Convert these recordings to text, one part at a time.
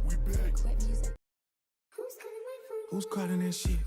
We back. Who's calling that shit?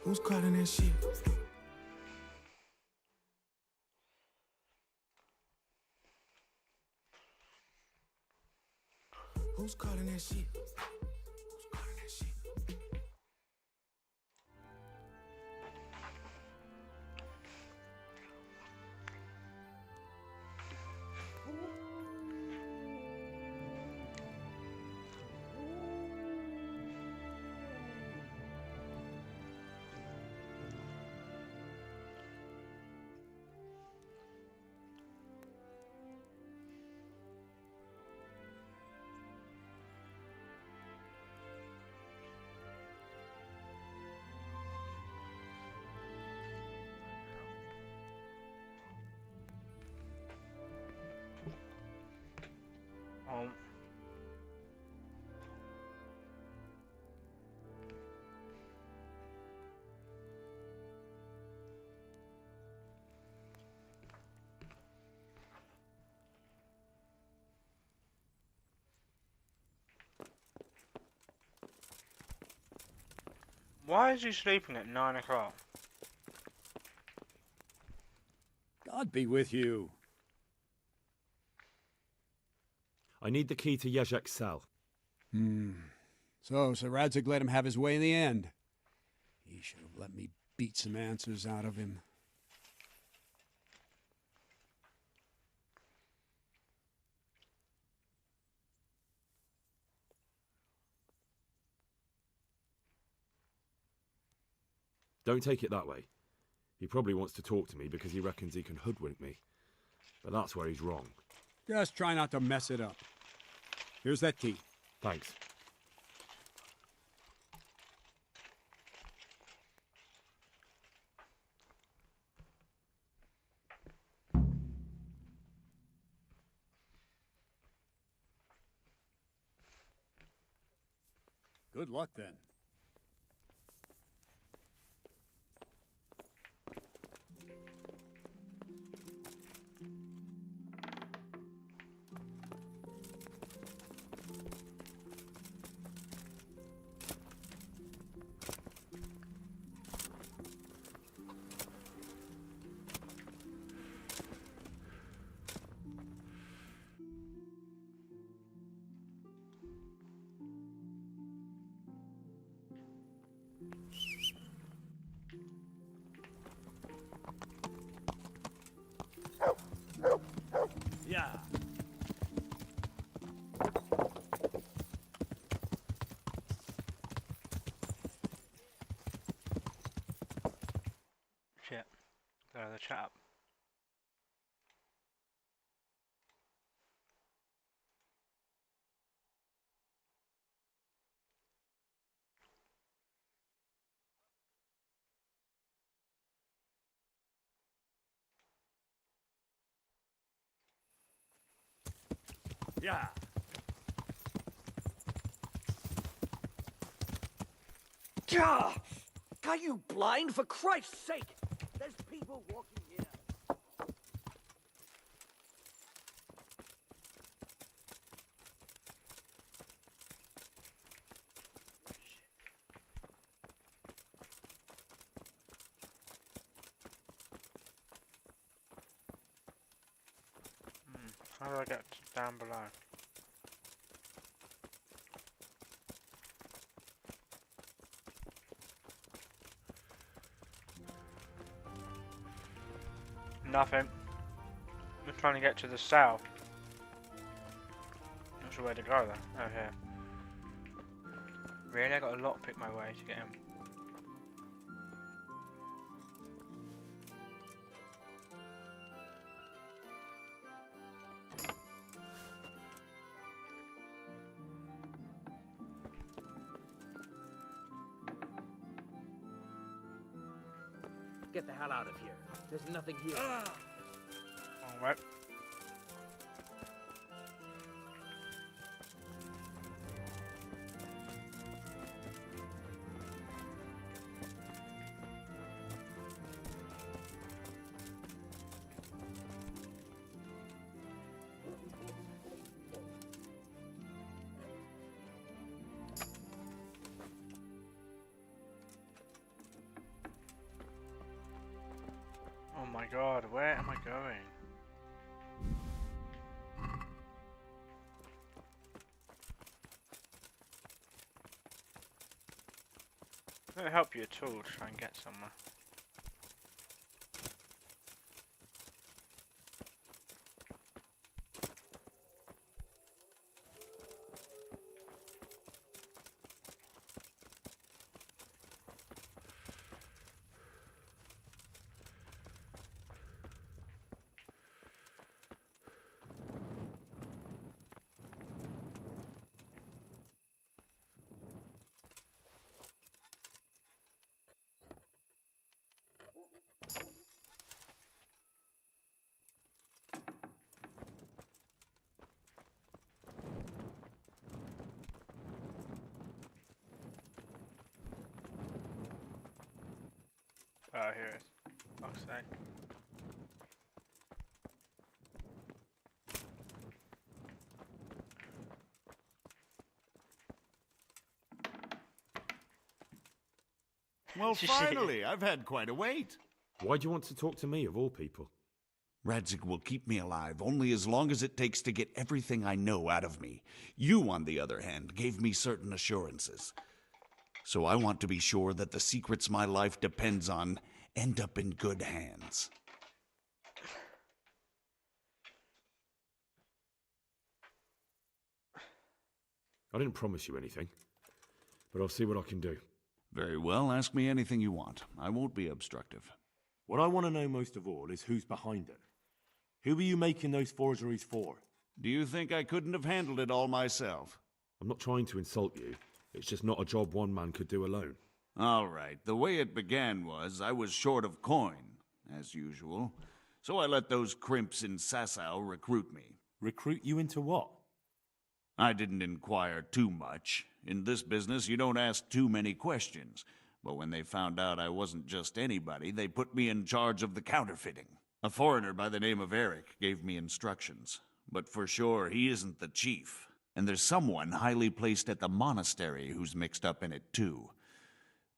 Who's calling that shit? Who's calling that shit? Who's calling that shit? Why is he sleeping at 9 o'clock? God be with you. I need the key to Yezhek's cell. So Sir Radzig let him have his way in the end. He should have let me beat some answers out of him. Don't take it that way. He probably wants to talk to me because he reckons he can hoodwink me. But that's where he's wrong. Just try not to mess it up. Here's that key. Thanks. Good luck, then. Yeah. Shit. Go to the chat. Yeah. Gah! Are you blind, for Christ's sake? There's people walking here. How do I get down below? Nothing. I'm trying to get to the south. Not sure where to go though. Oh, here. Really? I got a lockpick my way to get him. Get the hell out of here. There's nothing here. Alright. Oh my god, where am I going? It won't help you at all to try and get somewhere. Oh, here it is. Fuck's sake. Well, finally, I've had quite a wait. Why do you want to talk to me, of all people? Radzig will keep me alive only as long as it takes to get everything I know out of me. You, on the other hand, gave me certain assurances. So I want to be sure that the secrets my life depends on end up in good hands. I didn't promise you anything, but I'll see what I can do. Very well, ask me anything you want. I won't be obstructive. What I want to know most of all is who's behind it. Who were you making those forgeries for? Do you think I couldn't have handled it all myself? I'm not trying to insult you. It's just not a job one man could do alone. All right, the way it began was I was short of coin, as usual. So I let those crimps in Sasau recruit me. Recruit you into what? I didn't inquire too much. In this business, you don't ask too many questions. But when they found out I wasn't just anybody, they put me in charge of the counterfeiting. A foreigner by the name of Eric gave me instructions. But for sure, he isn't the chief. And there's someone highly placed at the monastery who's mixed up in it too.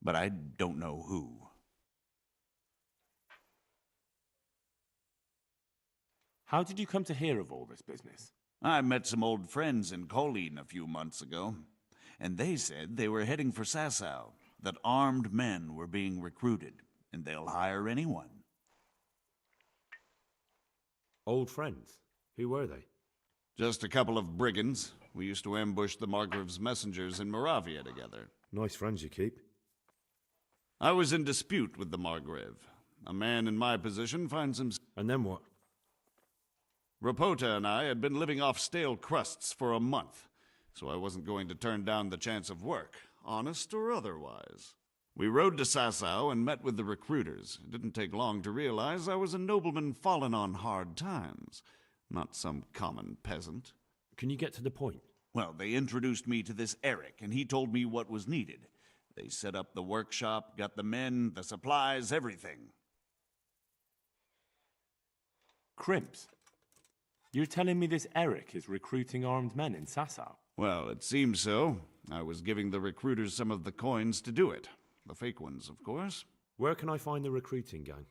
But I don't know who. How did you come to hear of all this business? I met some old friends in Colleen a few months ago, and they said they were heading for Sasau, that armed men were being recruited, and they'll hire anyone. Old friends? Who were they? Just a couple of brigands. We used to ambush the Margrave's messengers in Moravia together. Nice friends you keep. I was in dispute with the Margrave. A man in my position finds himself... And then what? Rapota and I had been living off stale crusts for a month, so I wasn't going to turn down the chance of work, honest or otherwise. We rode to Sasau and met with the recruiters. It didn't take long to realize I was a nobleman fallen on hard times, not some common peasant. Can you get to the point? Well, they introduced me to this Eric, and he told me what was needed. They set up the workshop, got the men, the supplies, everything. Crimps? You're telling me this Eric is recruiting armed men in Sasau? Well, it seems so. I was giving the recruiters some of the coins to do it. The fake ones, of course. Where can I find the recruiting gang?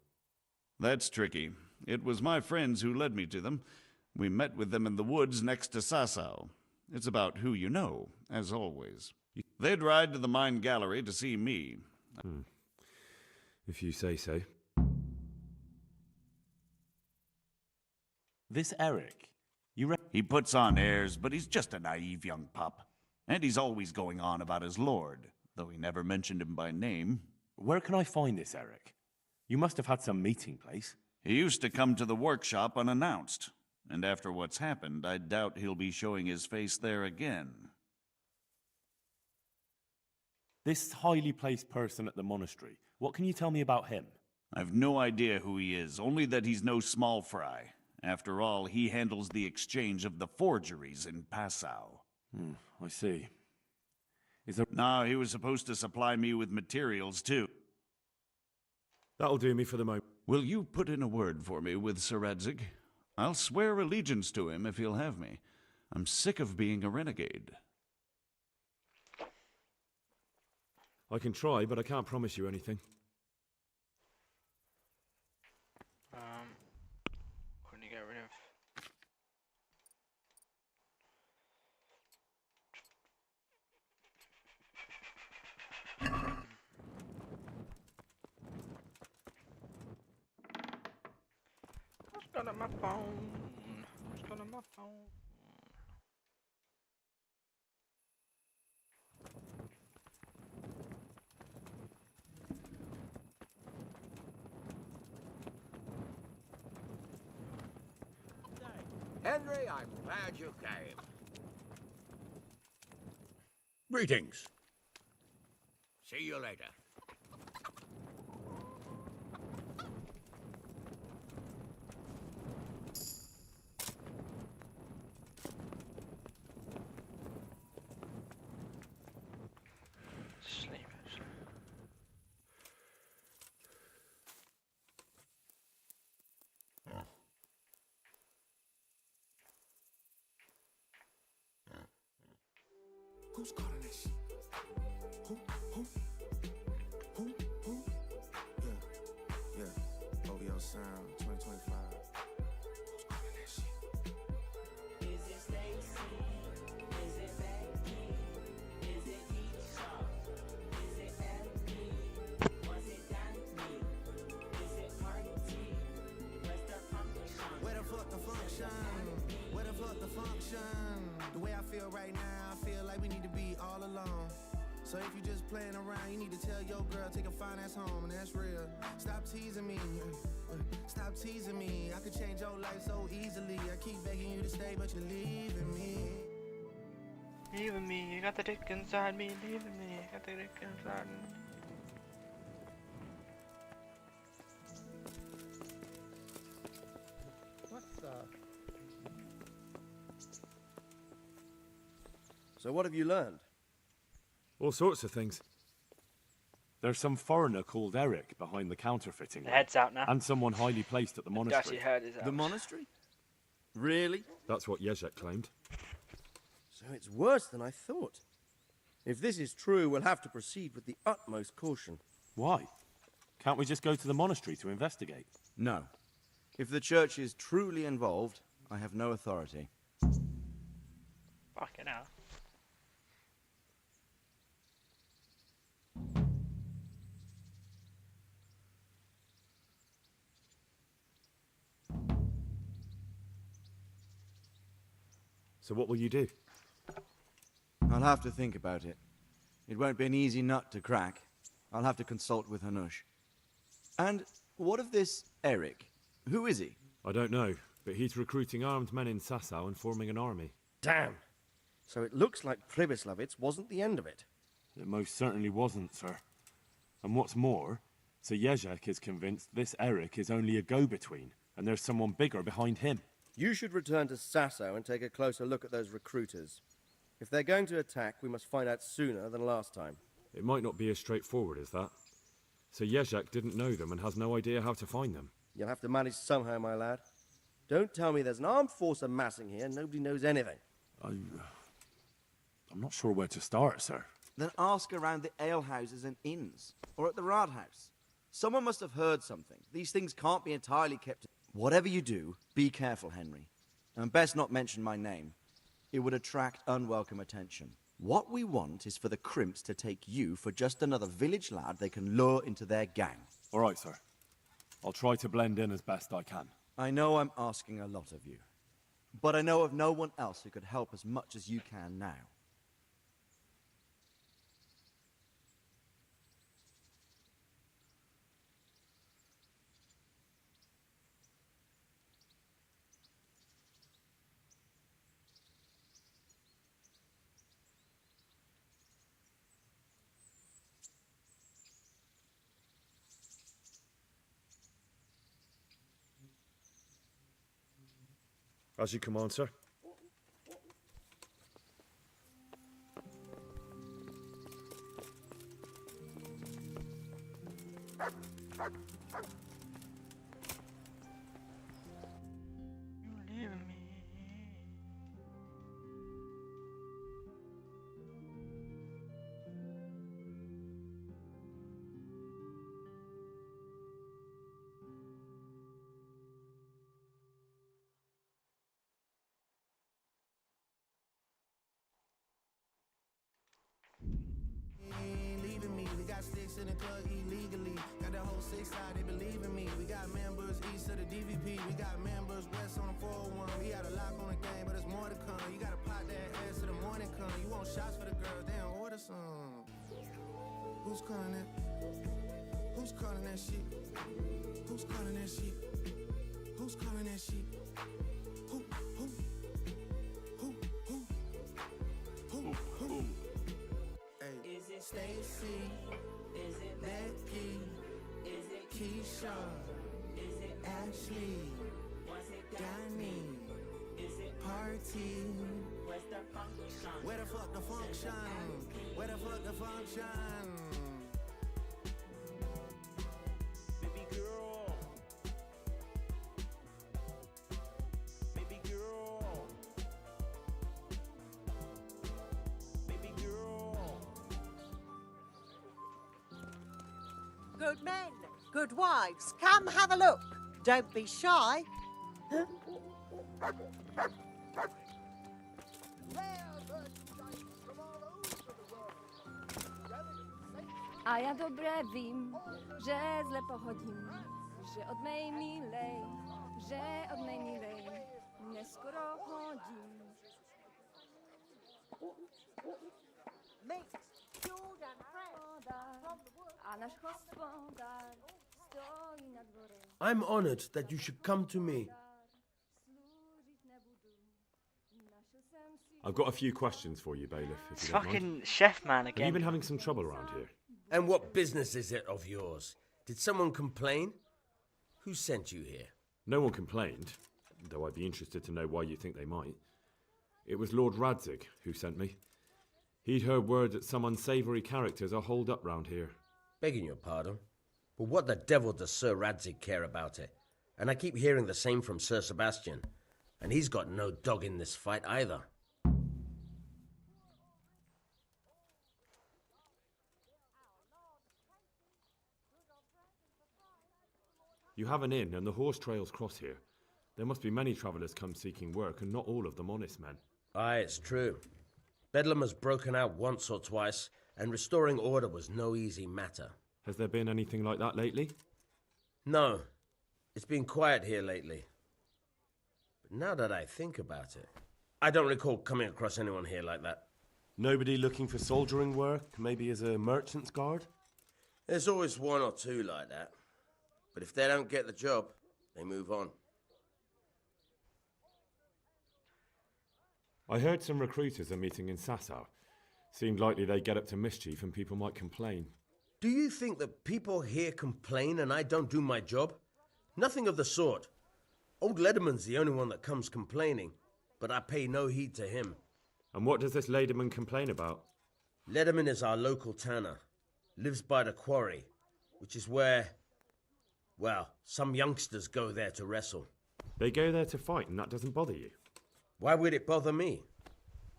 That's tricky. It was my friends who led me to them. We met with them in the woods next to Sasau. It's about who you know, as always. They'd ride to the mine gallery to see me. If you say so. This Eric, He puts on airs, but he's just a naive young pup. And he's always going on about his lord, though he never mentioned him by name. Where can I find this Eric? You must have had some meeting place. He used to come to the workshop unannounced. And after what's happened, I doubt he'll be showing his face there again. This highly placed person at the monastery, what can you tell me about him? I've no idea who he is, only that he's no small fry. After all, he handles the exchange of the forgeries in Passau. I see. No, he was supposed to supply me with materials, too. That'll do me for the moment. Will you put in a word for me with Sir Radzig? I'll swear allegiance to him if he'll have me. I'm sick of being a renegade. I can try, but I can't promise you anything. What do you get rid of? What's going on my phone? What's going on my phone? Henry, I'm glad you came. Greetings. See you later. Sleep. Who's calling that shit? Who? Who? Who? Who? Yeah. Yeah. OVO Sound 2025. Who's calling that shit? Is it Stacy? Is it Becky? Is it Keisha? Is it Emily? Was it Danny? Is it Cardi? Where's the function? Where the fuck the function? Where the fuck the function? The way I feel right now, I feel like we need to be all alone. So if you just playing around, you need to tell your girl, take a fine ass home, and that's real. Stop teasing me. Stop teasing me. I could change your life so easily. I keep begging you to stay, but you're leaving me. Leaving me, you got the dick inside me, leaving me, you got the dick inside me. So what have you learned? All sorts of things. There's some foreigner called Eric behind the counterfeiting. The head's out now. And someone highly placed at the Actually, monastery. head is out. The monastery? Really? That's what Jezek claimed. So it's worse than I thought. If this is true, we'll have to proceed with the utmost caution. Why? Can't we just go to the monastery to investigate? No. If the church is truly involved, I have no authority. Fucking hell. So what will you do? I'll have to think about it. It won't be an easy nut to crack. I'll have to consult with Hanush. And what of this Eric? Who is he? I don't know, but he's recruiting armed men in Sasau and forming an army. Damn. So it looks like Pribyslavitz wasn't the end of it. It most certainly wasn't, sir. And what's more, Sir Jezek is convinced this Eric is only a go-between, and there's someone bigger behind him. You should return to Sasso and take a closer look at those recruiters. If they're going to attack, we must find out sooner than last time. It might not be as straightforward as that. So Jezek didn't know them and has no idea how to find them. You'll have to manage somehow, my lad. Don't tell me there's an armed force amassing here and nobody knows anything. I'm not sure where to start, sir. Then ask around the alehouses and inns, or at the Rathaus. Someone must have heard something. These things can't be entirely kept. Whatever you do, be careful, Henry. And best not mention my name. It would attract unwelcome attention. What we want is for the crimps to take you for just another village lad they can lure into their gang. All right, sir. I'll try to blend in as best I can. I know I'm asking a lot of you, but I know of no one else who could help as much as you can now. As you command, sir. You're leaving me. Ain't leaving me. We got sticks in the club illegally. Got the whole 6 side, they believe in me. We got members east of the DVP. We got members west on the 401. We got a lock on the game, but there's more to come. You gotta pot that ass till the morning come. You want shots for the girls, damn, order some. Who's calling that? Who's calling that shit? Who's calling that shit? Who's calling that shit? Who? Is it Stacy? Is it Becky? Is it Keisha? Is it Ashley? Was it Danny? Is it Party? Where's the function? Where the fuck the function? Where the fuck the function? Baby girl. Baby girl. Baby girl. Good men, good wives, come have a look. Don't be shy. A ja dobré vím, že zle pohodím, že od mej milej, neskoro hodím. A náš hospodár stojí na dvore. I'm honored that you should come to me. I've got a few questions for you, Bailiff, if It's you don't mind. fucking Chef Man Have you again. been having some trouble around here? And what business is it of yours? Did someone complain? Who sent you here? No one complained, though I'd be interested to know why you think they might. It was Lord Radzig who sent me. He'd heard word that some unsavoury characters are holed up round here. Begging your pardon, but what the devil does Sir Radzig care about it? And I keep hearing the same from Sir Sebastian. And he's got no dog in this fight either. You have an inn and the horse trails cross here. There must be many travellers come seeking work, and not all of them honest men. Aye, it's true. Bedlam has broken out once or twice, and restoring order was no easy matter. Has there been anything like that lately? No. It's been quiet here lately. But now that I think about it, I don't recall coming across anyone here like that. Nobody looking for soldiering work, maybe as a merchant's guard? There's always one or two like that. But if they don't get the job, they move on. I heard some recruiters are meeting in Sasau. Seemed likely they get up to mischief and people might complain. Do you think that people here complain and I don't do my job? Nothing of the sort. Old Lederman's the only one that comes complaining, but I pay no heed to him. And what does this Lederman complain about? Lederman is our local tanner. Lives by the quarry, which is where, well, some youngsters go there to wrestle. They go there to fight, and that doesn't bother you? Why would it bother me?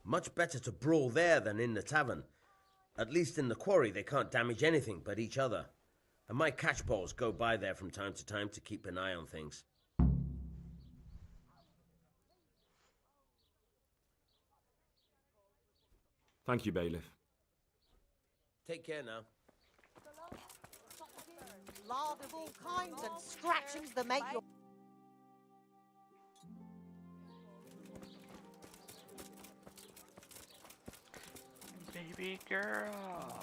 Much better to brawl there than in the tavern. At least in the quarry they can't damage anything but each other. And my catchballs go by there from time to time to keep an eye on things. Thank you, Bailiff. Take care now. Lard of all kinds and scratchings that make your... Baby girl.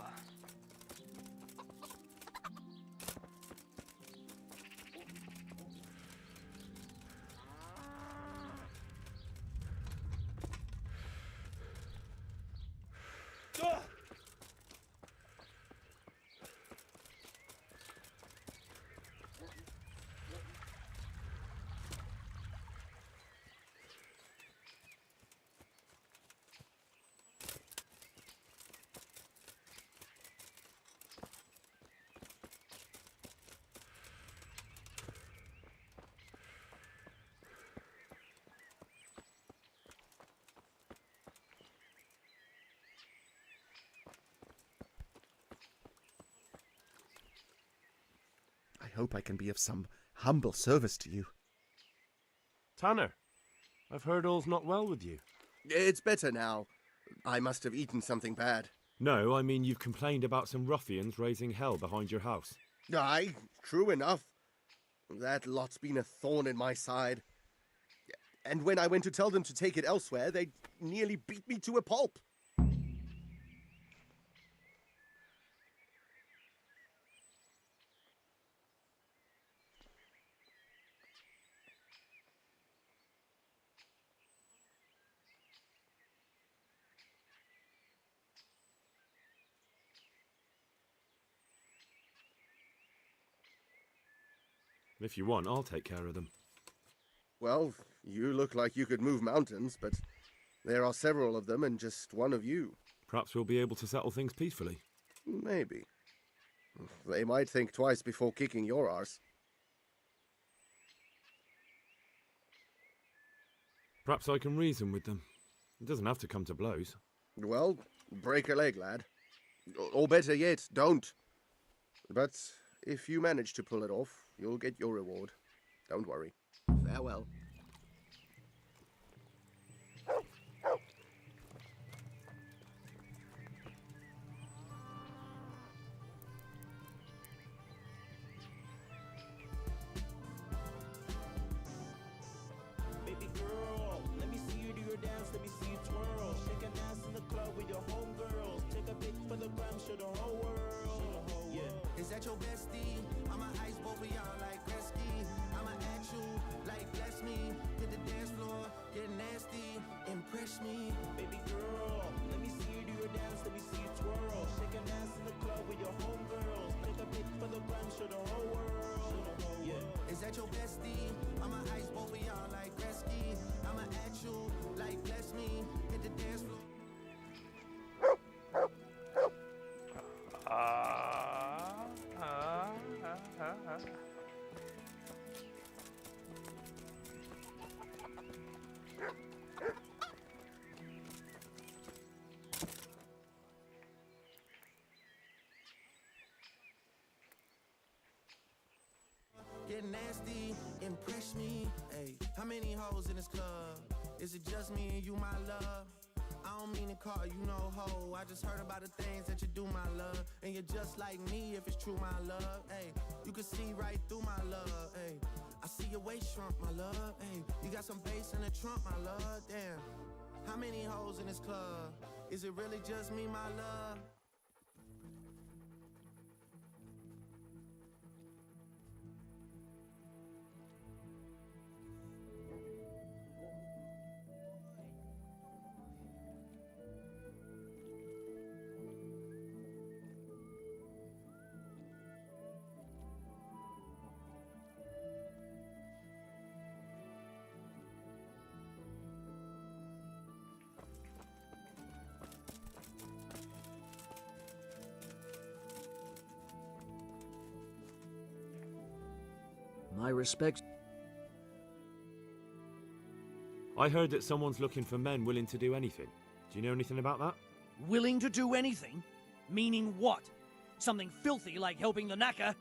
I hope I can be of some humble service to you. Tanner, I've heard all's not well with you. It's better now. I must have eaten something bad. No, I mean you've complained about some ruffians raising hell behind your house. Aye, true enough. That lot's been a thorn in my side. And when I went to tell them to take it elsewhere, they nearly beat me to a pulp. If you want, I'll take care of them. Well, you look like you could move mountains, but there are several of them and just one of you. Perhaps we'll be able to settle things peacefully. Maybe. They might think twice before kicking your arse. Perhaps I can reason with them. It doesn't have to come to blows. Well, break a leg, lad. Or better yet, don't. But if you manage to pull it off, you'll get your reward. Don't worry. Farewell. Baby girl, let me see you do your dance, let me see you twirl. Shake an ass in the club with your homegirls. Take a pic for the gram, show the whole world. Yeah. Is that your bestie? I'ma ice both of y'all like Gretzky. I'ma at you like bless me. Hit the dance floor, get nasty, impress me. Baby girl, let me see you do your dance, let me see you twirl. Shake an ass in the club with your homegirls. Take a pic for the gram, show the whole world. Yeah. Is that your bestie? I'ma ice both of y'all like Gretzky. I'ma at you like bless me. Hit the dance floor. Get nasty, impress me. Hey, how many hoes in this club? Is it just me and you, my love? I don't mean to call you no hoe. I just heard about the things that you do, my love. And you're just like me if it's true, my love. Hey, you can see right through my love. Hey, I see your waist shrunk, my love. Hey, you got some bass in the trunk, my love. Damn, how many hoes in this club? Is it really just me, my love? I respect. I heard that someone's looking for men willing to do anything. Do you know anything about that? Willing to do anything? Meaning what? Something filthy like helping the knacker?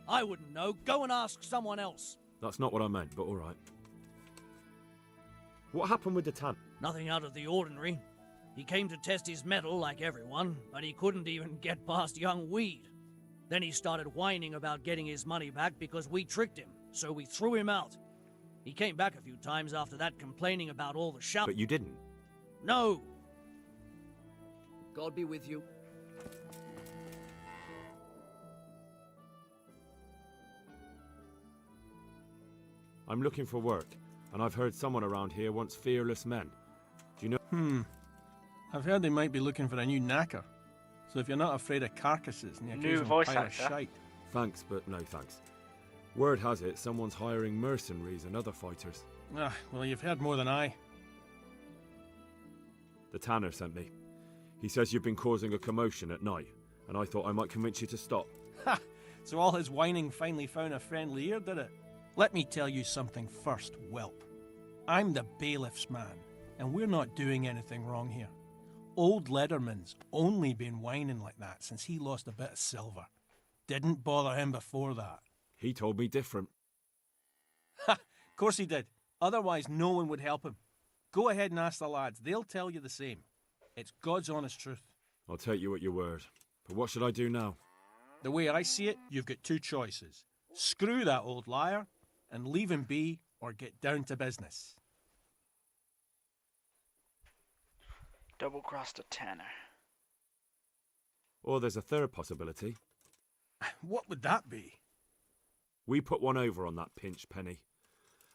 I wouldn't know. Go and ask someone else. That's not what I meant, but alright. What happened with the tan? Nothing out of the ordinary. He came to test his mettle like everyone, but he couldn't even get past young Weed. Then he started whining about getting his money back because we tricked him, so we threw him out. He came back a few times after that, complaining about all the shout. But you didn't? No. God be with you. I'm looking for work, and I've heard someone around here wants fearless men. Do you know? I've heard they might be looking for a new knacker. So if you're not afraid of carcasses and the occasional pile of shite. Thanks, but no thanks. Word has it someone's hiring mercenaries and other fighters. Ah, well, you've heard more than I. The tanner sent me. He says you've been causing a commotion at night, and I thought I might convince you to stop. Ha! So all his whining finally found a friendly ear, did it? Let me tell you something first, whelp. I'm the bailiff's man, and we're not doing anything wrong here. Old Lederman's only been whining like that since he lost a bit of silver. Didn't bother him before that. He told me different. Ha! Of course he did. Otherwise no one would help him. Go ahead and ask the lads. They'll tell you the same. It's God's honest truth. I'll take you at your word. But what should I do now? The way I see it, you've got two choices. Screw that old liar and leave him be, or get down to business. Double-cross the tanner. Or there's a third possibility. What would that be? We put one over on that pinch penny.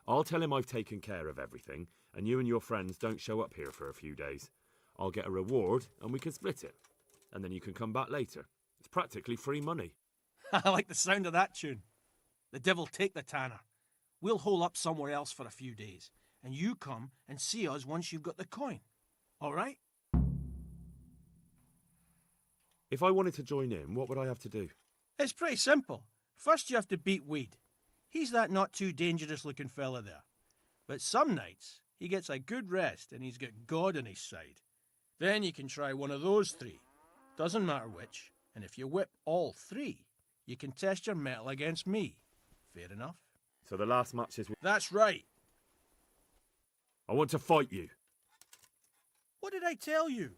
I'll tell him I've taken care of everything, and you and your friends don't show up here for a few days. I'll get a reward, and we can split it. And then you can come back later. It's practically free money. I like the sound of that tune. The devil take the tanner. We'll hole up somewhere else for a few days, and you come and see us once you've got the coin. All right? If I wanted to join in, what would I have to do? It's pretty simple. First you have to beat Weed. He's that not too dangerous looking fella there. But some nights, he gets a good rest and he's got God on his side. Then you can try one of those three. Doesn't matter which. And if you whip all three, you can test your mettle against me. Fair enough? So the last match is... That's right. I want to fight you. What did I tell you?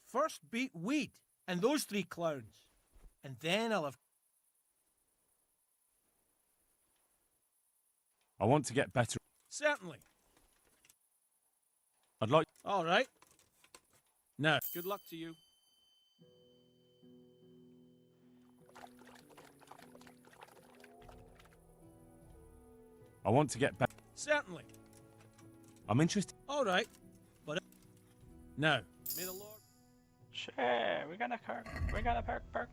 First beat Weed and those three clowns. And then I'll have... I want to get better. Certainly. I'd like... All right. Now, good luck to you. I want to get better. Certainly. I'm interested. All right. But... Now, may the Lord... Sure, we got a car. We got a park. Park.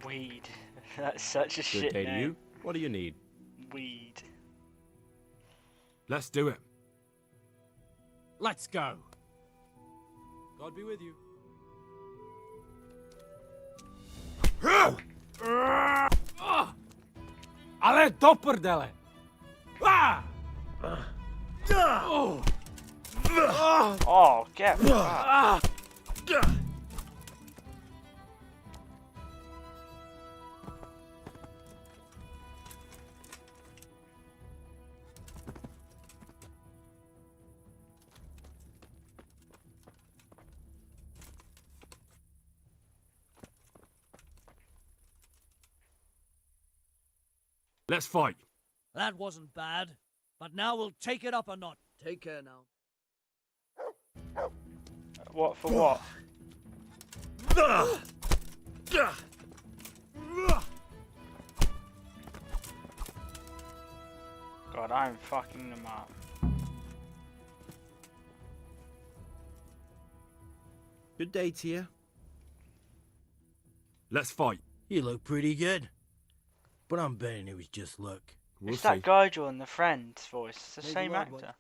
Weed. That's such a shit Good day name. to you. What do you need? Weed. Let's do it. Let's go. God be with you. Ale do prdele! Oh, get fucked. Let's fight. That wasn't bad, but now we'll take it up a notch. Take care now. What for what? God, I'm fucking them up. Good day to you. Let's fight. You look pretty good. But I'm betting it was just luck. It's that Guygel in the Friends voice. It's the Maybe same right one. actor.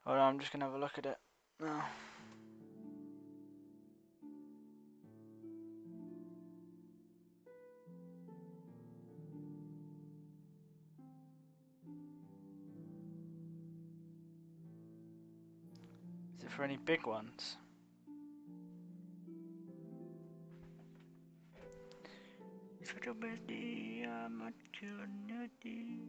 Hold on, I'm just gonna have a look at it now. Is it for any big ones? Such a busy, much too nutty.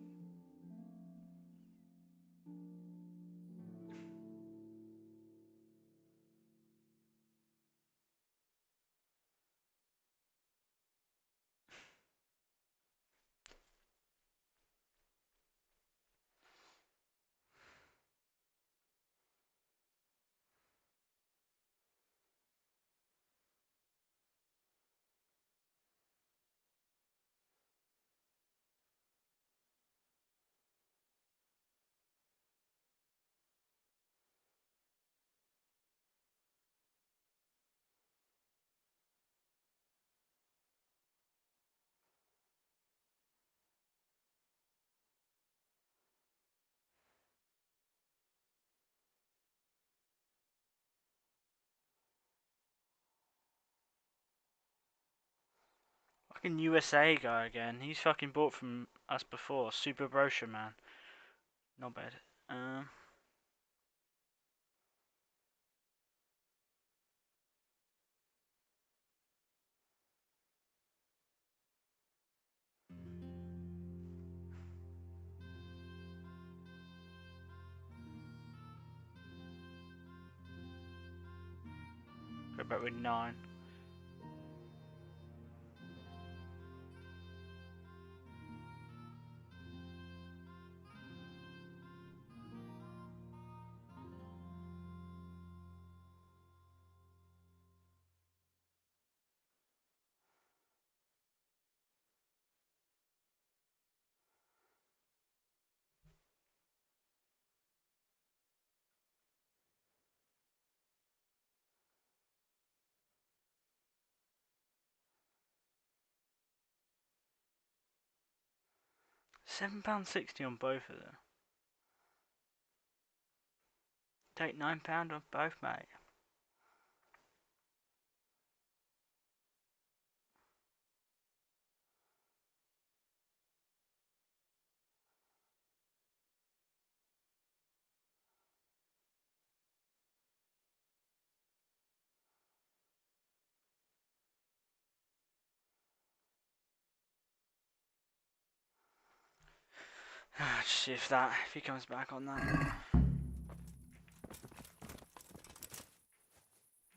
Fucking USA guy again. He's fucking bought from us before. Super Brochure Man. Not bad. Go back with 9. £7.60 on both of them. Take £9 off both, mate. Just see if he comes back on that.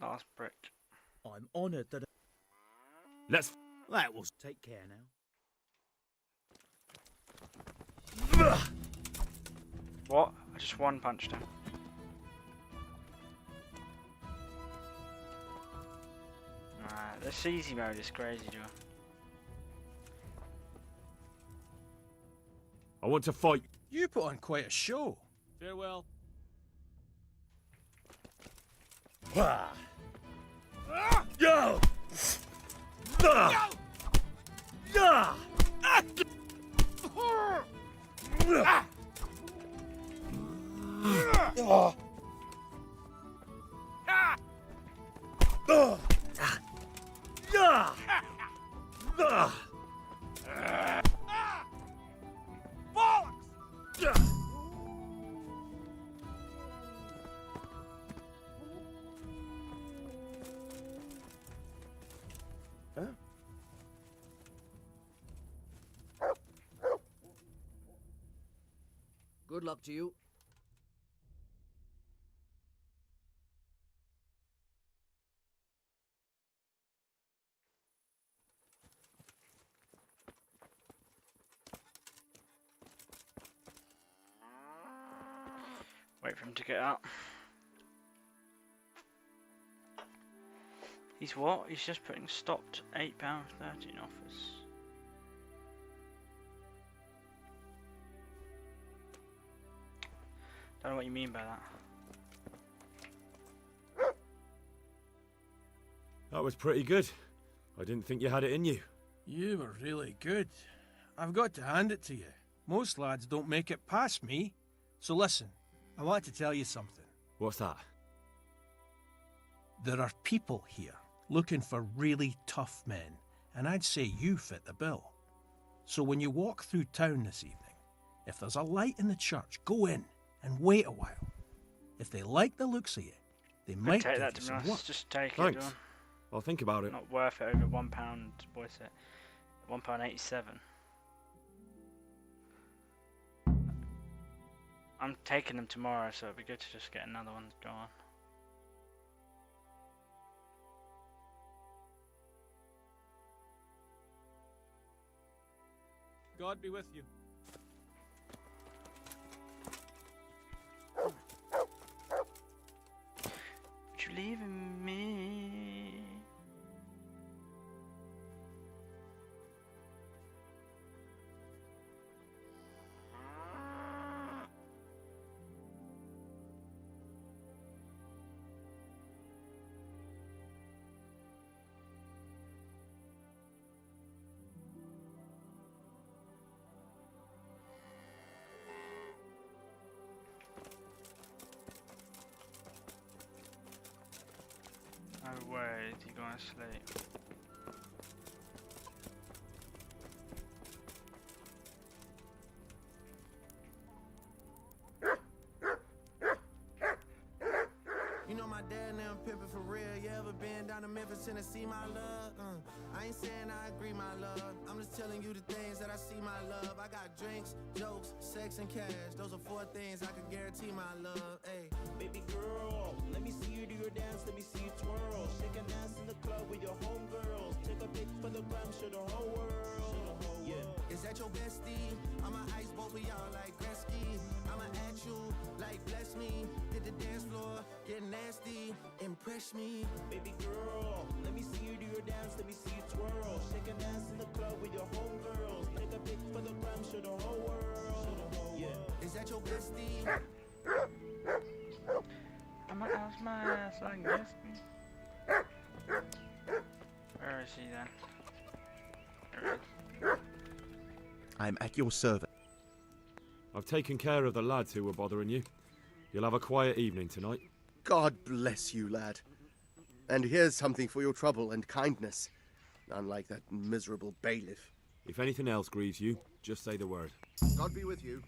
Last brick. I'm honoured that. Let's. That was. Take care now. What? I just one punched him. Alright, this easy mode is crazy, Joe. I want to fight. You put on quite a show. Farewell. Yo! Good luck to you. Wait for him to get out. He's what? He's just putting stopped £8.30 in office. Don't know what you mean by that. That was pretty good. I didn't think you had it in you. You were really good. I've got to hand it to you. Most lads don't make it past me. So listen, I want to tell you something. What's that? There are people here looking for really tough men, and I'd say you fit the bill. So when you walk through town this evening, if there's a light in the church, go in and wait a while. If they like the looks of you, they might Take give that you to some be work. honest. Just take Thanks. it. I'll think about it. Not worth it over £1. What is it? £1.87. I'm taking them tomorrow, so it'd be good to just get another one going. God be with you. But you leaving me? No way is he going to sleep. You know my dad now pimping for real. You ever been down to Memphis, Tennessee, my love? I ain't saying I agree, my love. I'm just telling you the things that I see, my love. I got drinks, jokes, sex, and cash. Those are 4 things I can guarantee, my love. Hey, Baby girl, let me see you do your dance, let me see you twirl. Shake and dance in the club with your homegirls. Take a pic for the gram, show the whole world. Yeah. is that your bestie? I'ma ice both of y'all like Gretzky. I'ma at you like bless me. Hit the dance floor, get nasty, impress me. Baby girl, let me see you do your dance, let me see you twirl. Shake and dance in the club with your homegirls. Take a pic for the gram, show the whole world. Yeah. Is that your bestie? I'ma ask my ass like this. Where is he then? There he is. I'm at your service. I've taken care of the lads who were bothering you. You'll have a quiet evening tonight. God bless you, lad. And here's something for your trouble and kindness. Unlike that miserable bailiff. If anything else grieves you, just say the word. God be with you.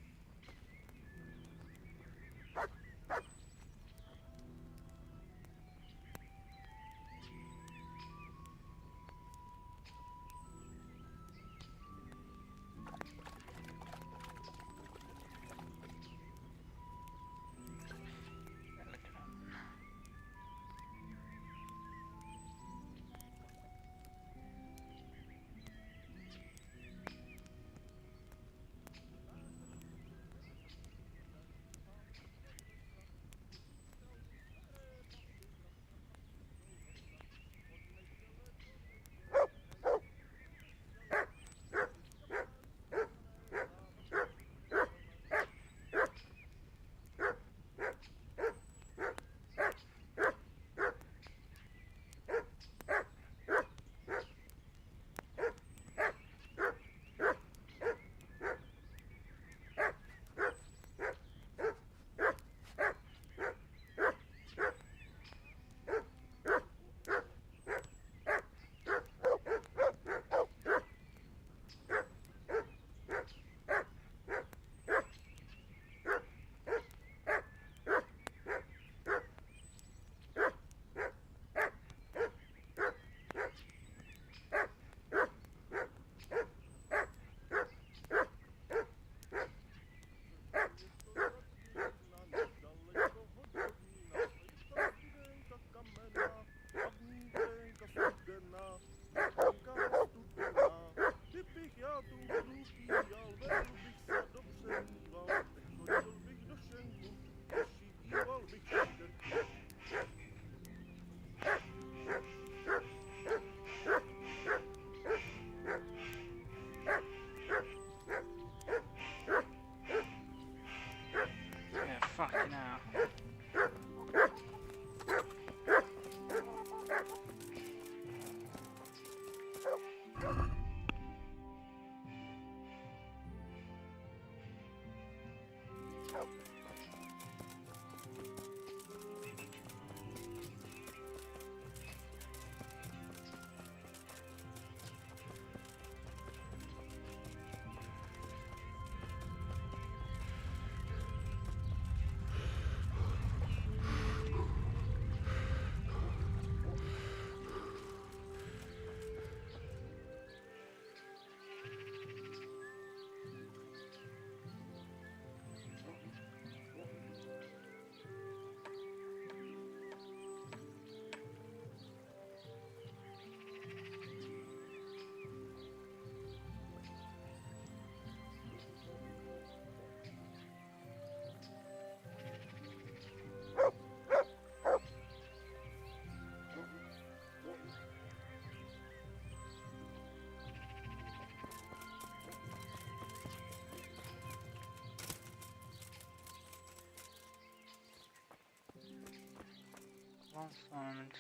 Last moment.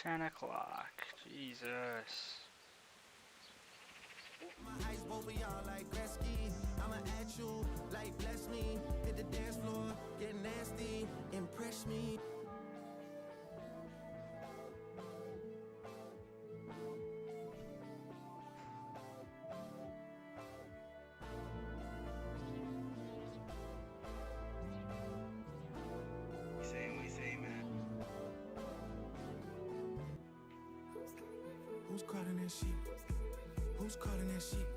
$10. Jesus. My eyes both of y'all like Gretzky. I'ma at you like bless me. Hit the dance floor, get nasty, impress me. Who's calling that shit? Who's calling that shit?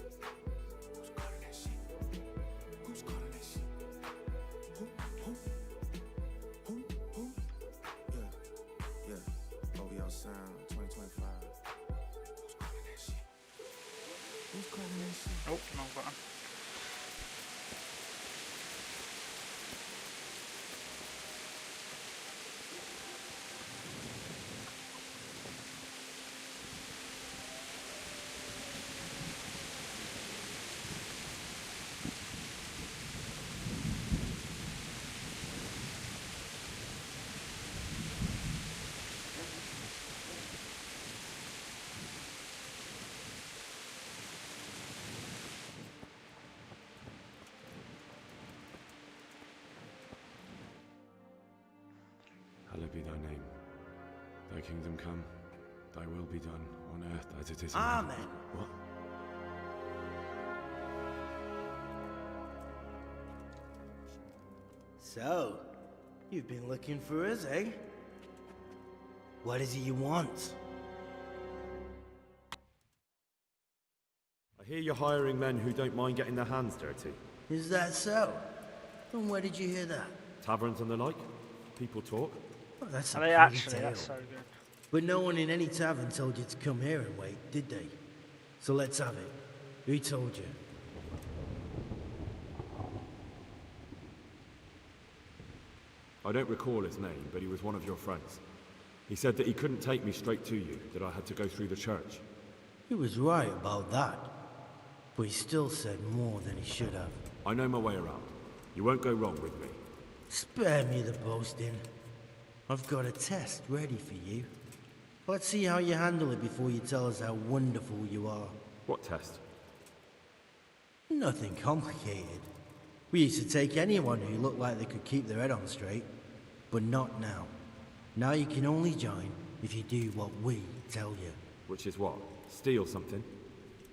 Who's calling that shit? Who's calling that shit? Who? Yeah. OVO Sound 2025. Who's calling that shit? Who's calling that shit? Oh, wrong button. Hallowed be thy name. Thy kingdom come. Thy will be done on earth as it is in Amen. heaven. What? So, you've been looking for us, eh? What is it you want? I hear you're hiring men who don't mind getting their hands dirty. Is that so? And where did you hear that? Taverns and the like. People talk. Well, that's a Are they pretty actually? tale. That's so good. But no one in any tavern told you to come here and wait, did they? So let's have it. Who told you? I don't recall his name, but he was one of your friends. He said that he couldn't take me straight to you, that I had to go through the church. He was right about that. But he still said more than he should have. I know my way around. You won't go wrong with me. Spare me the boasting. I've got a test ready for you. Let's see how you handle it before you tell us how wonderful you are. What test? Nothing complicated. We used to take anyone who looked like they could keep their head on straight. But not now. Now you can only join if you do what we tell you. Which is what? Steal something?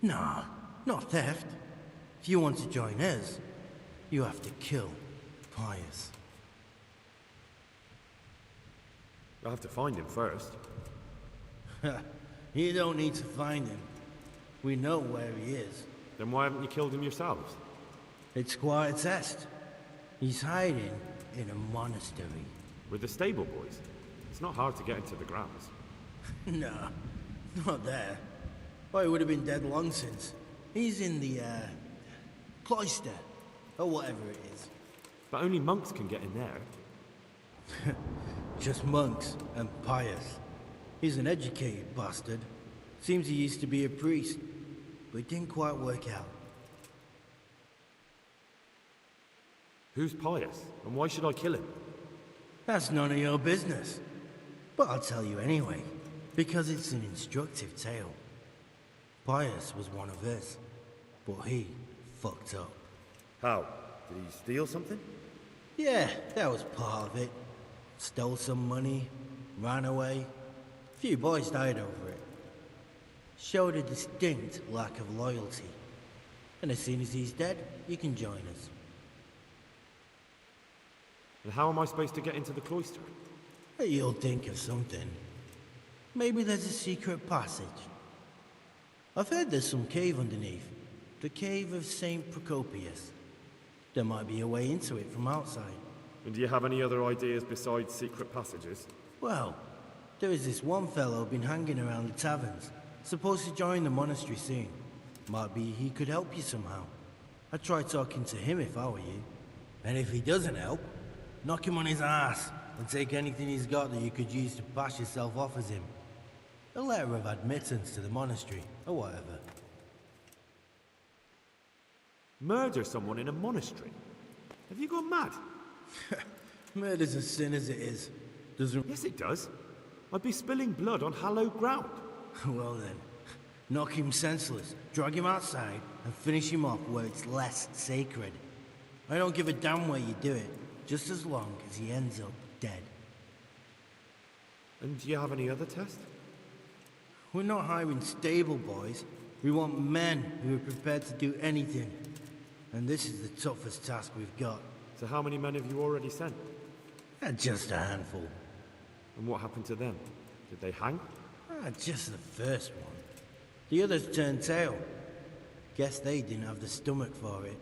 Nah, not theft. If you want to join us, you have to kill Pius. I'll have to find him first. You don't need to find him. We know where he is. Then why haven't you killed him yourselves? It's quite a test. He's hiding in a monastery. With the stable boys? It's not hard to get into the grounds. No, not there. Oh, he would have been dead long since. He's in the, cloister, or whatever it is. But only monks can get in there. Just monks and Pius. He's an educated bastard. Seems he used to be a priest, but it didn't quite work out. Who's Pius? And why should I kill him? That's none of your business. But I'll tell you anyway, because it's an instructive tale. Pius was one of us, but he fucked up. How? Did he steal something? Yeah, that was part of it. Stole some money, ran away. A few boys died over it. Showed a distinct lack of loyalty. And as soon as he's dead, you can join us. And how am I supposed to get into the cloister? You'll think of something. Maybe there's a secret passage. I've heard there's some cave underneath. The cave of St. Procopius. There might be a way into it from outside. And do you have any other ideas besides secret passages? Well, there is this one fellow been hanging around the taverns. Supposed to join the monastery soon. Might be he could help you somehow. I'd try talking to him if I were you. And if he doesn't help, knock him on his ass and take anything he's got that you could use to pass yourself off as him. A letter of admittance to the monastery, or whatever. Murder someone in a monastery? Have you gone mad? Murder's a sin as it is. Doesn't... Yes, it does. I'd be spilling blood on hallowed ground. Well then, knock him senseless, drag him outside, and finish him off where it's less sacred. I don't give a damn way you do it, just as long as he ends up dead. And do you have any other test? We're not hiring stable boys. We want men who are prepared to do anything. And this is the toughest task we've got. So how many men have you already sent? Just a handful. And what happened to them? Did they hang? Just the first one. The others turned tail. Guess they didn't have the stomach for it.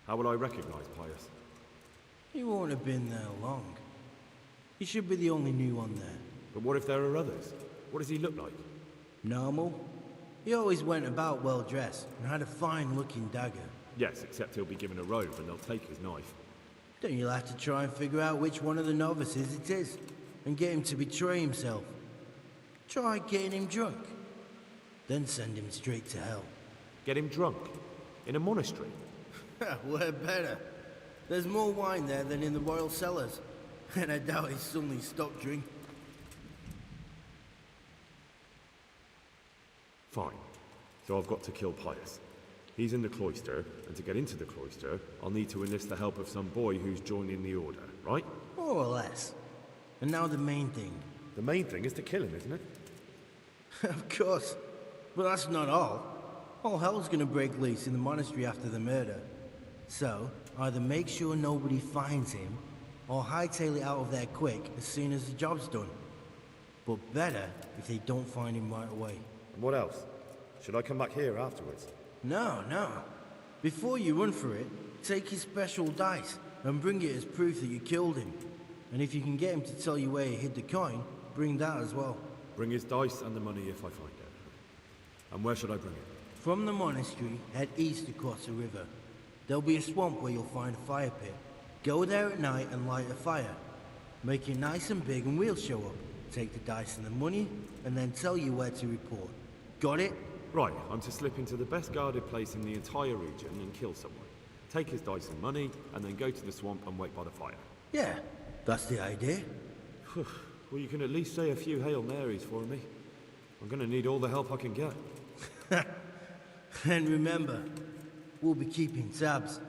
How will I recognize Pius? He won't have been there long. He should be the only new one there. But what if there are others? What does he look like? Normal. He always went about well dressed and had a fine-looking dagger. Yes, except he'll be given a robe and they'll take his knife. Then you'll have to try and figure out which one of the novices it is, and get him to betray himself. Try getting him drunk. Then send him straight to hell. Get him drunk? In a monastery? We're better. There's more wine there than in the royal cellars. And I doubt he suddenly stopped drinking. Fine. So I've got to kill Pius. He's in the cloister, and to get into the cloister, I'll need to enlist the help of some boy who's joining the order, right? More or less. And now the main thing. The main thing is to kill him, isn't it? Of course. But that's not all. All hell's gonna break loose in the monastery after the murder. So, either make sure nobody finds him, or hightail it out of there quick as soon as the job's done. But better if they don't find him right away. And what else? Should I come back here afterwards? No. Before you run for it, take his special dice and bring it as proof that you killed him. And if you can get him to tell you where he hid the coin, bring that as well. Bring his dice and the money if I find it. And where should I bring it? From the monastery, head east across the river. There'll be a swamp where you'll find a fire pit. Go there at night and light a fire. Make it nice and big and we'll show up. Take the dice and the money, and then tell you where to report. Got it? Right, I'm to slip into the best guarded place in the entire region and kill someone. Take his dice and money, and then go to the swamp and wait by the fire. Yeah, that's the idea. Well, you can at least say a few Hail Marys for me. I'm gonna need all the help I can get. And remember, we'll be keeping tabs.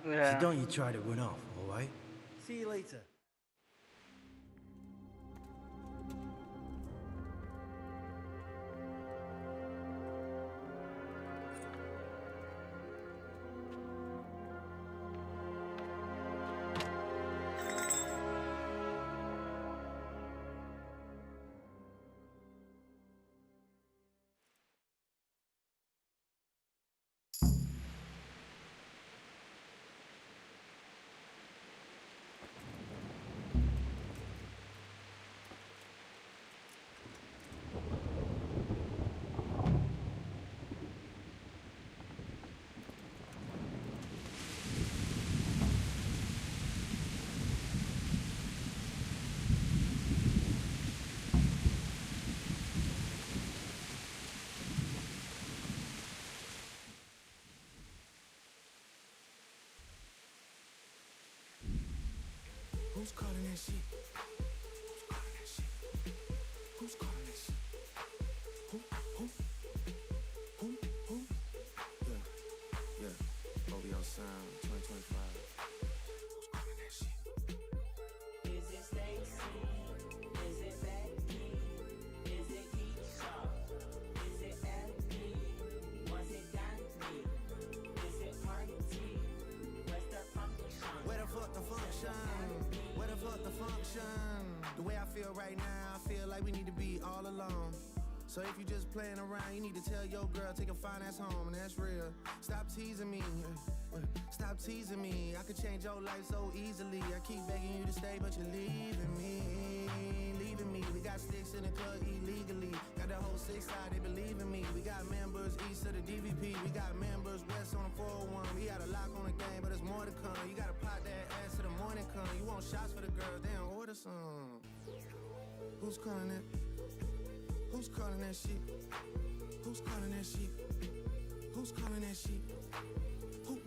Yeah. So don't you try to run off, alright? See you later. Who's calling that shit? Who's calling that shit? Who's calling that shit? Who? Yeah. OVO Sound 2025. Who's calling that shit? Is it Stacy? Is it Becky? Is it Keisha? Is it Emily? Was it Danny? Is it Party? Where's the function? Where the fuck the function? Where the fuck the function? The way I feel right now, I feel like we need to be all alone. So if you just playing around, you need to tell your girl, take a fine ass home, and that's real. Stop teasing me. Stop teasing me. I could change your life so easily. I keep begging you to stay, but you're leaving me. Leaving me. We got sticks in the club illegally. Got the whole 6 side, they believe in me. We got members east of the DVP. We got members west on the 401. We got a lock on the game, but there's more to come. You gotta pop that ass till the morning come. You want shots for the girls, they don't order some. Who's calling it? Who's calling that shit? Who's calling that shit? Who's calling that shit? Who?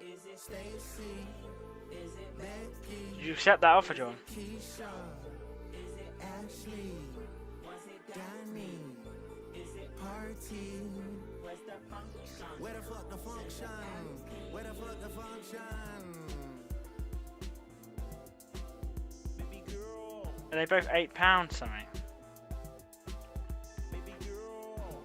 Is it Stacy? Is it Becky? Did you accept that offer, John? Keisha? Is it Ashley? Was it Danny? Is it Party? Where's the function? Where the fuck the function? Where the fuck the function? Baby girl. Are they both £8 something? Baby girl.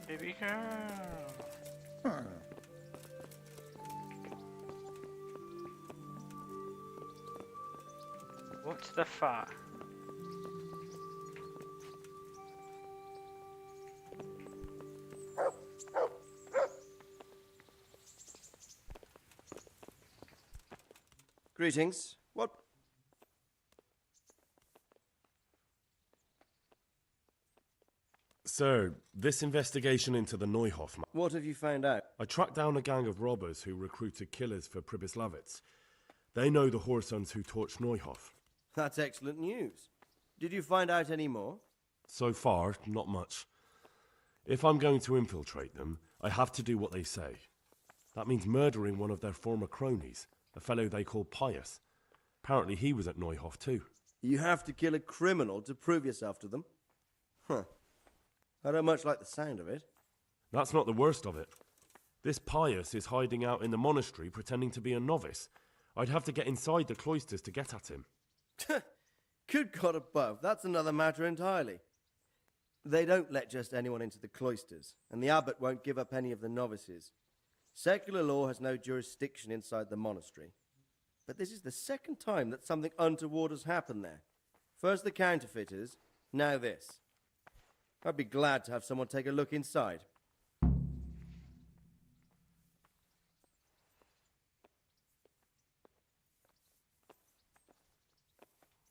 Baby girl. What's the fuck? Greetings. What? Sir, this investigation into the Neuhoff man. What have you found out? I tracked down a gang of robbers who recruited killers for Pribyslavitz. They know the Horsons who torched Neuhoff. That's excellent news. Did you find out any more? So far, not much. If I'm going to infiltrate them, I have to do what they say. That means murdering one of their former cronies, a fellow they call Pius. Apparently he was at Neuhoff too. You have to kill a criminal to prove yourself to them? Huh. I don't much like the sound of it. That's not the worst of it. This Pius is hiding out in the monastery pretending to be a novice. I'd have to get inside the cloisters to get at him. Good God above, that's another matter entirely. They don't let just anyone into the cloisters, and the abbot won't give up any of the novices. Secular law has no jurisdiction inside the monastery. But this is the second time that something untoward has happened there. First the counterfeiters, now this. I'd be glad to have someone take a look inside.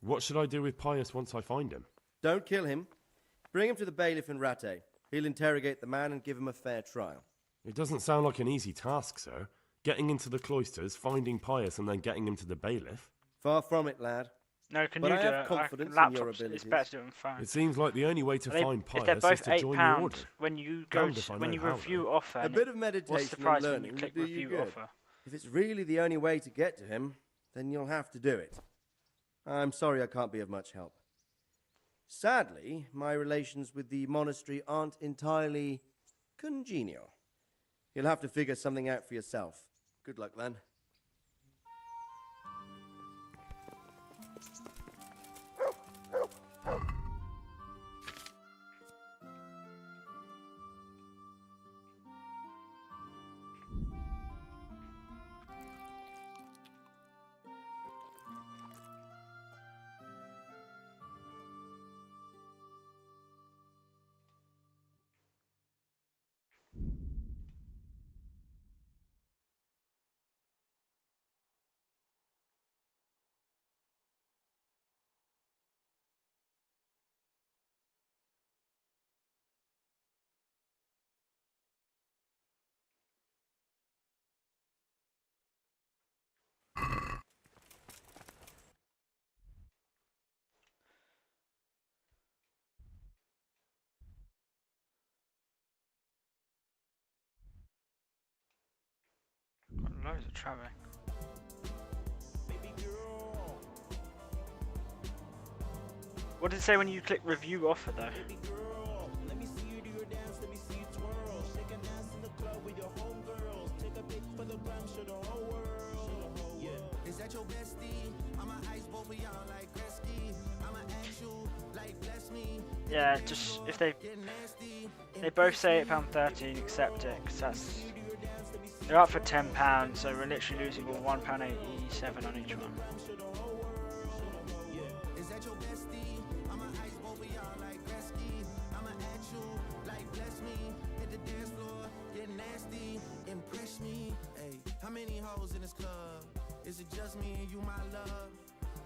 What should I do with Pius once I find him? Don't kill him. Bring him to the bailiff in Rattay. He'll interrogate the man and give him a fair trial. It doesn't sound like an easy task, sir. Getting into the cloisters, finding Pius, and then getting him to the bailiff. Far from it, lad. No, can But you I do have it? confidence Laptops, in your it's abilities. better to do it on phone. It seems like the only way to find If they're Pius both is to join the £8, order. when you go Damned if I when know you how, review though. offer, A and bit of what's meditation the and price when learning you will click do you review good. offer? If it's really the only way to get to him, then you'll have to do it. I'm sorry I can't be of much help. Sadly, my relations with the monastery aren't entirely congenial. You'll have to figure something out for yourself. Good luck, then. for traveling. What did it say when you click review offer though? Is that your bestie? I'ma ice both of y'all like Gretzky. I'ma ask you like bless me. Yeah, just if they both say £8.13, accept it, 'cause that's they're up for £10, so we're literally losing £1.87 on each one. Is that your bestie? I'ma ice both of y'all like Gretzky. I'ma ask you like bless me. Hit the dance floor, get nasty, impress me. Hey, how many hoes in this club? Is it just me and you, my love?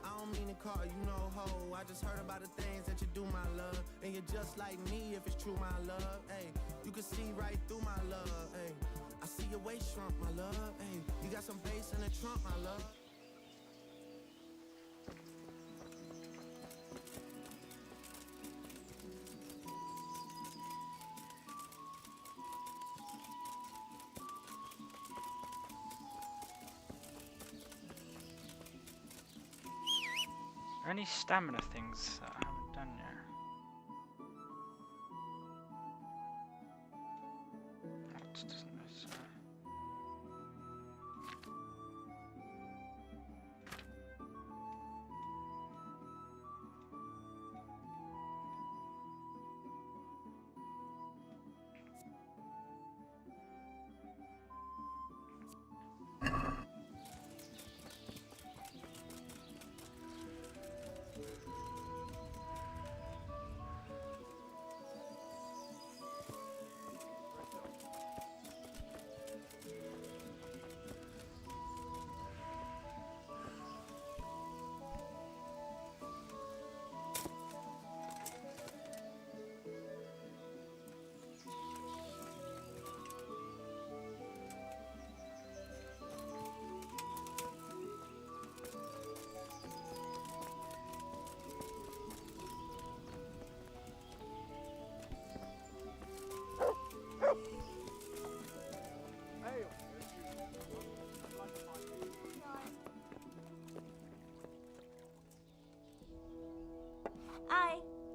I don't mean to call you no hoe. I just heard about the things that you do, my love. And you're just like me if it's true, my love. Hey, you can see right through my love. Hey, I see your waist shrunk, my love. Hey, you got some bass in the trunk, my love. Are any stamina things that I haven't done yet? That doesn't necessarily.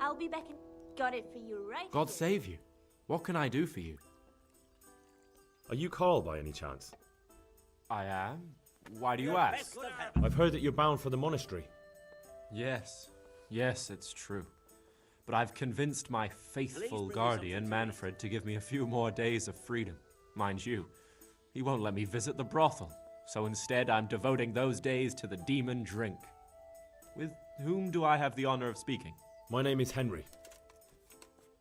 I'll be back and got it for you, right? God save you. What can I do for you? Are you Carl by any chance? I am. Why do you ask? I've heard that you're bound for the monastery. Yes. Yes, it's true. But I've convinced my faithful guardian, Manfred, to give me a few more days of freedom. Mind you, he won't let me visit the brothel. So instead, I'm devoting those days to the demon drink. With whom do I have the honor of speaking? My name is Henry.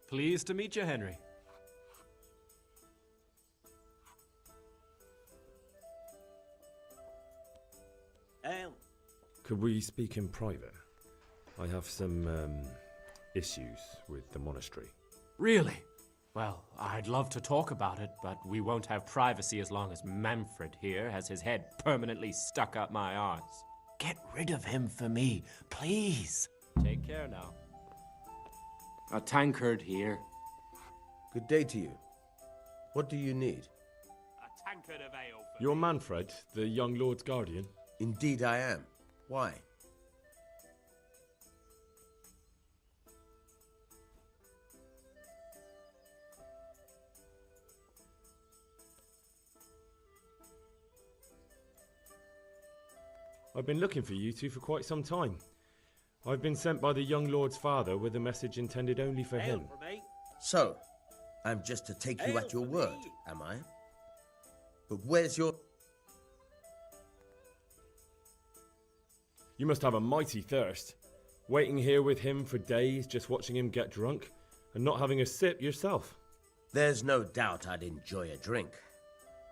Pleased to meet you, Henry. Could we speak in private? I have some issues with the monastery. Really? Well, I'd love to talk about it, but we won't have privacy as long as Manfred here has his head permanently stuck up my arse. Get rid of him for me, please. Take care now. A tankard here. Good day to you. What do you need? A tankard of ale for You're Manfred, the young lord's guardian? Indeed I am. Why? I've been looking for you two for quite some time. I've been sent by the young lord's father with a message intended only for him. So, I'm just to take you at your word, am I? But where's your... You must have a mighty thirst. Waiting here with him for days, just watching him get drunk, and not having a sip yourself. There's no doubt I'd enjoy a drink.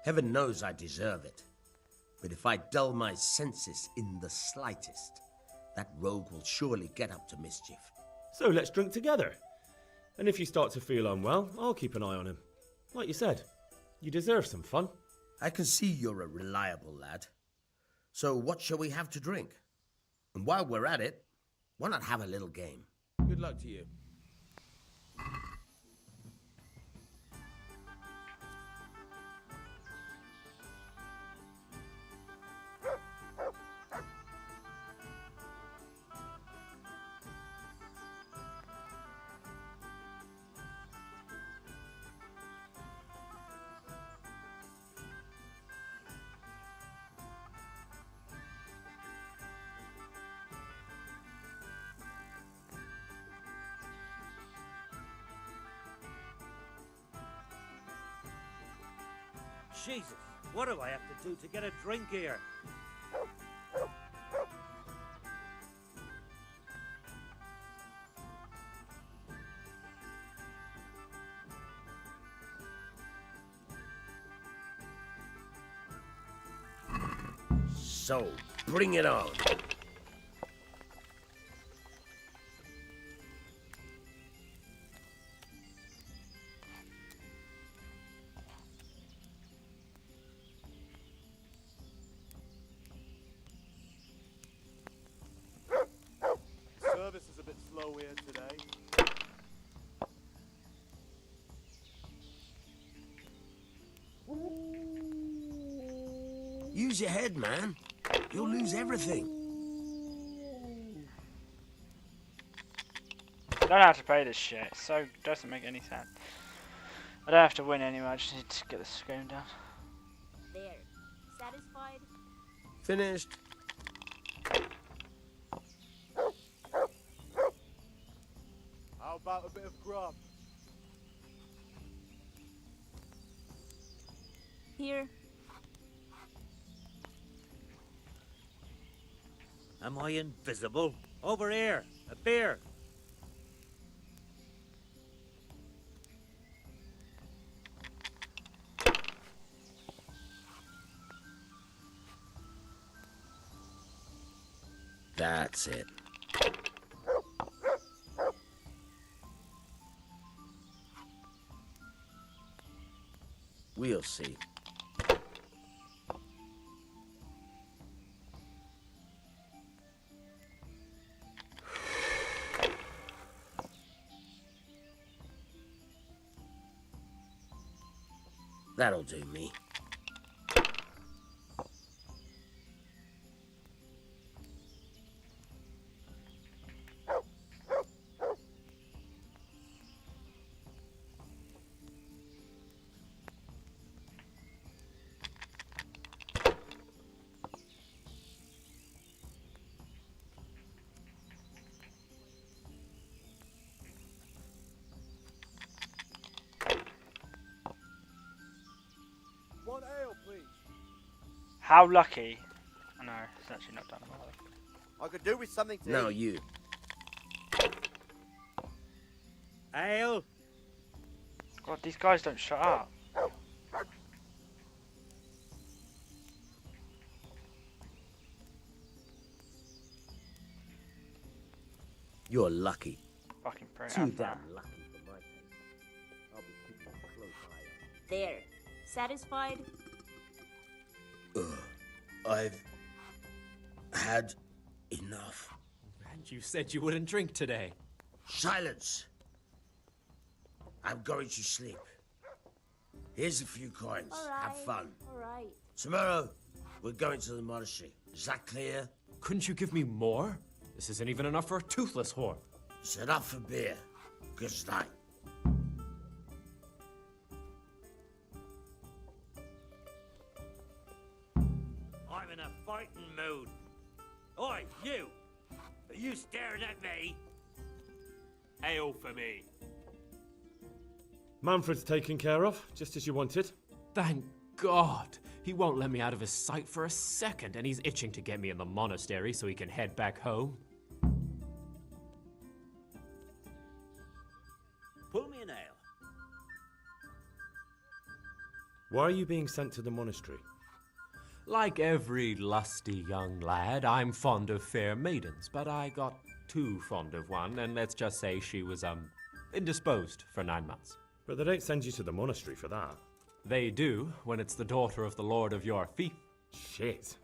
Heaven knows I deserve it. But if I dull my senses in the slightest, that rogue will surely get up to mischief. So let's drink together. And if you start to feel unwell, I'll keep an eye on him. Like you said, you deserve some fun. I can see you're a reliable lad. So what shall we have to drink? And while we're at it, why not have a little game? Good luck to you. Jesus, what do I have to do to get a drink here? So, bring it on. Service is a bit slow here today. Use your head, man. You'll lose everything. I don't know how to play this shit, so it doesn't make any sense. I don't have to win anyway, I just need to get the screen down. There. Satisfied? Finished. How about a bit of grub? Here. Am I invisible? Over here. A beer. That's it. We'll see. That'll do me. One ale, please. How lucky. Oh, no, it's actually not done. I could do with something to Now eat. you. Ale? God, these guys don't shut up. You're lucky. Fucking pray. Too damn lucky for my taste. I'll be keeping a close eye on There. Satisfied? I've had enough. And you said you wouldn't drink today. Silence! I'm going to sleep. Here's a few coins. Have fun. Alright. Tomorrow, we're going to the monastery. Is that clear? Couldn't you give me more? This isn't even enough for a toothless whore. It's enough for beer. Good night. I'm in a fighting mood. Oi, you! Are you staring at me? Ale for me. Manfred's taken care of, just as you wanted. Thank God. He won't let me out of his sight for a second, and he's itching to get me in the monastery so he can head back home. Pull me an ale. Why are you being sent to the monastery? Like every lusty young lad, I'm fond of fair maidens, but I got too fond of one, and let's just say she was, indisposed for 9 months. But they don't send you to the monastery for that. They do, when it's the daughter of the Lord of your fief. Shit.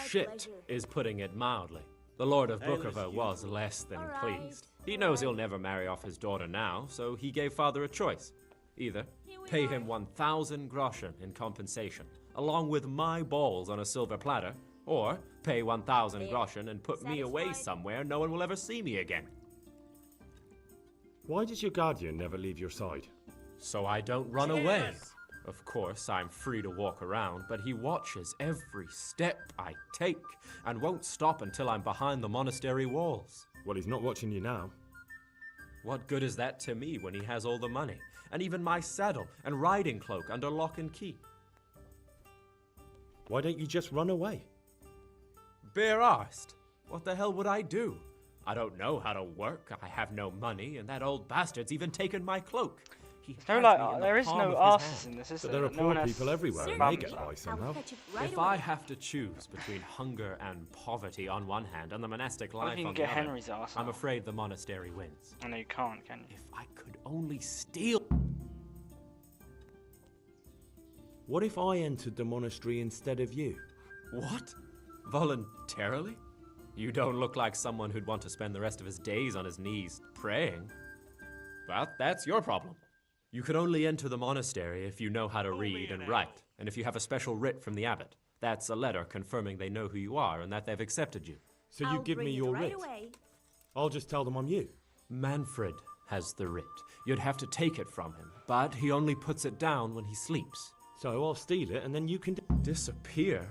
Shit is putting it mildly. The Lord of Bukover was less than pleased. He knows he'll never marry off his daughter now, so he gave father a choice. Either pay him 1,000 groschen in compensation, along with my balls on a silver platter, or pay 1,000 groschen and put me away somewhere no one will ever see me again. Why does your guardian never leave your side? So I don't run away. Of course, I'm free to walk around, but he watches every step I take and won't stop until I'm behind the monastery walls. Well, he's not watching you now. What good is that to me when he has all the money, and even my saddle and riding cloak under lock and key? Why don't you just run away? Bare-arsed? What the hell would I do? I don't know how to work, I have no money, and that old bastard's even taken my cloak. There is no arses in this, is But there? there are No poor one has people everywhere, and they get by somehow. If I have to choose between hunger and poverty on one hand and the monastic Well, life you can on get the other, Henry's arse I'm off. afraid the monastery wins. I know you can't, can you? If I could only steal... What if I entered the monastery instead of you? What? Voluntarily? You don't look like someone who'd want to spend the rest of his days on his knees praying. Well, that's your problem. You can only enter the monastery if you know how to read and write, and if you have a special writ from the abbot. That's a letter confirming they know who you are and that they've accepted you. So you give me your writ? I'll just tell them I'm you. Manfred has the writ. You'd have to take it from him, but he only puts it down when he sleeps. So I'll steal it and then you can disappear?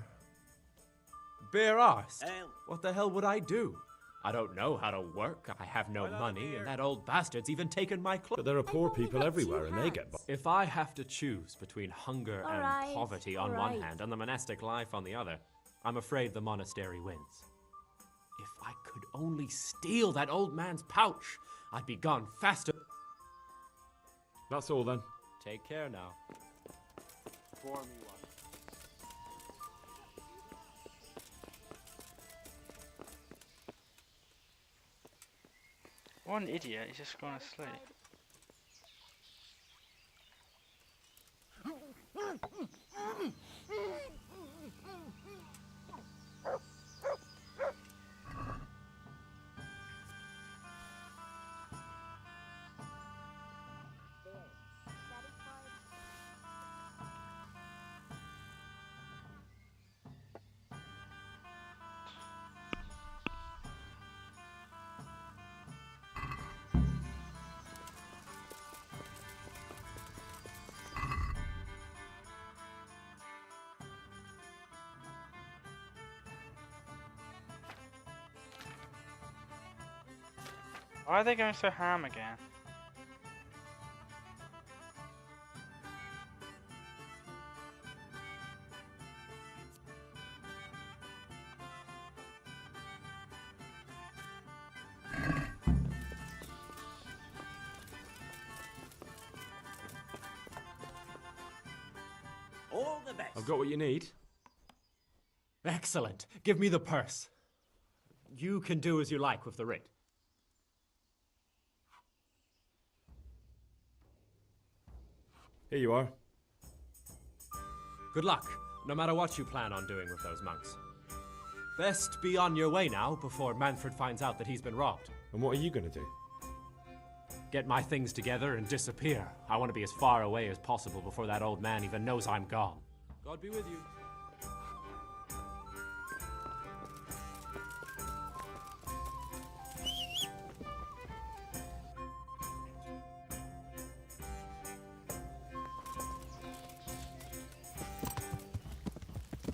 Bare-arsed? What the hell would I do? I don't know how to work, I have no money, and that old bastard's even taken my clothes. But there are poor people everywhere and they get by. If I have to choose between hunger and Alright, poverty on one alright. hand and the monastic life on the other, I'm afraid the monastery wins. If I could only steal that old man's pouch, I'd be gone faster. That's all then. Take care now. For me What an idiot, he's just gone to sleep. Why are they going so ham again? All the best. I've got what you need. Excellent. Give me the purse. You can do as you like with the writ. Here you are. Good luck, no matter what you plan on doing with those monks. Best be on your way now before Manfred finds out that he's been robbed. And what are you going to do? Get my things together and disappear. I want to be as far away as possible before that old man even knows I'm gone. God be with you.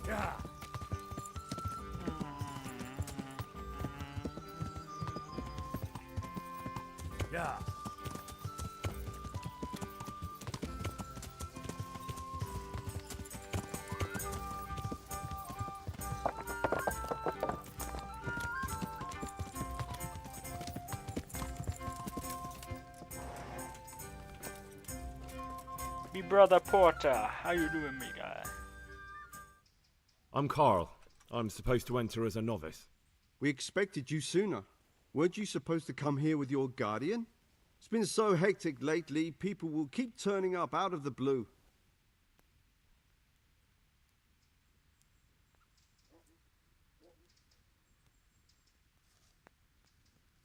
Yeah. Yeah. Me brother Porter, how you doing, me guy? I'm Carl. I'm supposed to enter as a novice. We expected you sooner. Weren't you supposed to come here with your guardian? It's been so hectic lately, people will keep turning up out of the blue.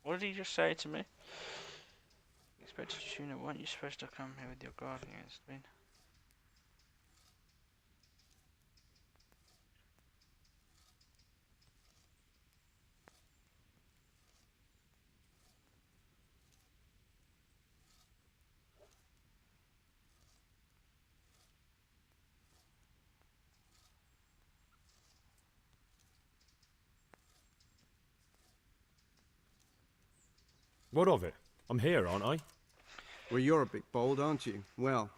What did he just say to me? Expected you sooner, weren't you supposed to come here with your guardian? It's been... What of it? I'm here, aren't I? Well, you're a bit bold, aren't you? Well,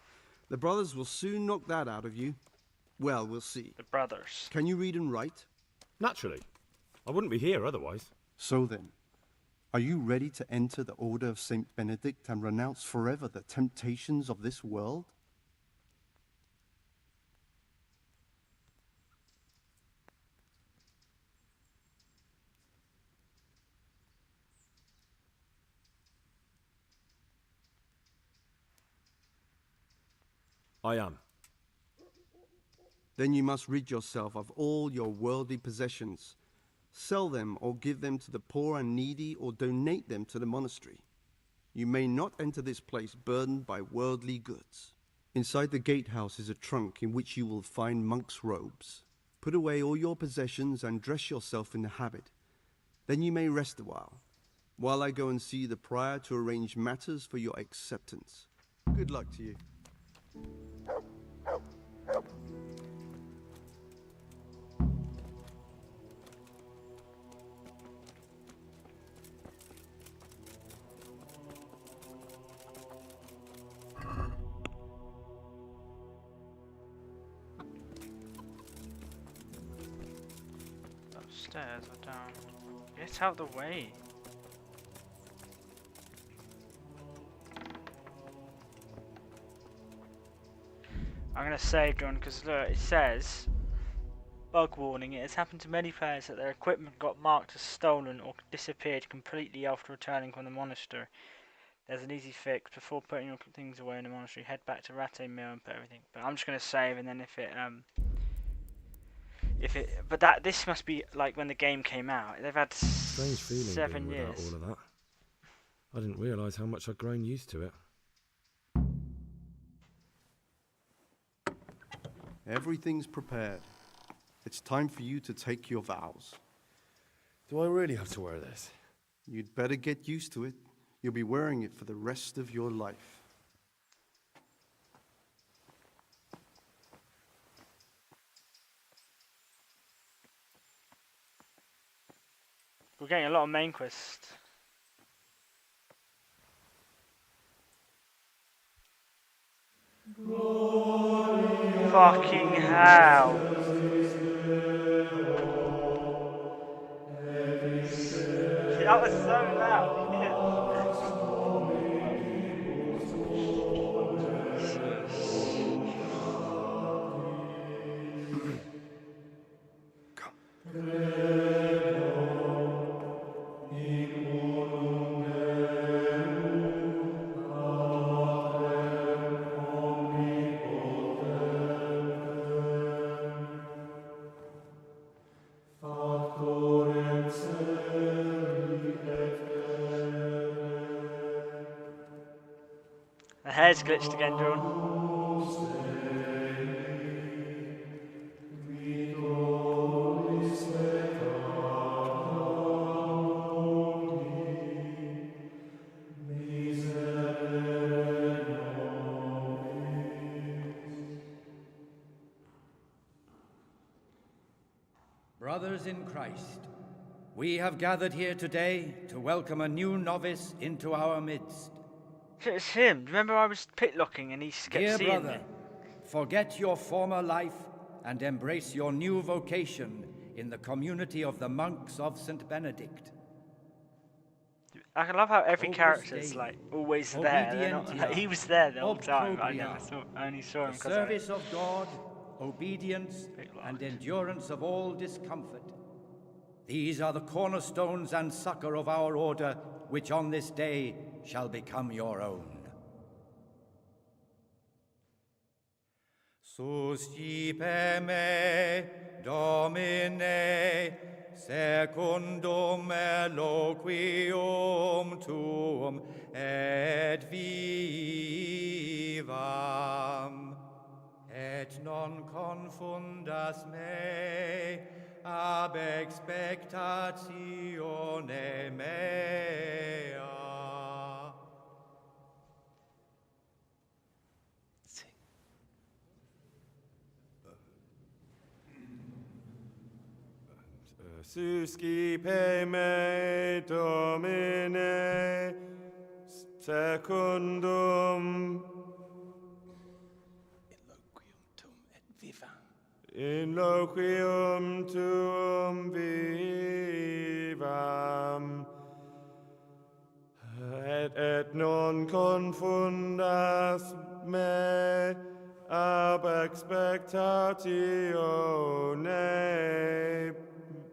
the brothers will soon knock that out of you. Well, we'll see. The brothers. Can you read and write? Naturally. I wouldn't be here otherwise. So then, are you ready to enter the Order of Saint Benedict and renounce forever the temptations of this world? I am. Then you must rid yourself of all your worldly possessions. Sell them or give them to the poor and needy or donate them to the monastery. You may not enter this place burdened by worldly goods. Inside the gatehouse is a trunk in which you will find monk's robes. Put away all your possessions and dress yourself in the habit. Then you may rest a while I go and see the prior to arrange matters for your acceptance. Good luck to you. Upstairs or down? Get out the way. I'm gonna save one because look, it says bug warning. It has happened to many players that their equipment got marked as stolen or disappeared completely after returning from the monastery. There's an easy fix. Before putting your things away in the monastery, head back to Rattay Mill and put everything. But I'm just gonna save, and then but this must be like when the game came out. They've had Strange feeling 7 being without years. all of that. I didn't realise how much I'd grown used to it. Everything's prepared. It's time for you to take your vows. Do I really have to wear this? You'd better get used to it. You'll be wearing it for the rest of your life. We're getting a lot of main quests. Fucking hell. That was so loud. The hair's glitched again, John. Brothers in Christ, we have gathered here today to welcome a new novice into our midst. It's him. Remember I was pitlocking and he kept Dear seeing brother, me. forget your former life and embrace your new vocation in the community of the monks of St. Benedict. I love how every Opus character's Dei, like always there. They're not, like, he was there the whole time. But I only saw him The because service of God, obedience, and endurance of all discomfort. These are the cornerstones and succor of our order, which on this day shall become your own. Suscipe me, Domine, secundum eloquium tuum, et vivam, et non confundas me, ab expectatione mea. Suscipe me, Domine, secundum in loquium tuum vivam et non confundas me ab expectatione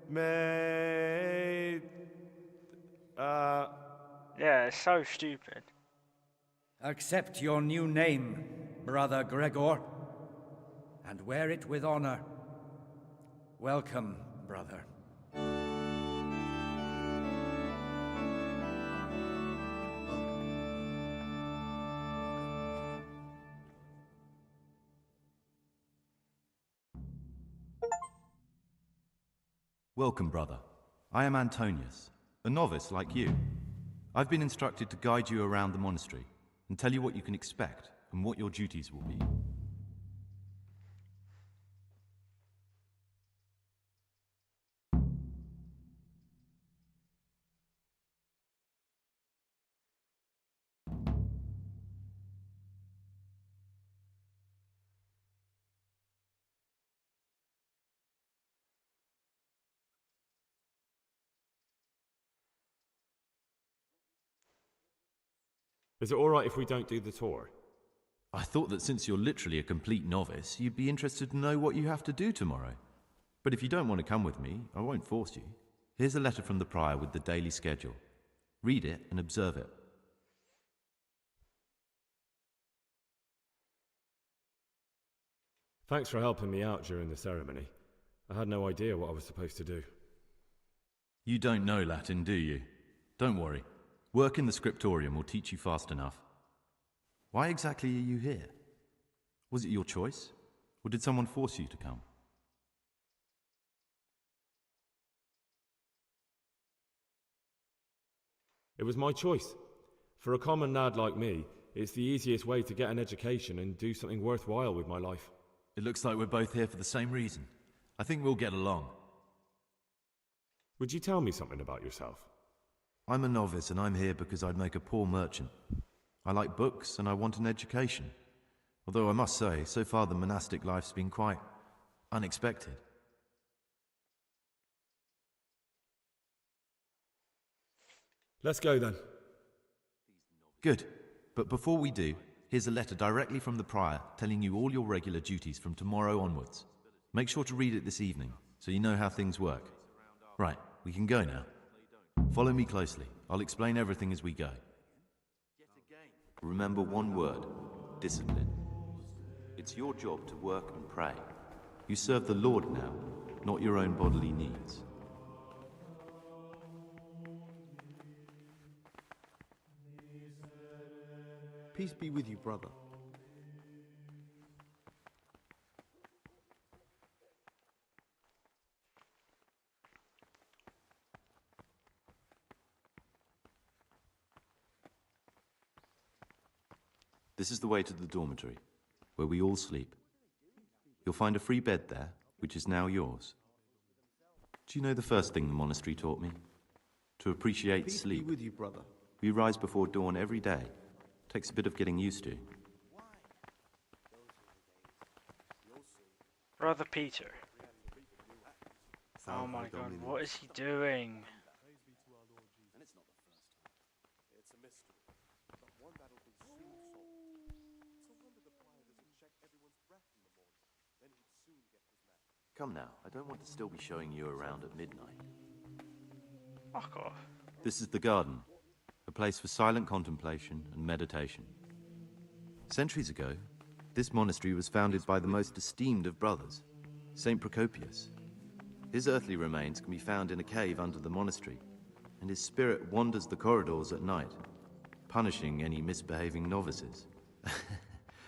me. Yeah, it's so stupid. Accept your new name, Brother Gregor, and wear it with honor. Welcome, brother. Welcome, brother. I am Antonius, a novice like you. I've been instructed to guide you around the monastery and tell you what you can expect and what your duties will be. Is it alright if we don't do the tour? I thought that since you're literally a complete novice, you'd be interested to know what you have to do tomorrow. But if you don't want to come with me, I won't force you. Here's a letter from the prior with the daily schedule. Read it and observe it. Thanks for helping me out during the ceremony. I had no idea what I was supposed to do. You don't know Latin, do you? Don't worry. Work in the scriptorium will teach you fast enough. Why exactly are you here? Was it your choice? Or did someone force you to come? It was my choice. For a common lad like me, it's the easiest way to get an education and do something worthwhile with my life. It looks like we're both here for the same reason. I think we'll get along. Would you tell me something about yourself? I'm a novice and I'm here because I'd make a poor merchant. I like books and I want an education. Although I must say, so far the monastic life's been quite unexpected. Let's go then. Good. But before we do, here's a letter directly from the prior telling you all your regular duties from tomorrow onwards. Make sure to read it this evening so you know how things work. Right, we can go now. Follow me closely. I'll explain everything as we go. Remember one word: discipline. It's your job to work and pray. You serve the Lord now, not your own bodily needs. Peace be with you, brother. This is the way to the dormitory, where we all sleep. You'll find a free bed there, which is now yours. Do you know the first thing the monastery taught me? To appreciate Peace sleep. be with you, brother. We rise before dawn every day. Takes a bit of getting used to. Brother Peter. Oh my god, what is he doing? It's a mystery, but one that'll be soon solved. It's a wonder the prior doesn't check everyone's breath in the morning. Then he'd soon get his man. Come now, I don't want to still be showing you around at midnight. Fuck off. This is the garden, a place for silent contemplation and meditation. Centuries ago, this monastery was founded by the most esteemed of brothers, Saint Procopius. His earthly remains can be found in a cave under the monastery, and his spirit wanders the corridors at night, punishing any misbehaving novices.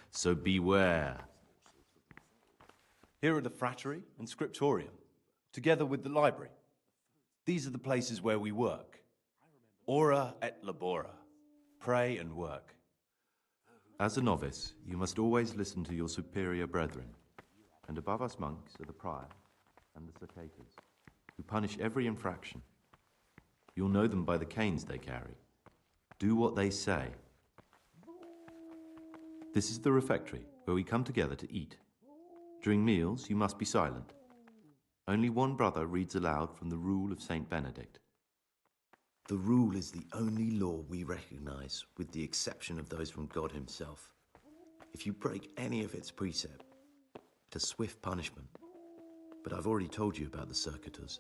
So beware. Here are the frattery and scriptorium, together with the library. These are the places where we work. Ora et labora. Pray and work. As a novice, you must always listen to your superior brethren, and above us monks are the prior and the cicatas, who punish every infraction. You'll know them by the canes they carry. Do what they say, This is the refectory, where we come together to eat. During meals, you must be silent. Only one brother reads aloud from the Rule of Saint Benedict. The Rule is the only law we recognize, with the exception of those from God himself. If you break any of its precept, it's a swift punishment. But I've already told you about the circuitous.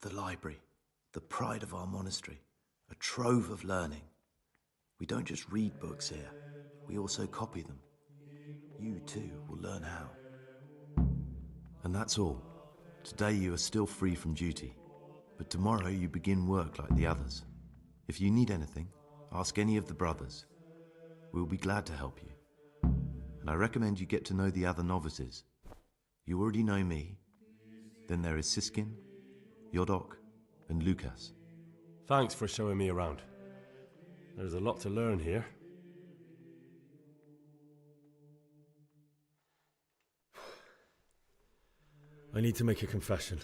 The library, the pride of our monastery, a trove of learning. We don't just read books here, we also copy them. You too will learn how. And that's all. Today you are still free from duty, but tomorrow you begin work like the others. If you need anything, ask any of the brothers. We'll be glad to help you. And I recommend you get to know the other novices. You already know me. Then there is Siskin, Yodok, and Lucas. Thanks for showing me around. There's a lot to learn here. I need to make a confession.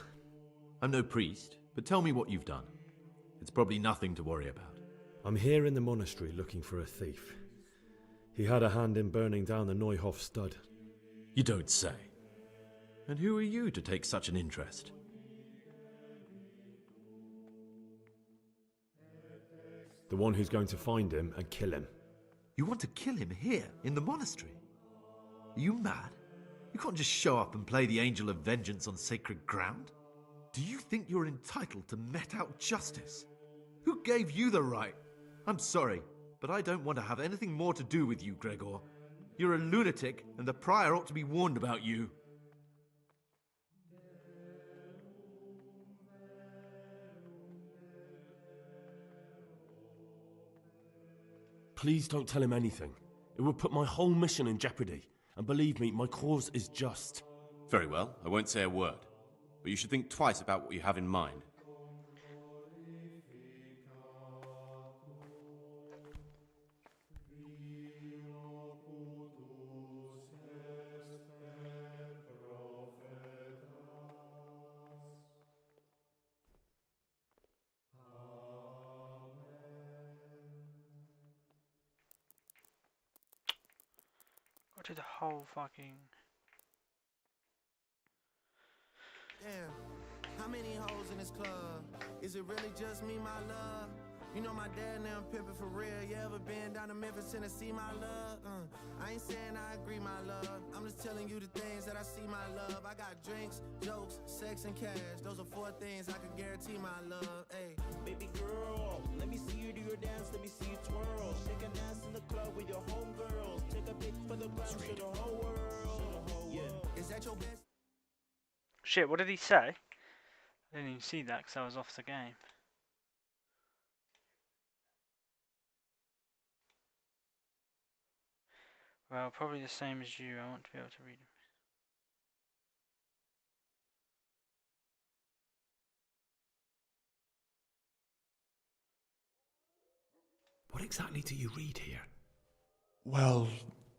I'm no priest, but tell me what you've done. It's probably nothing to worry about. I'm here in the monastery looking for a thief. He had a hand in burning down the Neuhof stud. You don't say. And who are you to take such an interest? The one who's going to find him and kill him. You want to kill him here, in the monastery? Are you mad? You can't just show up and play the angel of vengeance on sacred ground. Do you think you're entitled to met out justice? Who gave you the right? I'm sorry, but I don't want to have anything more to do with you, Gregor. You're a lunatic, and the prior ought to be warned about you. Please don't tell him anything. It would put my whole mission in jeopardy. And believe me, my cause is just. Very well, I won't say a word. But you should think twice about what you have in mind. Go to the whole fucking... Damn, how many hoes in this club? Is it really just me, my love? You know my dad now pimping for real. You ever been down to Memphis, Tennessee, my love? I ain't saying I agree, my love. I'm just telling you the things that I see, my love. I got drinks, jokes, sex, and cash. Those are 4 things I can guarantee, my love. Hey, Baby girl, let me see you do your dance, let me see you twirl. Shake an ass in the club with your homegirls. Take a pic for the gram, show the whole world. Yeah. Is that your best? Shit, what did he say? I didn't even see that because I was off the game. Well, probably the same as you. I want to be able to read them. What exactly do you read here? Well,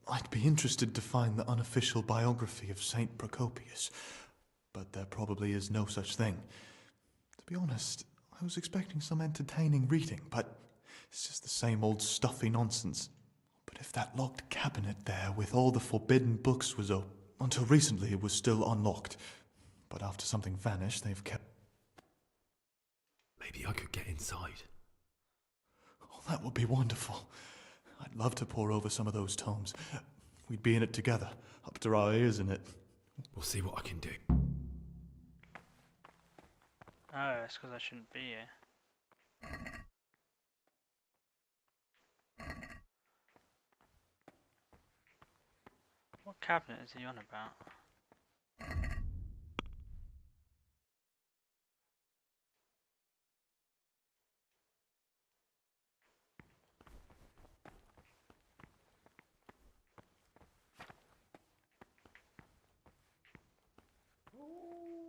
I'd be interested to find the unofficial biography of Saint Procopius, but there probably is no such thing. To be honest, I was expecting some entertaining reading, but it's just the same old stuffy nonsense. But if that locked cabinet there with all the forbidden books was open, until recently it was still unlocked, but after something vanished, they've kept... Maybe I could get inside. Oh, that would be wonderful. I'd love to pore over some of those tomes. We'd be in it together, up to our ears in it. We'll see what I can do. Oh, that's because I shouldn't be here. What cabinet is he on about?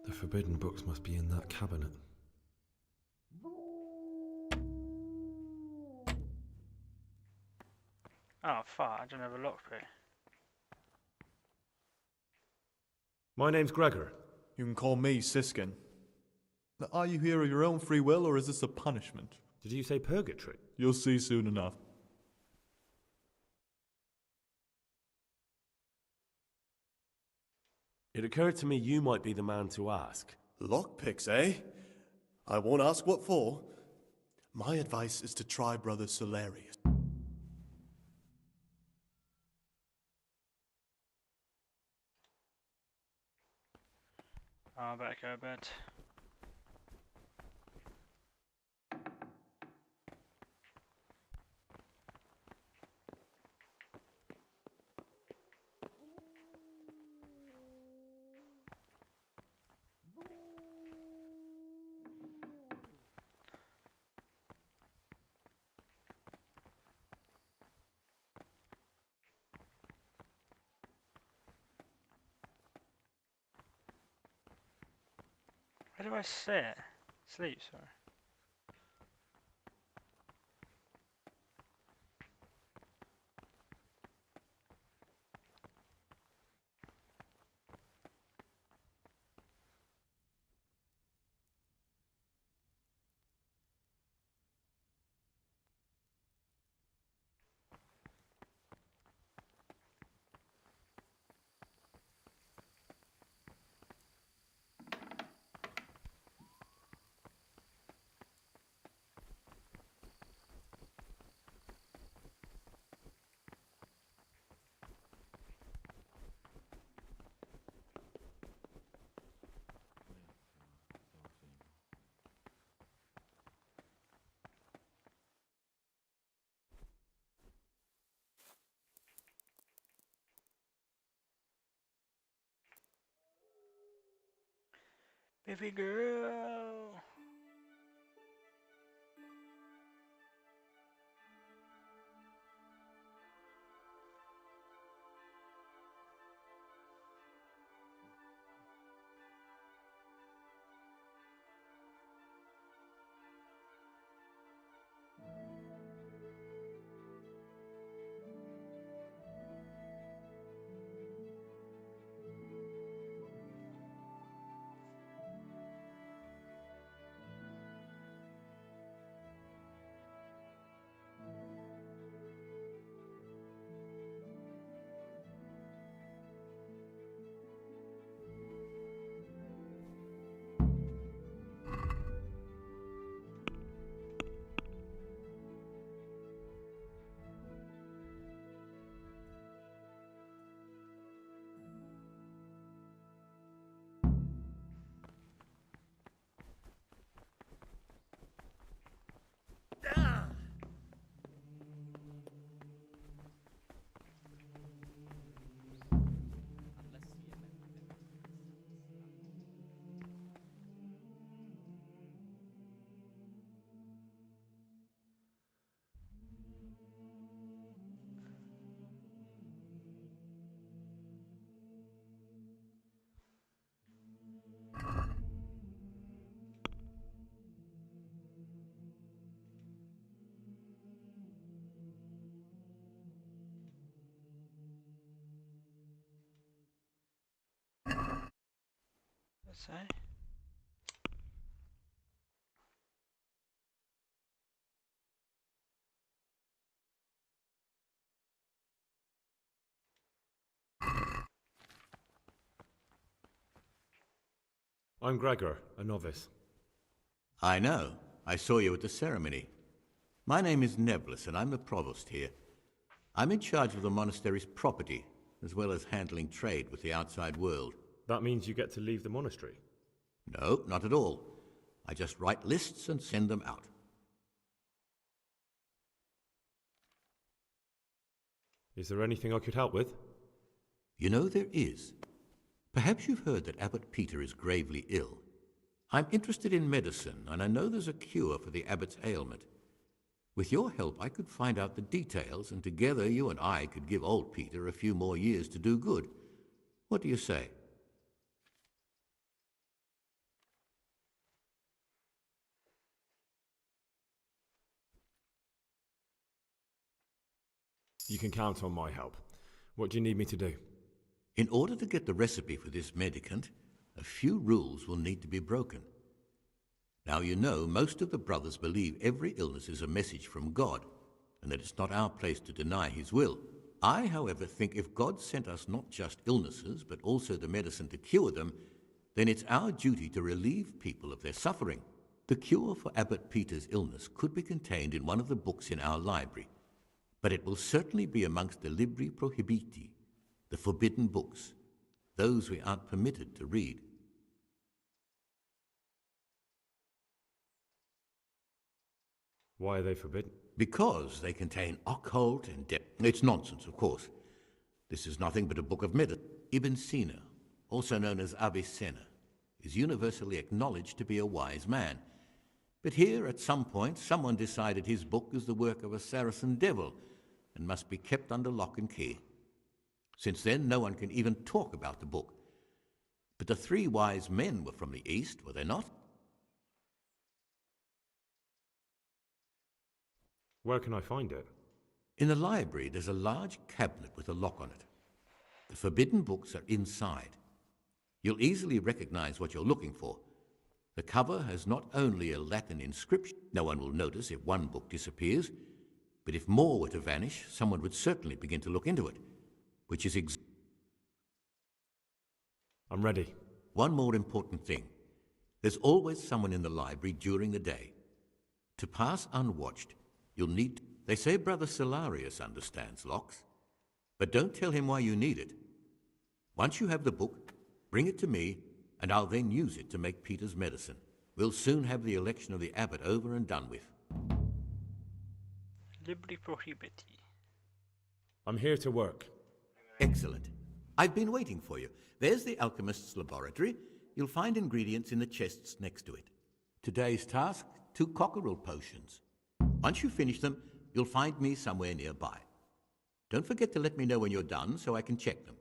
The forbidden books must be in that cabinet. Oh fuck, I don't have a lockpick. My name's Gregor. You can call me Siskin. Are you here of your own free will, or is this a punishment? Did you say purgatory? You'll see soon enough. It occurred to me you might be the man to ask. Lockpicks, eh? I won't ask what for. My advice is to try Brother Solarius. I better go to bed. Where do I sit? Sleep, sorry. Baby girl. Let's say. I'm Gregor, a novice. I know. I saw you at the ceremony. My name is Nebulus, and I'm the provost here. I'm in charge of the monastery's property, as well as handling trade with the outside world. That means you get to leave the monastery? No, not at all. I just write lists and send them out. Is there anything I could help with? You know, there is. Perhaps you've heard that Abbot Peter is gravely ill. I'm interested in medicine, and I know there's a cure for the abbot's ailment. With your help, I could find out the details, and together you and I could give old Peter a few more years to do good. What do you say? You can count on my help. What do you need me to do? In order to get the recipe for this medicament, a few rules will need to be broken. Now you know most of the brothers believe every illness is a message from God, and that it's not our place to deny his will. I, however, think if God sent us not just illnesses, but also the medicine to cure them, then it's our duty to relieve people of their suffering. The cure for Abbot Peter's illness could be contained in one of the books in our library, but it will certainly be amongst the Libri Prohibiti, the forbidden books, those we aren't permitted to read. Why are they forbidden? Because they contain occult and It's nonsense, of course. This is nothing but a book of medicine. Ibn Sina, also known as Avicenna, is universally acknowledged to be a wise man. But here, at some point, someone decided his book is the work of a Saracen devil and must be kept under lock and key. Since then, no one can even talk about the book. But the three wise men were from the East, were they not? Where can I find it? In the library, there's a large cabinet with a lock on it. The forbidden books are inside. You'll easily recognize what you're looking for. The cover has not only a Latin inscription. No one will notice if one book disappears, but if more were to vanish, someone would certainly begin to look into it, which is I'm ready. One more important thing. There's always someone in the library during the day. To pass unwatched, you'll need... They say Brother Solarius understands locks, but don't tell him why you need it. Once you have the book, bring it to me, and I'll then use it to make Peter's medicine. We'll soon have the election of the abbot over and done with. Libri Prohibiti. I'm here to work. Excellent. I've been waiting for you. There's the alchemist's laboratory. You'll find ingredients in the chests next to it. Today's task, 2 cockerel potions. Once you finish them, you'll find me somewhere nearby. Don't forget to let me know when you're done so I can check them.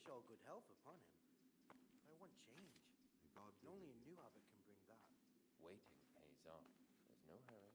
All good health upon him. I want change. And only a new abbot can bring that. Waiting pays off. There's no hurry.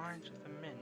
Shrines of the Min.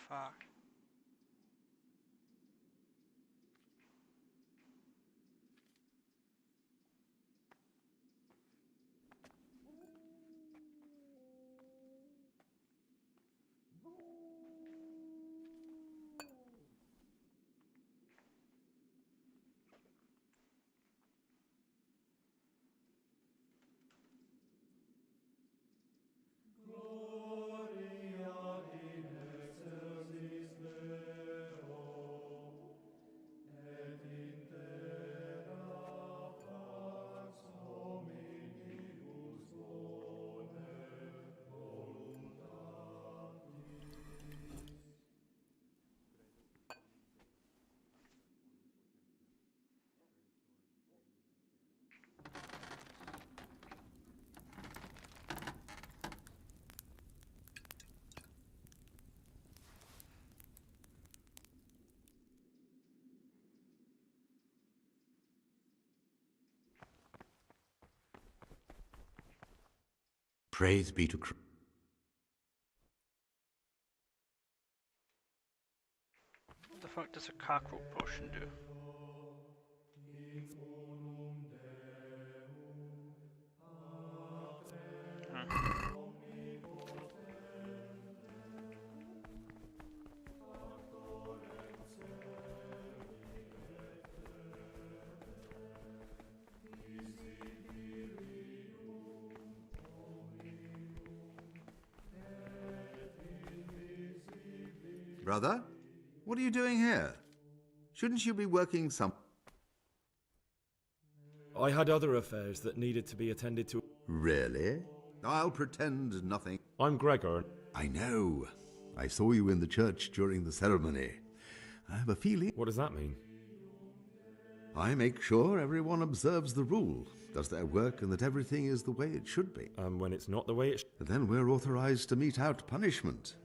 fuck? Praise be to Christ. What the fuck does a cockroach potion do? Brother, what are you doing here? Shouldn't you be working some... I had other affairs that needed to be attended to. Really? I'll pretend nothing. I'm Gregor. I know. I saw you in the church during the ceremony. I have a feeling... What does that mean? I make sure everyone observes the rule, does their work, and that everything is the way it should be. And when it's not the way it should... Then we're authorized to mete out punishment.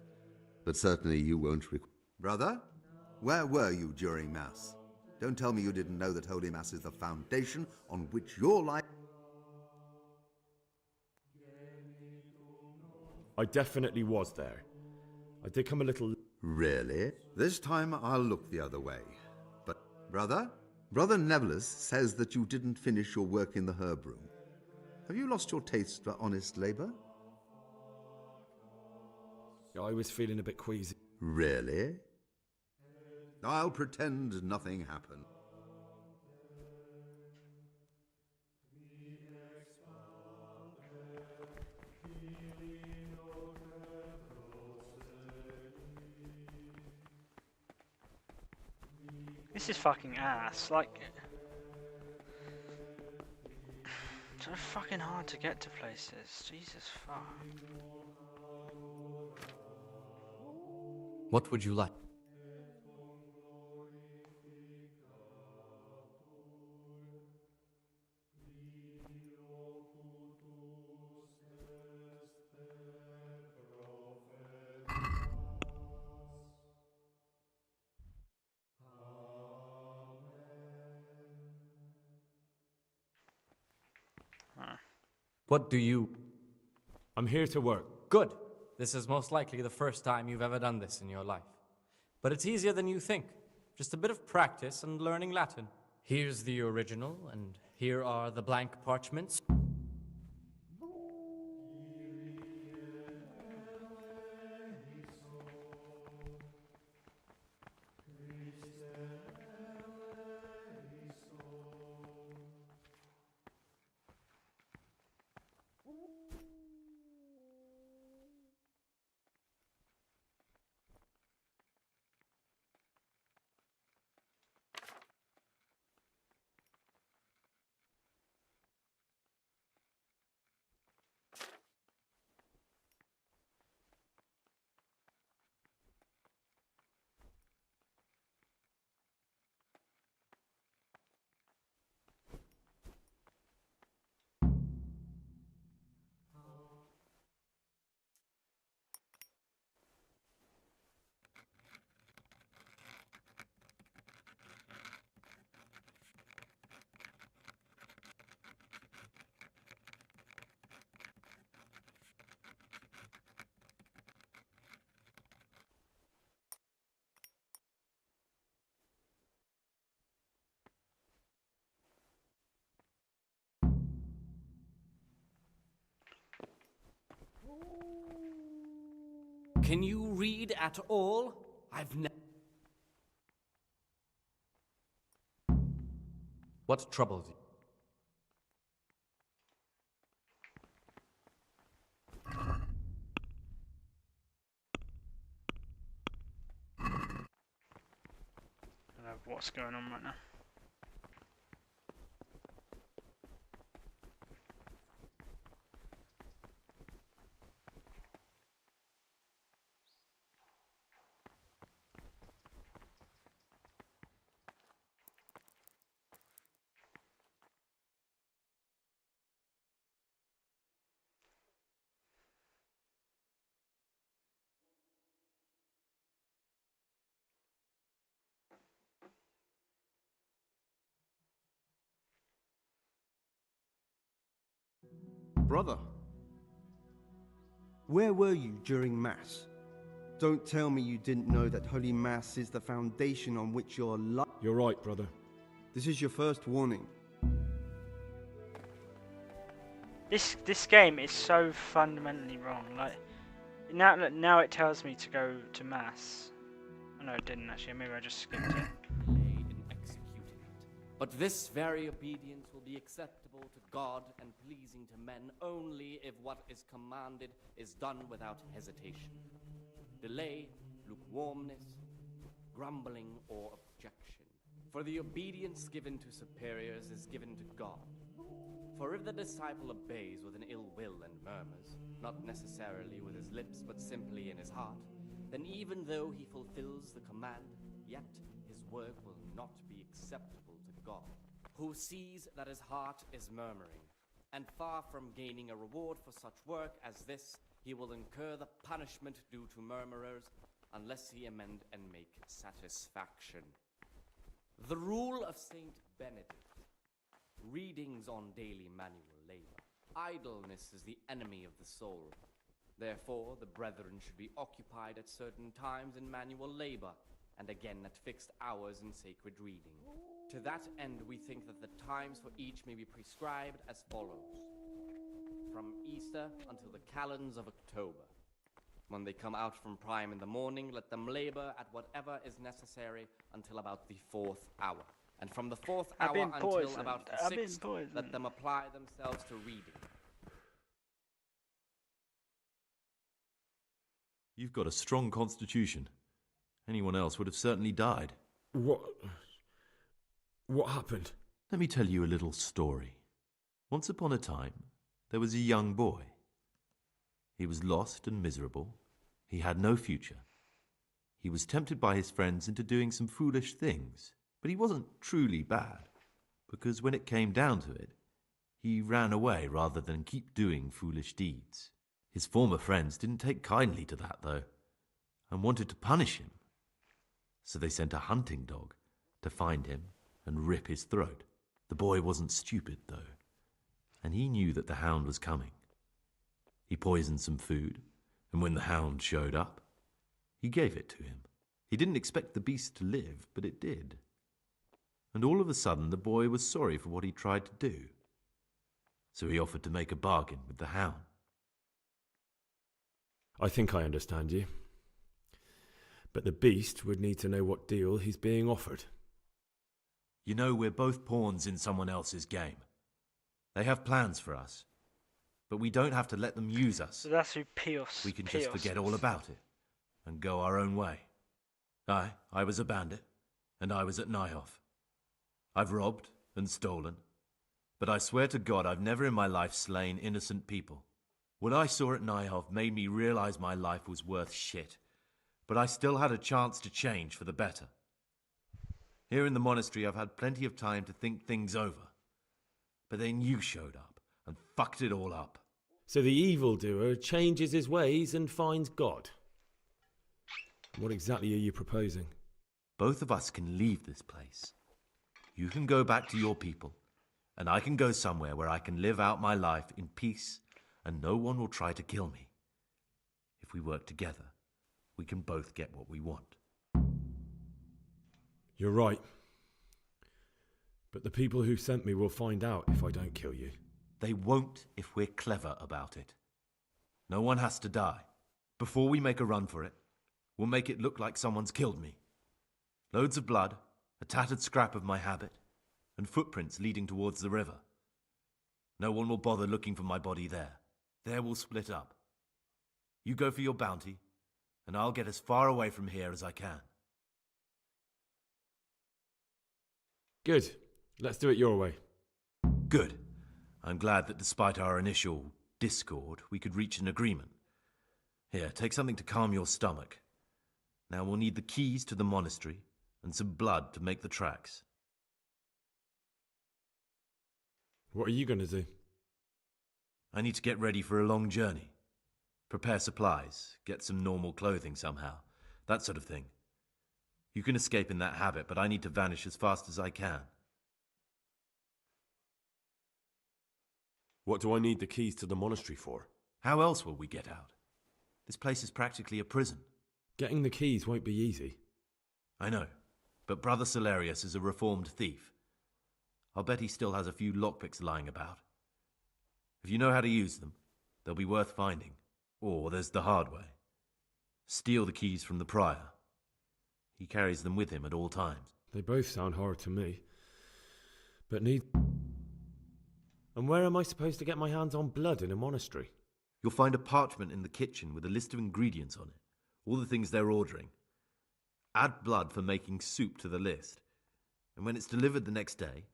But certainly you won't Brother, where were you during Mass? Don't tell me you didn't know that Holy Mass is the foundation on which your life... I definitely was there. I did come a little... Really? This time I'll look the other way. But, Brother Nevelis says that you didn't finish your work in the herb room. Have you lost your taste for honest labor? I was feeling a bit queasy. Really? I'll pretend nothing happened. This is fucking ass. Like, it's so fucking hard to get to places. Jesus fuck. What would you like? What do you... I'm here to work. Good. This is most likely the first time you've ever done this in your life. But it's easier than you think. Just a bit of practice and learning Latin. Here's the original, and here are the blank parchments. Can you read at all? I've never. What troubles you? I don't know what's going on right now. Brother, where were you during Mass? Don't tell me you didn't know that Holy Mass is the foundation on which your life... You're right, brother. This is your first warning. This game is so fundamentally wrong. Like now it tells me to go to Mass. Oh, no, it didn't actually. Maybe I just skipped it. But this very obedience will be acceptable to God and pleasing to men only if what is commanded is done without hesitation. Delay, lukewarmness, grumbling, or objection. For the obedience given to superiors is given to God. For if the disciple obeys with an ill will and murmurs, not necessarily with his lips but simply in his heart, then even though he fulfills the command, yet his work will not be acceptable to God, who sees that his heart is murmuring, and far from gaining a reward for such work as this, he will incur the punishment due to murmurers, unless he amend and make satisfaction. The rule of Saint Benedict. Readings on daily manual labor. Idleness is the enemy of the soul. Therefore, the brethren should be occupied at certain times in manual labor, and again at fixed hours in sacred reading. To that end, we think that the times for each may be prescribed as follows. From Easter until the calends of October. When they come out from prime in the morning, let them labor at whatever is necessary until about the 4th hour. And from the 4th hour until about the 6th, let them apply themselves to reading. You've got a strong constitution. Anyone else would have certainly died. What happened? Let me tell you a little story. Once upon a time, there was a young boy. He was lost and miserable. He had no future. He was tempted by his friends into doing some foolish things, but he wasn't truly bad, because when it came down to it, he ran away rather than keep doing foolish deeds. His former friends didn't take kindly to that, though, and wanted to punish him. So they sent a hunting dog to find him and rip his throat. The boy wasn't stupid, though, and he knew that the hound was coming. He poisoned some food, and when the hound showed up, he gave it to him. He didn't expect the beast to live, but it did. And all of a sudden, the boy was sorry for what he tried to do. So he offered to make a bargain with the hound. I think I understand you. But the beast would need to know what deal he's being offered. You know, we're both pawns in someone else's game. They have plans for us, but we don't have to let them use us. So that's who Pios. We can just forget all about it and go our own way. I was a bandit, and I was at Nyhoff. I've robbed and stolen, but I swear to God I've never in my life slain innocent people. What I saw at Nyhoff made me realize my life was worth shit, but I still had a chance to change for the better. Here in the monastery I've had plenty of time to think things over, but then you showed up and fucked it all up. So the evildoer changes his ways and finds God. What exactly are you proposing? Both of us can leave this place. You can go back to your people, and I can go somewhere where I can live out my life in peace, and no one will try to kill me. If we work together, we can both get what we want. You're right. But the people who sent me will find out if I don't kill you. They won't if we're clever about it. No one has to die. Before we make a run for it, we'll make it look like someone's killed me. Loads of blood, a tattered scrap of my habit, and footprints leading towards the river. No one will bother looking for my body there. There we'll split up. You go for your bounty, and I'll get as far away from here as I can. Good. Let's do it your way. Good. I'm glad that despite our initial discord, we could reach an agreement. Here, take something to calm your stomach. Now we'll need the keys to the monastery and some blood to make the tracks. What are you going to do? I need to get ready for a long journey. Prepare supplies, get some normal clothing somehow, that sort of thing. You can escape in that habit, but I need to vanish as fast as I can. What do I need the keys to the monastery for? How else will we get out? This place is practically a prison. Getting the keys won't be easy. I know, but Brother Salarius is a reformed thief. I'll bet he still has a few lockpicks lying about. If you know how to use them, they'll be worth finding. Or there's the hard way. Steal the keys from the prior. He carries them with him at all times. They both sound hard to me. But need... And where am I supposed to get my hands on blood in a monastery? You'll find a parchment in the kitchen with a list of ingredients on it. All the things they're ordering. Add blood for making soup to the list. And when it's delivered the next day,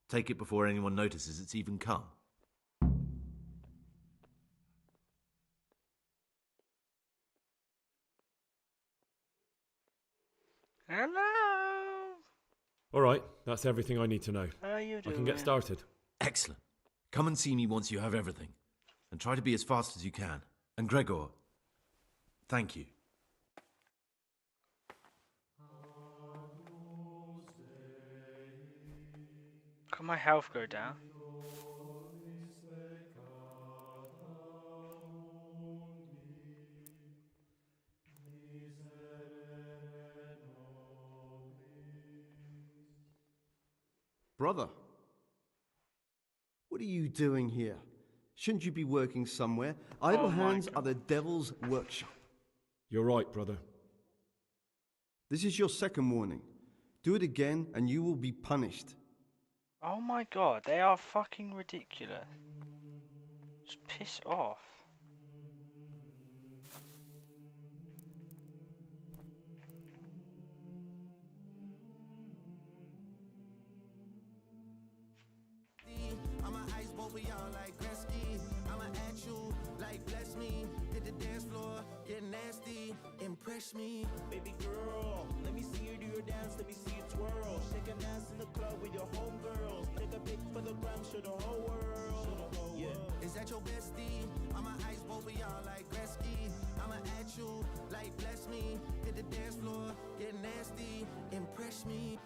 take it before anyone notices it's even come. Hello. All right, that's everything I need to know. How are you I doing? can get started. Excellent. Come and see me once you have everything. And try to be as fast as you can. And Gregor, thank you. Can my health go down? Brother, what are you doing here? Shouldn't you be working somewhere? Idle hands are the devil's workshop. You're right, brother. This is your second warning. Do it again and you will be punished. Oh my god, they are fucking ridiculous. Just piss off. I'ma ice both of y'all like Gretzky. I'ma at you like bless me. Hit the dance floor, get nasty, impress me. Baby girl, let me see you do your dance, let me see you twirl. Shake an ass in the club with your homegirls. Take a pic for the gram, show the whole world. Yeah. Is that your bestie? I'ma ice both of y'all like Gretzky. I'ma at you like bless me. Hit the dance floor, get nasty, impress me.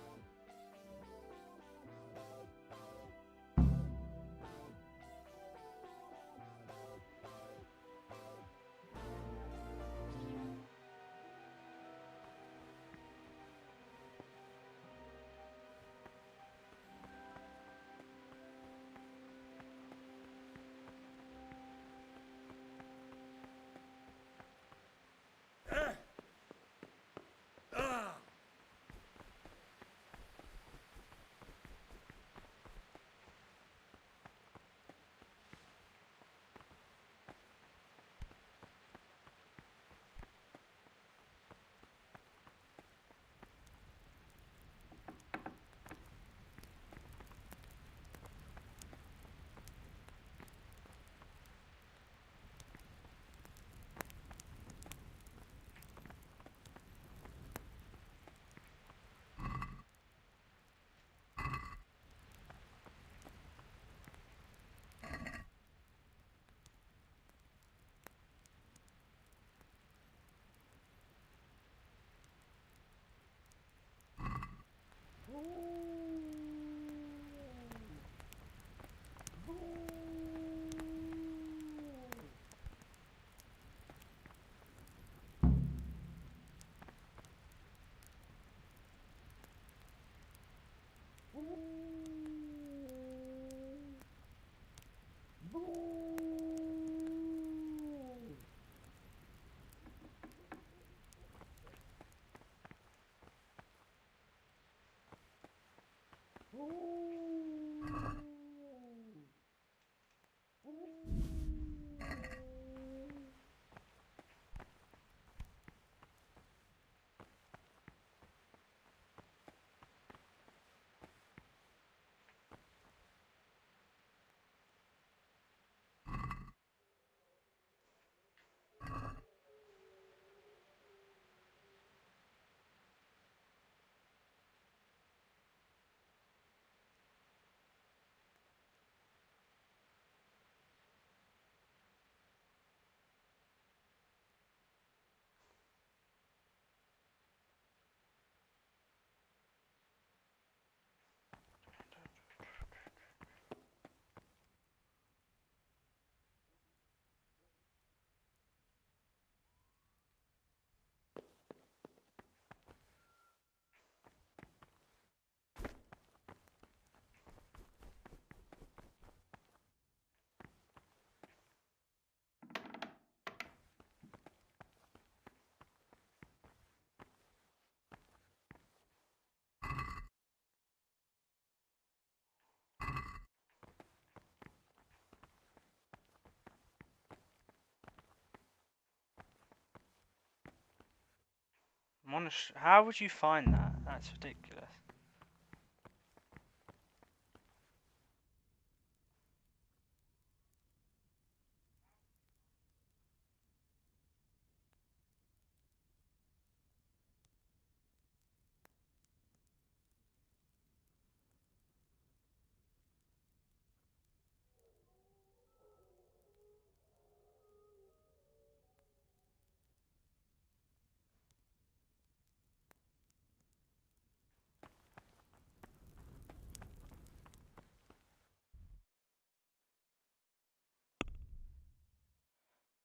Monastery. How would you find that? That's ridiculous.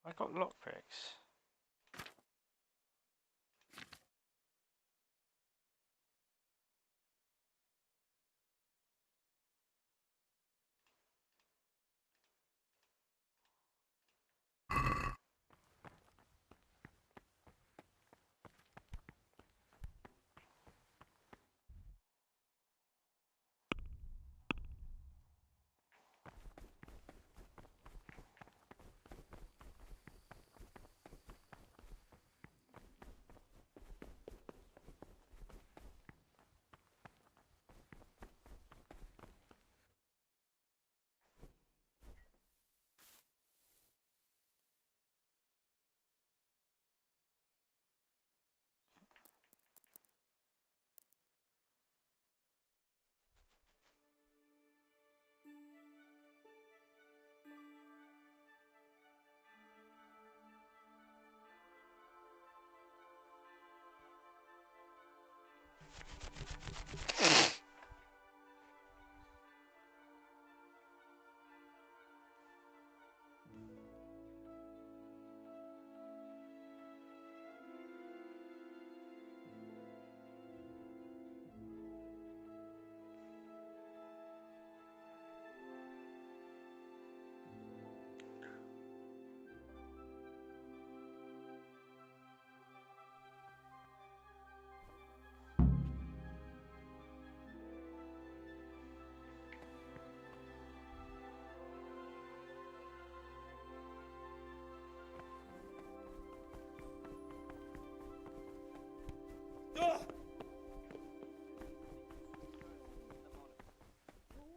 I got lockpicks.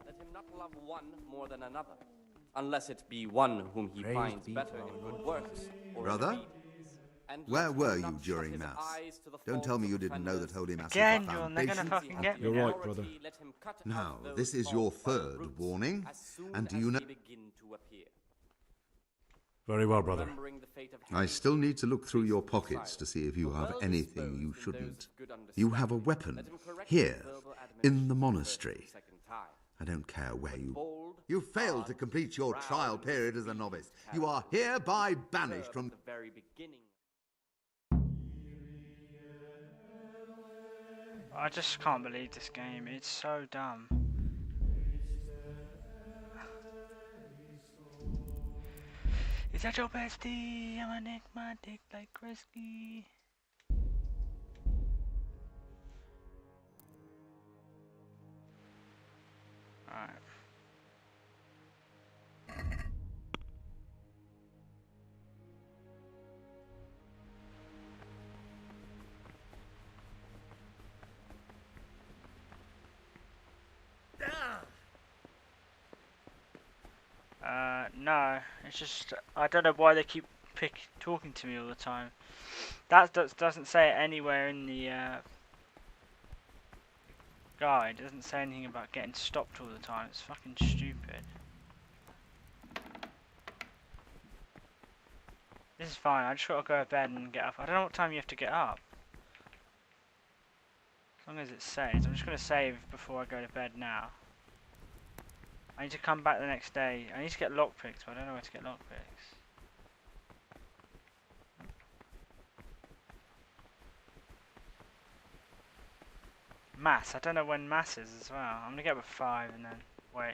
Let him not love one more than another, unless it be one whom he finds better in good works. Or in Brother? deeds. And Where let were him you not shut during his Mass? eyes to the Don't faults tell me of you didn't know that offenders. Holy Mass Again, is the John, they're gonna foundation. fucking get me You're now. right, brother. Let him cut out Now, those this is your faults by the third roots warning, as soon and do as you know... they begin to appear. Very well, brother. Remembering the fate of I Henry, still need to look through your pockets to see if you have anything you shouldn't. You have a weapon here, in the monastery. I don't care where you... You failed to complete your trial period as a novice. You are hereby banished from... the very beginning. I just can't believe this game. It's so dumb. Is that your bestie? I'ma nick my dick like Krisky. Alright. No, it's just I don't know why they keep talking to me all the time. That doesn't say it anywhere in the guide. It doesn't say anything about getting stopped all the time. It's fucking stupid. This is fine. I just gotta go to bed and get up. I don't know what time you have to get up. As long as it saves. I'm just gonna save before I go to bed now. I need to come back the next day. I need to get lockpicks, but I don't know where to get lockpicks. Mass. I don't know when mass is as well. I'm gonna get up at 5 and then wait.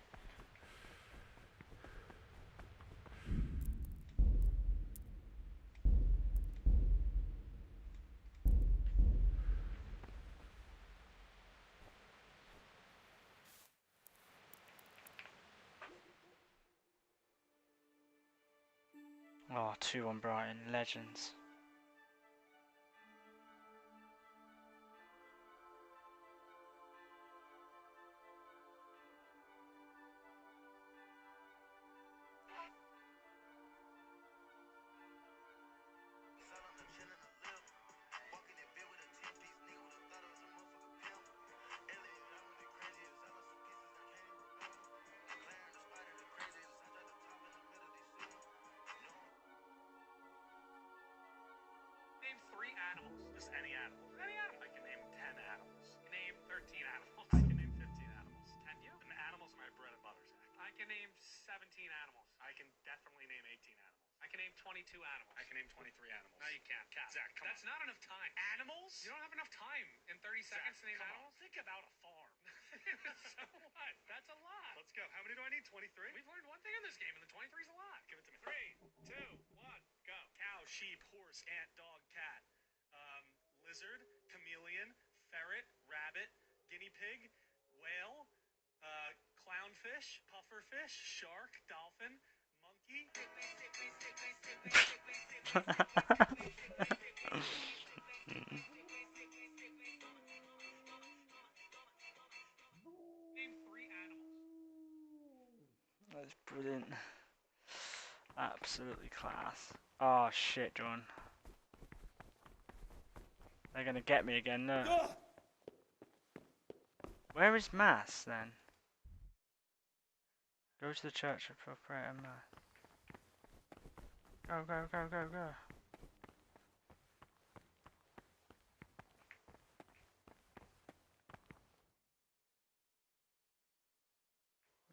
Oh, 2 on Brighton. Legends. Just any animal. Any animal. I can name 10 animals. Name 13 animals. I can name 15 animals. Can you? And animals are my bread and butter, Zach. I can name 17 animals. I can definitely name 18 animals. I can name 22 animals. I can name 23 animals. No, you can't. Cat. Zach, come That's not enough time. Animals? You don't have enough time in 30 seconds to name animals? Think about a farm. So what? That's a lot. Let's go. How many do I need? 23? We've learned one thing in this game, and the 23 is a lot. Give it to me. 3, 2, 1, go. Cow, sheep, horse, ant, dog, cat. Lizard, chameleon, ferret, rabbit, guinea pig, whale, clownfish, pufferfish, shark, dolphin, monkey. Name 3 animals. That's brilliant. Absolutely class. Oh shit, John. They're gonna get me again, no. Where is Mass then? Go to the church for prayer and Mass. Go, go, go, go, go.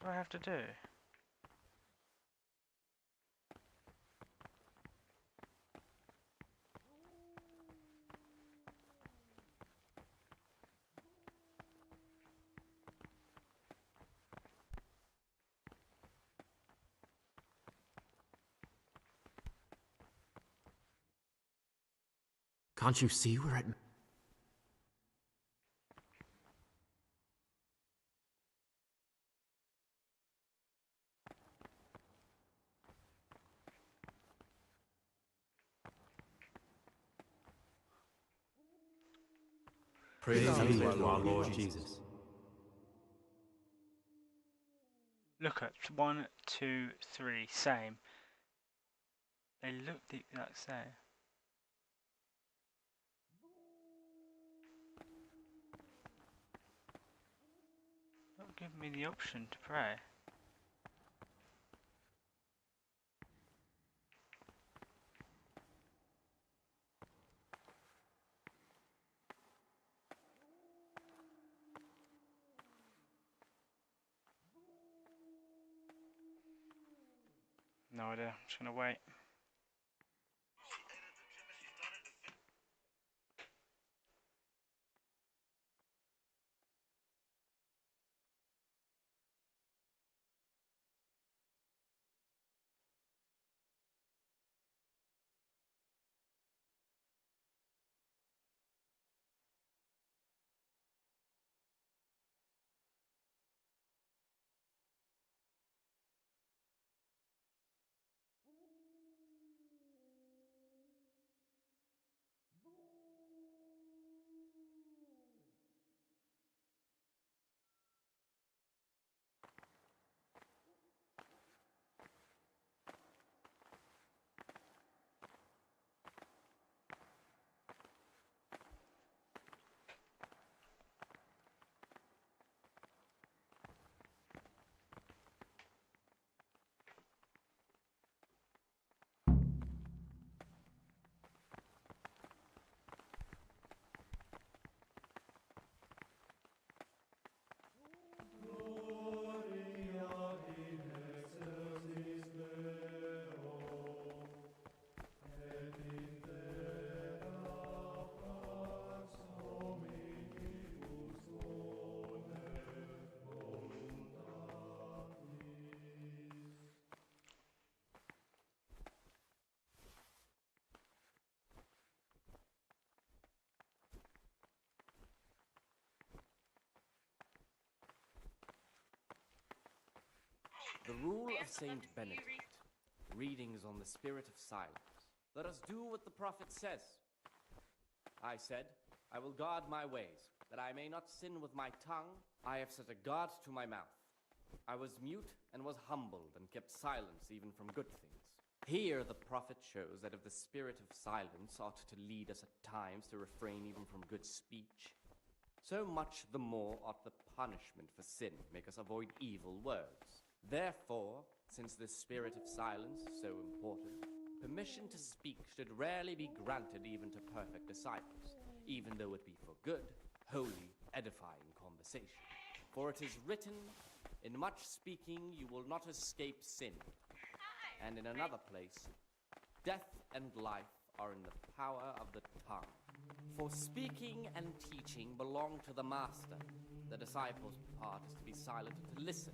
What do I have to do? Can't you see we're at... Praise be to our Lord Jesus. Look at 1, 2, 3, same. They look the exact same. Not giving me the option to pray. No idea, I'm just gonna wait. The Rule of Saint Benedict. Readings on the Spirit of Silence. Let us do what the prophet says. I said, I will guard my ways, that I may not sin with my tongue. I have set a guard to my mouth. I was mute and was humbled and kept silence even from good things. Here the prophet shows that if the spirit of silence ought to lead us at times to refrain even from good speech, so much the more ought the punishment for sin make us avoid evil words. Therefore, since the spirit of silence is so important, permission to speak should rarely be granted even to perfect disciples. even though it be for good, holy, edifying conversation. For it is written, in much speaking you will not escape sin. And in another place, death and life are in the power of the tongue. For speaking and teaching belong to the master. The disciple's part is to be silent and to listen.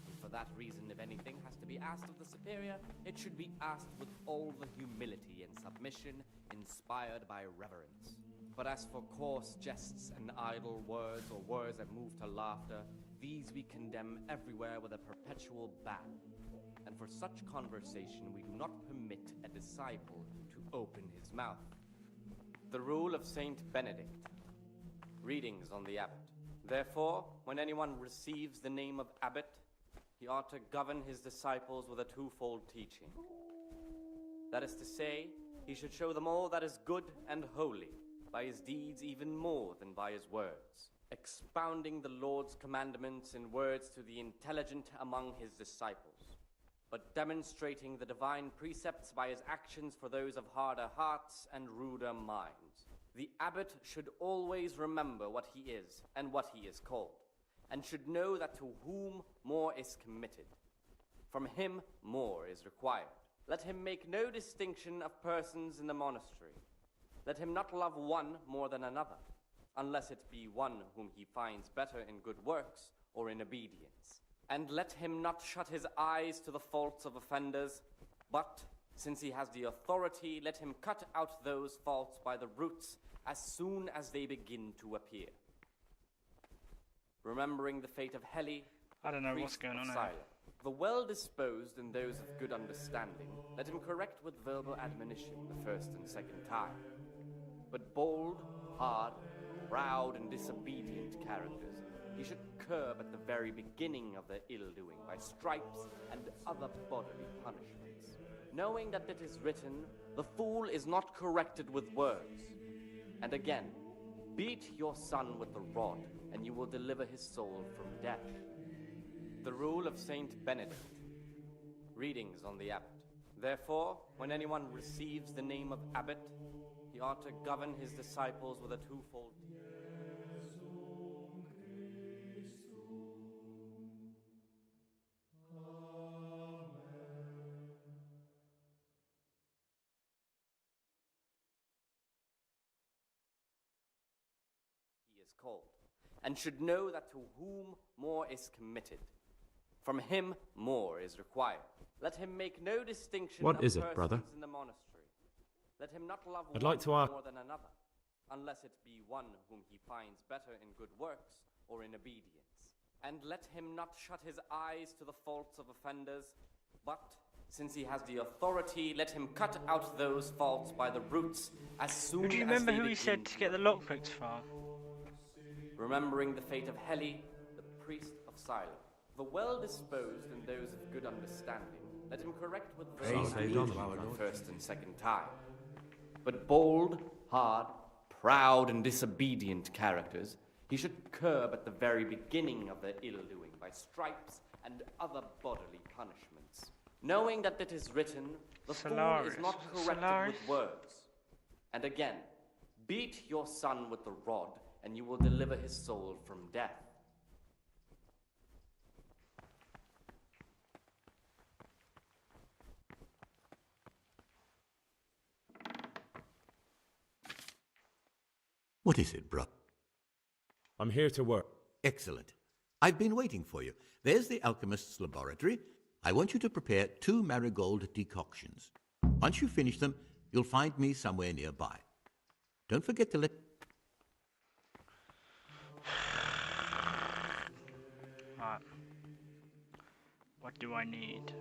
And for that reason, if anything has to be asked of the superior, it should be asked with all the humility and submission inspired by reverence. But as for coarse jests and idle words, or words that move to laughter, these we condemn everywhere with a perpetual ban. And for such conversation we do not permit a disciple to open his mouth. The rule of Saint Benedict. Readings on the abbot. Therefore, when anyone receives the name of abbot, he ought to govern his disciples with a twofold teaching. That is to say, he should show them all that is good and holy, by his deeds even more than by his words, expounding the Lord's commandments in words to the intelligent among his disciples, but demonstrating the divine precepts by his actions for those of harder hearts and ruder minds. The abbot should always remember what he is and what he is called, and should know that to whom more is committed, from him more is required. Let him make no distinction of persons in the monastery. Let him not love one more than another, unless it be one whom he finds better in good works or in obedience. And let him not shut his eyes to the faults of offenders, but, since he has the authority, let him cut out those faults by the roots as soon as they begin to appear. Remembering the fate of Heli, I don't know what's going on here. The well-disposed and those of good understanding, let him correct with verbal admonition the first and second time. But bold, hard, proud, and disobedient characters he should curb at the very beginning of their ill-doing by stripes and other bodily punishments, knowing that it is written, the fool is not corrected with words. And again, beat your son with the rod, and you will deliver his soul from death. The rule of Saint Benedict. Readings on the abbot. Therefore, when anyone receives the name of abbot, he ought to govern his disciples with a twofold. He is called, and should know that to whom more is committed, from him more is required. Let him make no distinction What of is it, persons brother? in the monastery. Let him not love I'd one like to ask- more than another, unless it be one whom he finds better in good works or in obedience. And let him not shut his eyes to the faults of offenders, but, since he has the authority, let him cut out those faults by the roots as soon Do you as remember they who he begin said to get the lockpicks from? Remembering the fate of Heli, the priest of Siloam. The well-disposed and those of good understanding, let him correct with Praise verbal be to admonition our the Lord. first and second time. But bold, hard, proud, and disobedient characters he should curb at the very beginning of their ill-doing by stripes and other bodily punishments, knowing that it is written, the fool is Solaris. not corrected Solaris. with words. And again, beat your son with the rod, and you will deliver his soul from death. What is it, brother? I'm here to work. Excellent. I've been waiting for you. There's the alchemist's laboratory. I want you to prepare 2 marigold decoctions. Once you finish them, you'll find me somewhere nearby. Don't forget to let... Right. What do I need?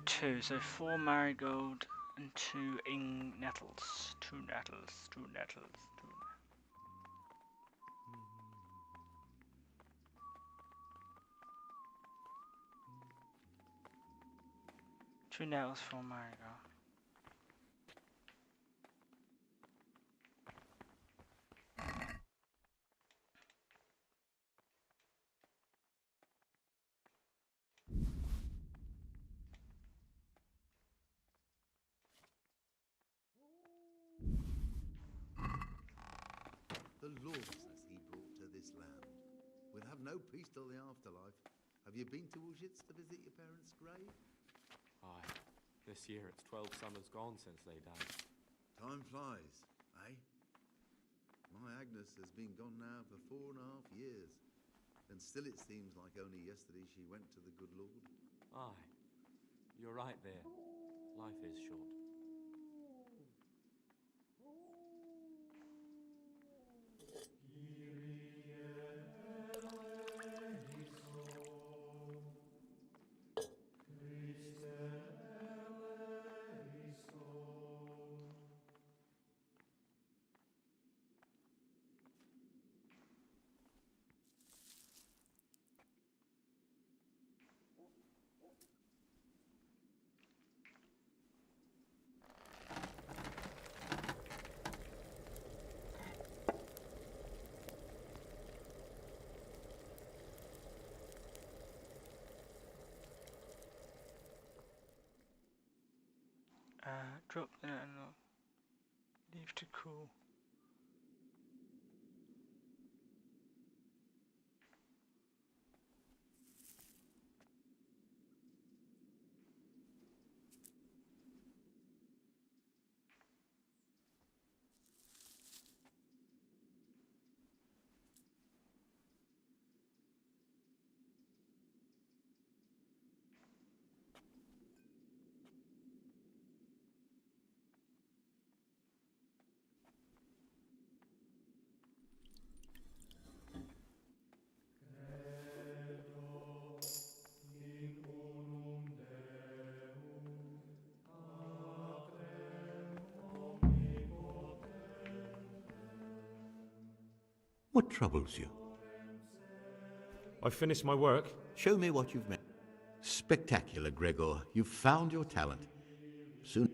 Two, so 4 marigold and 2 nettles. 2 nettles, 2 nettles, 2 2 nettles, 4 marigold. The lawlessness he brought to this land. We'll have no peace till the afterlife. Have you been to Ushitz to visit your parents' grave? Aye. This year it's 12 summers gone since they died. Time flies, eh? My Agnes has been gone now for 4.5 years, and still it seems like only yesterday she went to the good Lord. Aye. You're right there. Life is short. Drop that and leave to cool. What troubles you? I've finished my work. Show me what you've made. Spectacular, Gregor. You've found your talent. Soon.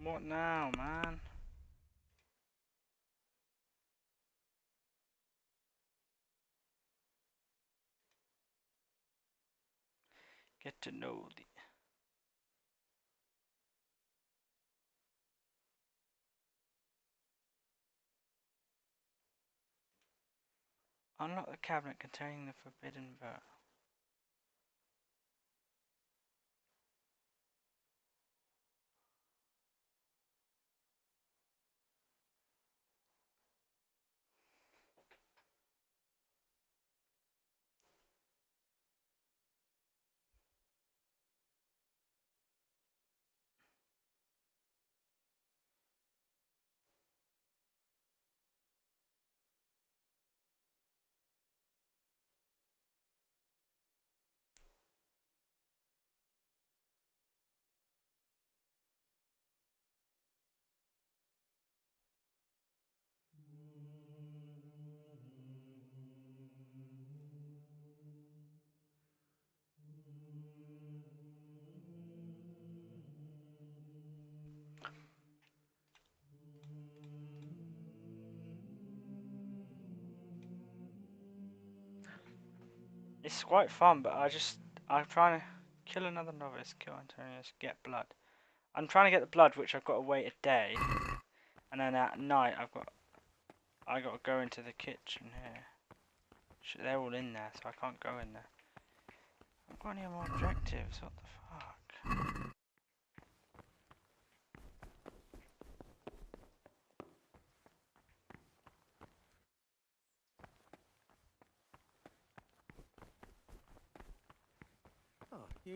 What now, man? Get to know the... Unlock the cabinet containing the forbidden verse. It's quite fun, but I'm trying to kill another novice, kill Antonius, get blood. I'm trying to get the blood, which I've got to wait a day, and then at night I got to go into the kitchen here. They're all in there, so I can't go in there. I've got any more objectives? What the fuck?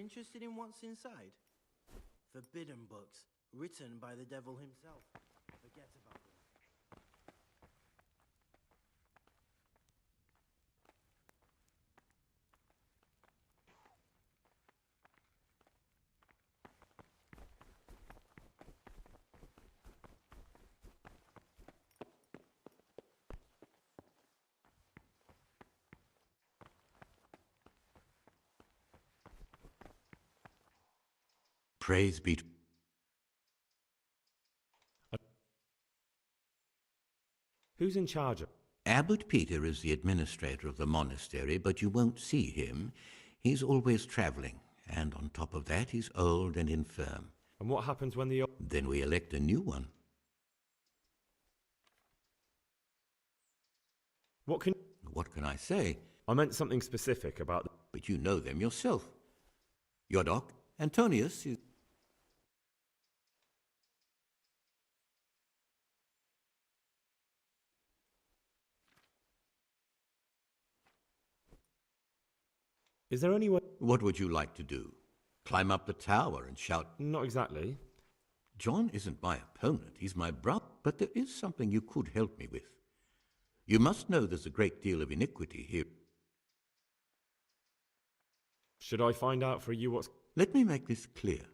interested in what's inside? Forbidden books, written by the devil himself. Forget about them. Praise be to... Who's in charge of... Abbot Peter is the administrator of the monastery, but you won't see him. He's always traveling, and on top of that, he's old and infirm. And what happens when the... Then we elect a new one. What can... What can I say? I meant something specific about... But you know them yourself. Your doc, Antonius, is... Is there any way... What would you like to do? Climb up the tower and shout... Not exactly. John isn't my opponent, he's my brother. But there is something you could help me with. You must know there's a great deal of iniquity here. Should I find out for you what's... Let me make this clear.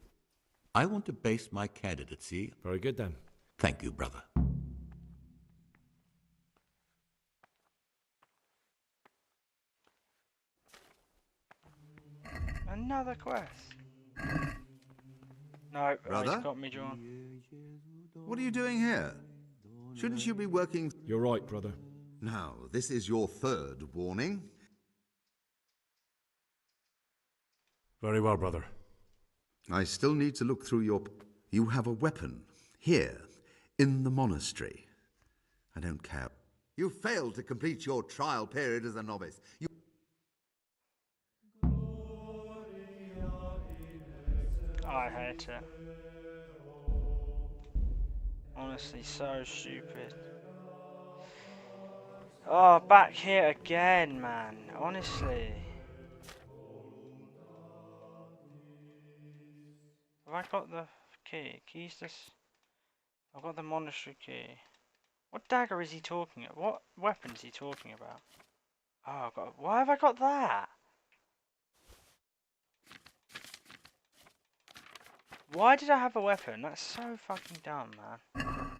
I want to base my candidacy... Very good then. Thank you, brother. Another quest. No, Brother? he's got me, John. What are you doing here? Shouldn't you be working... You're right, brother. Now, this is your third warning. Very well, brother. I still need to look through your... You have a weapon. Here. In the monastery. I don't care. You failed to complete your trial period as a novice. You... I hate it. Honestly, so stupid. Oh, back here again, man. Honestly. Have I got the key? Keys this? I've got the monastery key. What dagger is he talking about? What weapon is he talking about? Oh, I've got... Why have I got that? Why did I have a weapon? That's so fucking dumb, man.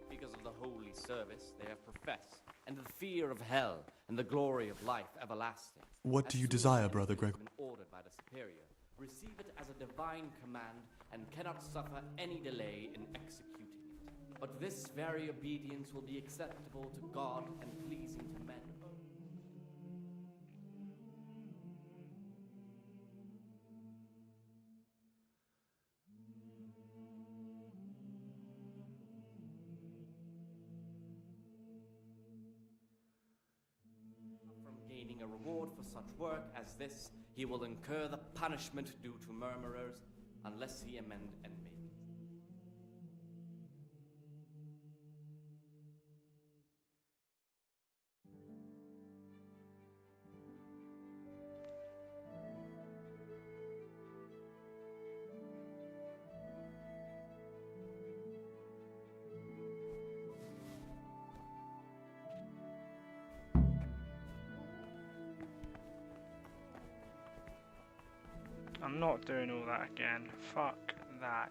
Because of the holy service they have professed, and the fear of hell, and the glory of life everlasting. What do you desire, Brother Greg? Ordered by the superior, receive it as a divine command, and cannot suffer any delay in executing it. But this very obedience will be acceptable to God and pleasing to men. Gaining a reward for such work as this, he will incur the punishment due to murmurers, unless he amend and make it. I'm not doing all that again. Fuck that.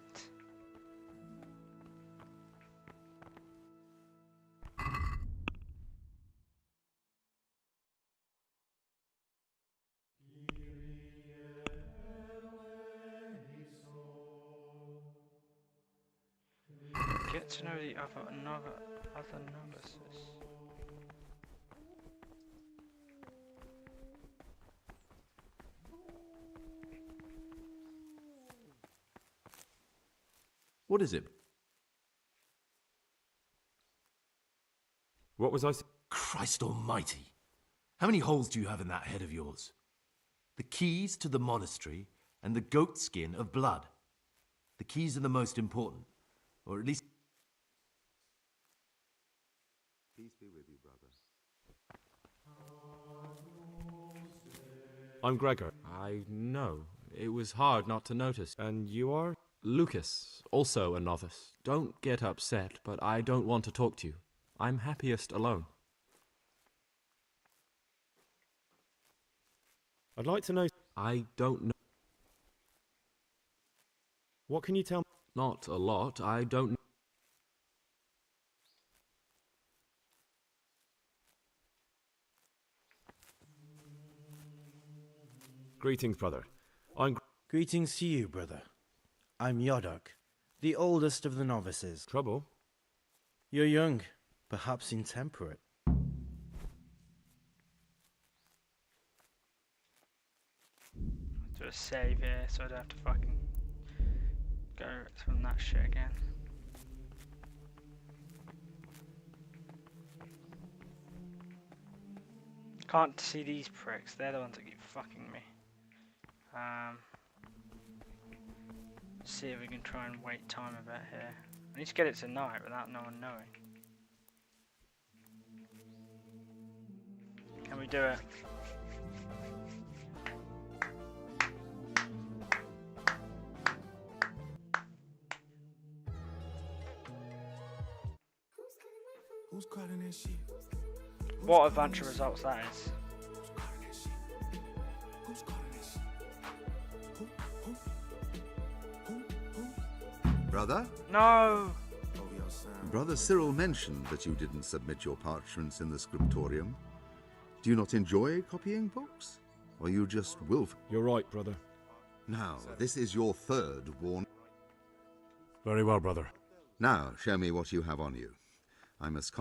Get to know the other novices. What is it? What was I Christ almighty! How many holes do you have in that head of yours? The keys to the monastery and the goat skin of blood. The keys are the most important, or at least... Peace be with you, brother. I'm Gregor. I know. It was hard not to notice. And you are? Lucas, also a novice. Don't get upset, but I don't want to talk to you. I'm happiest alone. I'd like to know... I don't know. What can you tell me? Not a lot. I don't know. Greetings, brother. Greetings to you, brother. I'm Yodok, the oldest of the novices. Trouble? You're young, perhaps intemperate. Do a save here so I don't have to fucking go from that shit again. Can't see these pricks, they're the ones that keep fucking me. See if we can try and wait time a bit here. I need to get it tonight without no one knowing. Can we do it? Who's calling that shit? What adventure results that is. Who's calling that shit? Brother? No! Brother Cyril mentioned that you didn't submit your parchments in the scriptorium. Do you not enjoy copying books? Or you just willful? You're right, brother. Now, this is your third warning. Very well, brother. Now, show me what you have on you. I must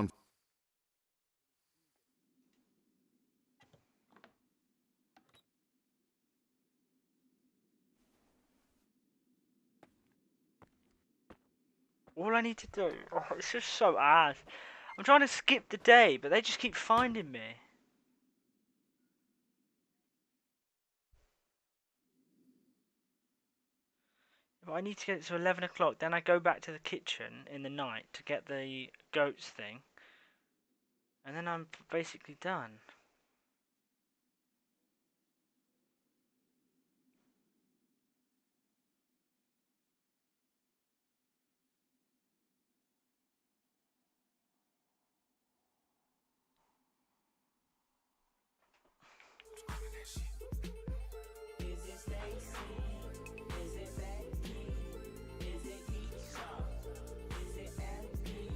All I need to do, oh, it's just so ass. I'm trying to skip the day, but they just keep finding me. If I need to get it to 11 o'clock, then I go back to the kitchen in the night to get the goats thing. And then I'm basically done. Is it Stacy? Is it Becky? Is it Keisha? Is it Emily?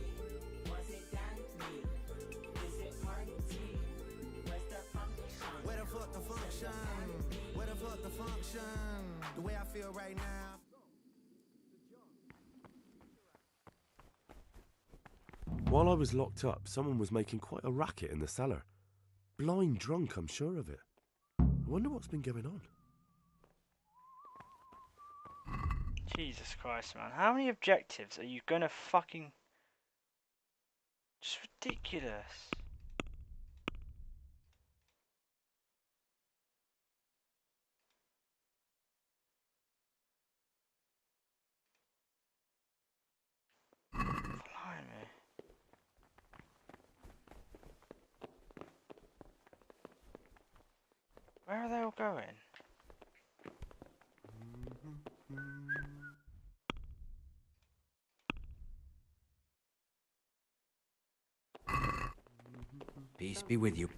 Was it Danny? Is it Party? Where's the function? Where the fuck the function? Where the fuck the function? The way I feel right now. While I was locked up, someone was making quite a racket in the cellar. Blind drunk, I'm sure of it. I wonder what's been going on. Jesus Christ, man. How many objectives are you gonna fucking... Just ridiculous. Blimey. Where are they all going? Peace be with you.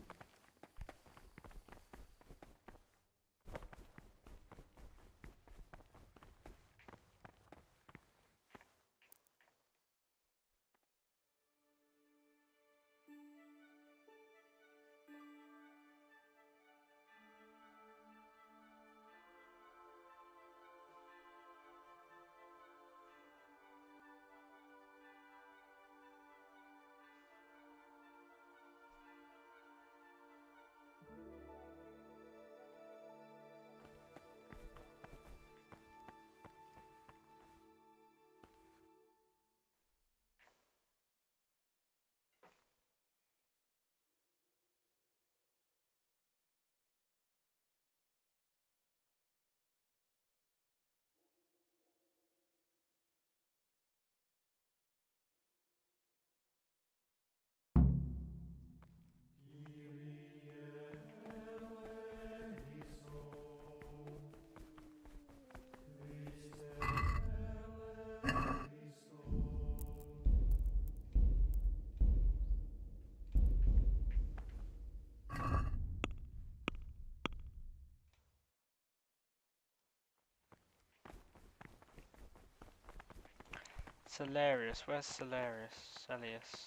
Celerius, where's Celerius? Celius.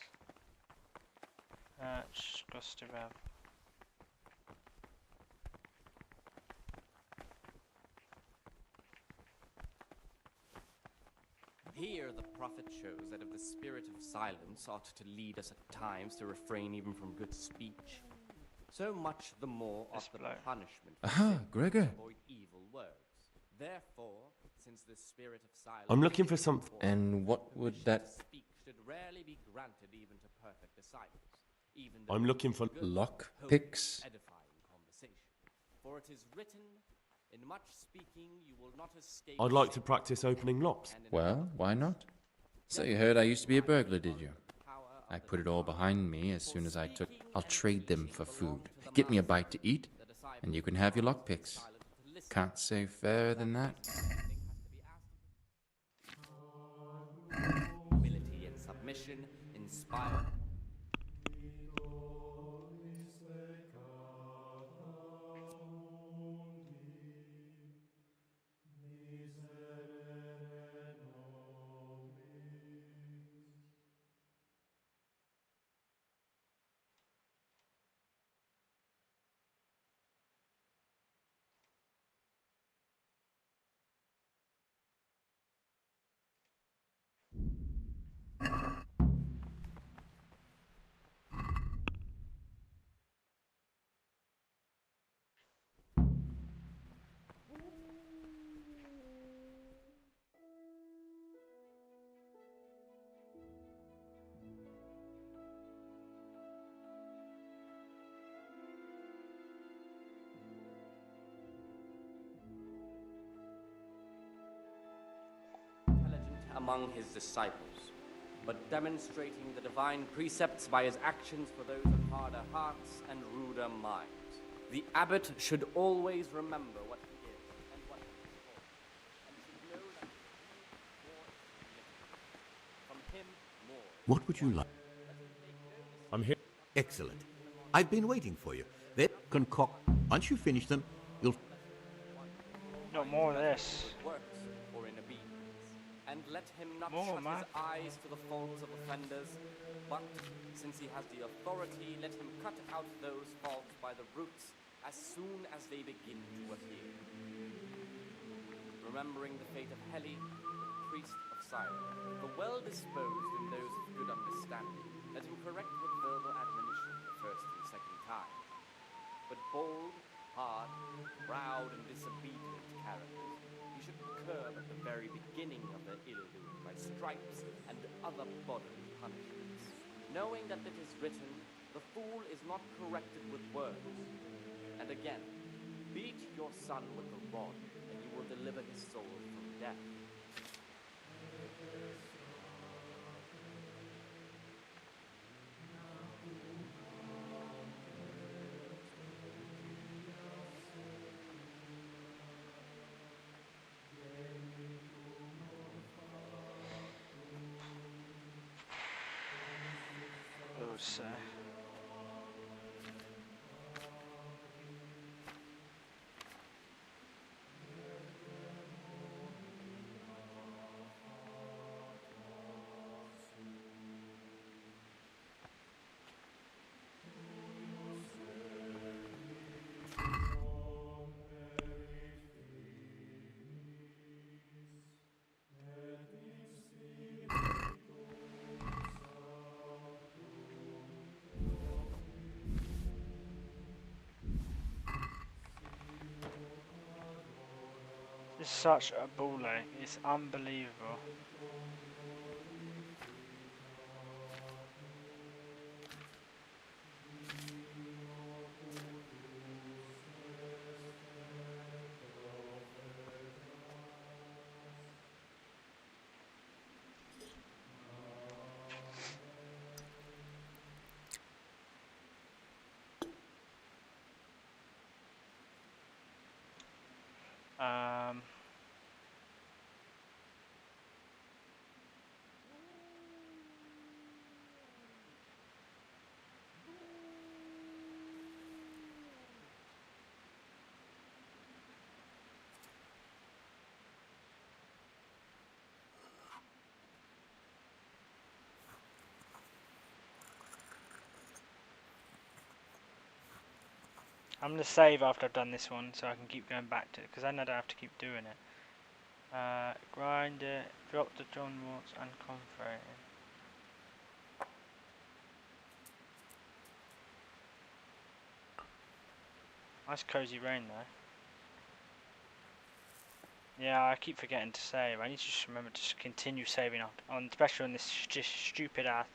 Gustav. Here, the prophet shows that if the spirit of silence ought to lead us at times to refrain even from good speech, so much the more ought the punishment for Aha, sin Gregor. to avoid evil words. Therefore, since the spirit of silence I'm looking for something. And what would that... speak should rarely be granted even to perfect disciples, even though I'm looking for lock holy, picks. edifying conversation. For it is written, in much speaking you will not escape. I'd like to practice opening locks. Well, why not? So you heard I used to be a burglar, did you? I put it all behind me as soon as I took... I'll trade them for food. Get me a bite to eat, and you can have your lockpicks. Can't say fairer than that. Humility and submission inspire. Among his disciples, but demonstrating the divine precepts by his actions for those of harder hearts and ruder minds. The abbot should always remember what he is and what he is for, and should know that from him more. What would you like? I'm here. Excellent. I've been waiting for you. They concoct. Once you finish them, you'll... No more of this. Works or in obedience. And let him not More, shut man. his eyes to the faults of offenders, but, since he has the authority, let him cut out those faults by the roots as soon as they begin to appear. Remembering the fate of Heli, the priest of Cyril, the well-disposed and those of good understanding, let him correct with verbal admonition the first and second time. But bold, hard, proud, and disobedient characters he should curb at the very beginning of their ill-doing by stripes and other bodily punishments, knowing that it is written, the fool is not corrected with words. And again, beat your son with the rod, and you will deliver his soul from death. Oh, so. It's such a ball ache. It's unbelievable. Um. I'm gonna save after I've done this one so I can keep going back to it, because then I don't have to keep doing it. Grind it, drop the John Watts and convert it. Nice cozy rain though. Yeah, I keep forgetting to save. I need to just remember to continue saving up, on, especially on this just stupid ass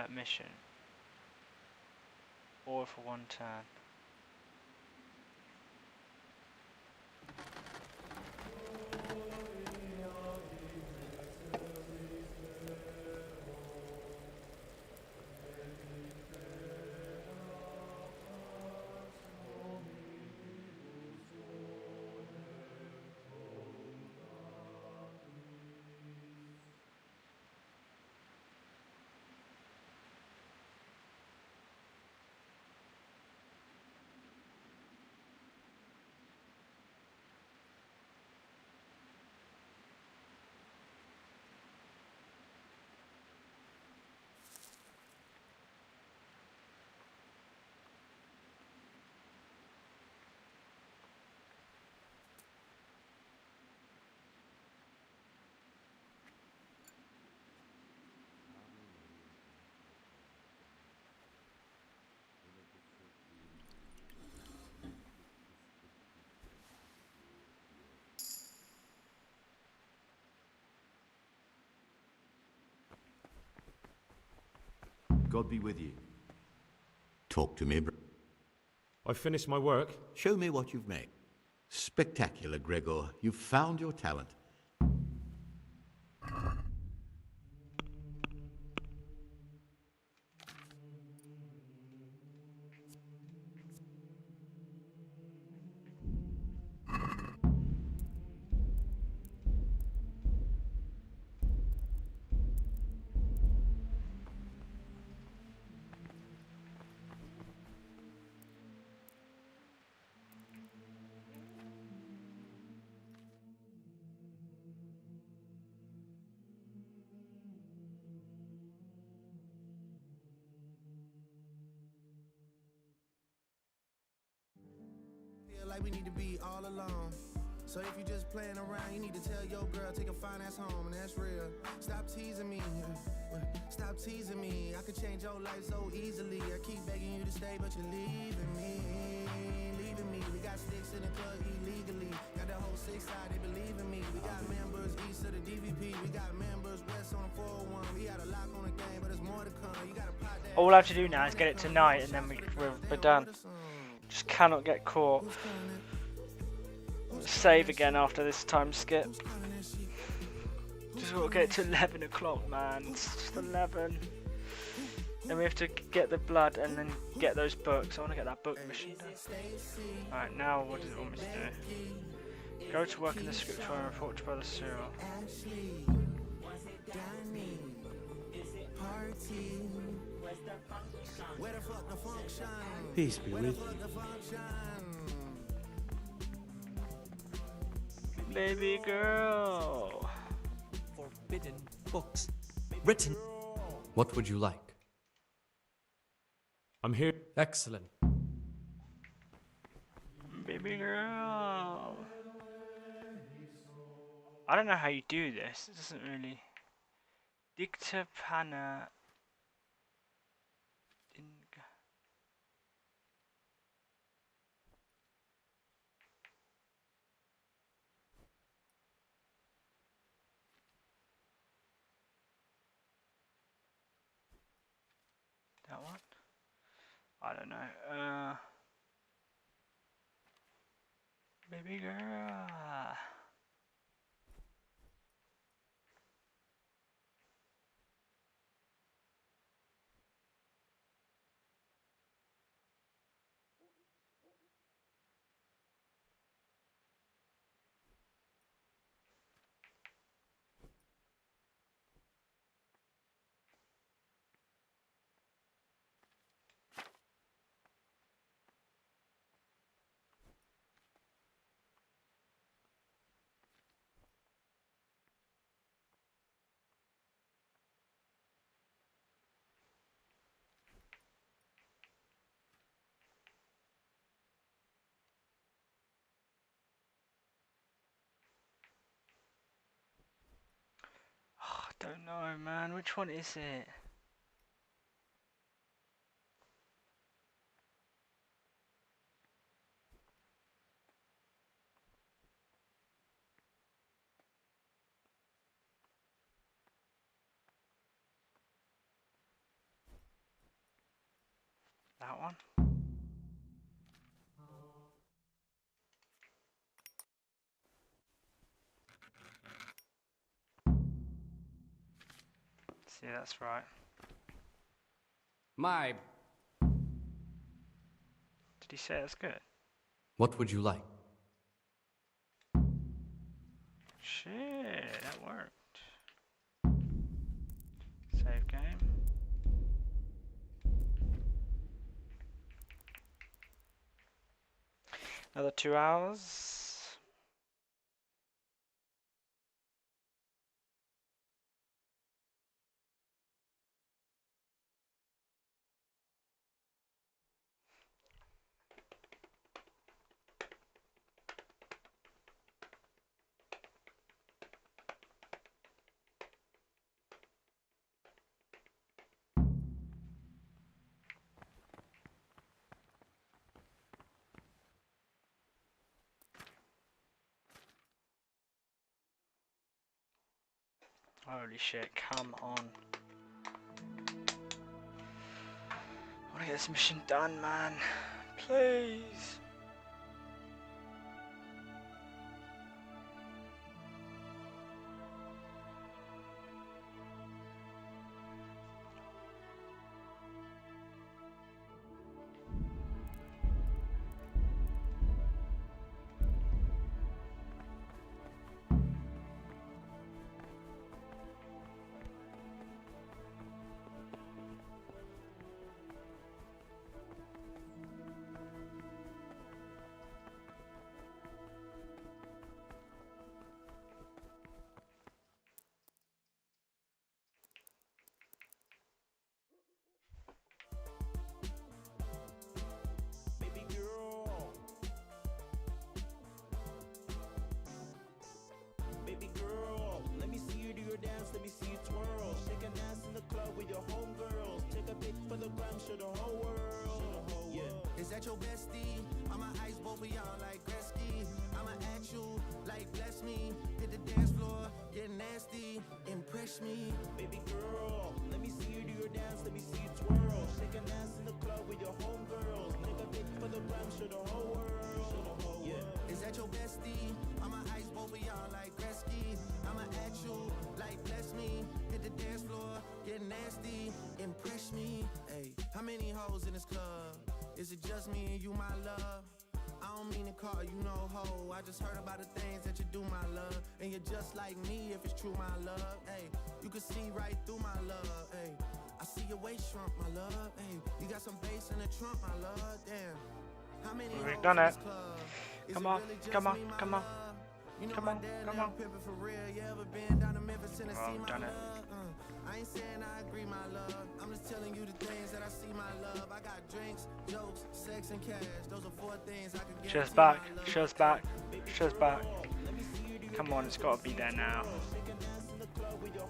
mission. All for one turn. God be with you. Talk to me, I've finished my work. Show me what you've made. Spectacular, Gregor. You've found your talent. Feel like we need to be all alone. So if you just playing around, you need to tell your girl, take a fine ass home, and that's real. Stop teasing me, stop teasing me. I could change your life so easily. I keep begging you to stay, but you're leaving me, leaving me. We got sticks in the club illegally. Got the whole 6 side, they believe in me. We got members east of the DVP. We got members west on the 401. We got a lock on the game, but there's more to come. You gotta pot that. All we'll have to do now is get it tonight, and then we're done. Just cannot get caught. Save again after this time skip. Just gotta get to 11 o'clock, man. It's just 11. Then we have to get the blood and then get those books. I want to get that book mission done. Alright, now what does it want me to do? Go to work in the scripture and report to Brother Cyril. Peace be with you. Baby girl. Forbidden books. Written. What would you like? I'm here. Excellent. Baby girl. I don't know how you do this. It doesn't really. Dicta Pana. That one? I don't know. Baby girl. Don't know, man. Which one is it? That one? See, that's right. My. Did he say that's good? What would you like? Shit, that worked. Save game. Another 2 hours. Holy shit, come on. I wanna get this mission done, man. Please. Baby girl, let me see you do your dance, let me see you twirl. Shake an ass in the club with your homegirls. Take a pic for the gram, show the whole world. Yeah. Is that your bestie? I'ma ice both of y'all like Gretzky. I'ma ask you like bless me. Hit the dance floor, get nasty, impress me. Baby girl, let me see you do your dance, let me see you twirl. Shake an ass in the club with your homegirls. Take a pic for the gram, show the whole world. Yeah. Is that your bestie? I'ma ice both of y'all like Gretzky. I'ma ask you like bless me. Hit the dance floor, get nasty, impress me. Hey, how many hoes in this club? Is it just me and you, my love? I don't mean to call you no hoe. I just heard about the things that you do, my love. And you're just like me if it's true, my love. Hey, you can see right through my love. Hey, I see your waist shrunk, my love. Hey, you got some bass in the trunk, my love. Damn. How many We've hoes done in it. this club? Is Come it on, really just come on, me, my come on. love? You know Come my on, dad come now on. pimping for real. You ever been down to Memphis, Tennessee, Well, my done it. love? I ain't saying I agree, my love. I'm just telling you the things that I see, my love. I got drinks, jokes, sex, and cash. Those are 4 things I can get. Show's back, show's back, show's back. Come on, it's gotta be there now.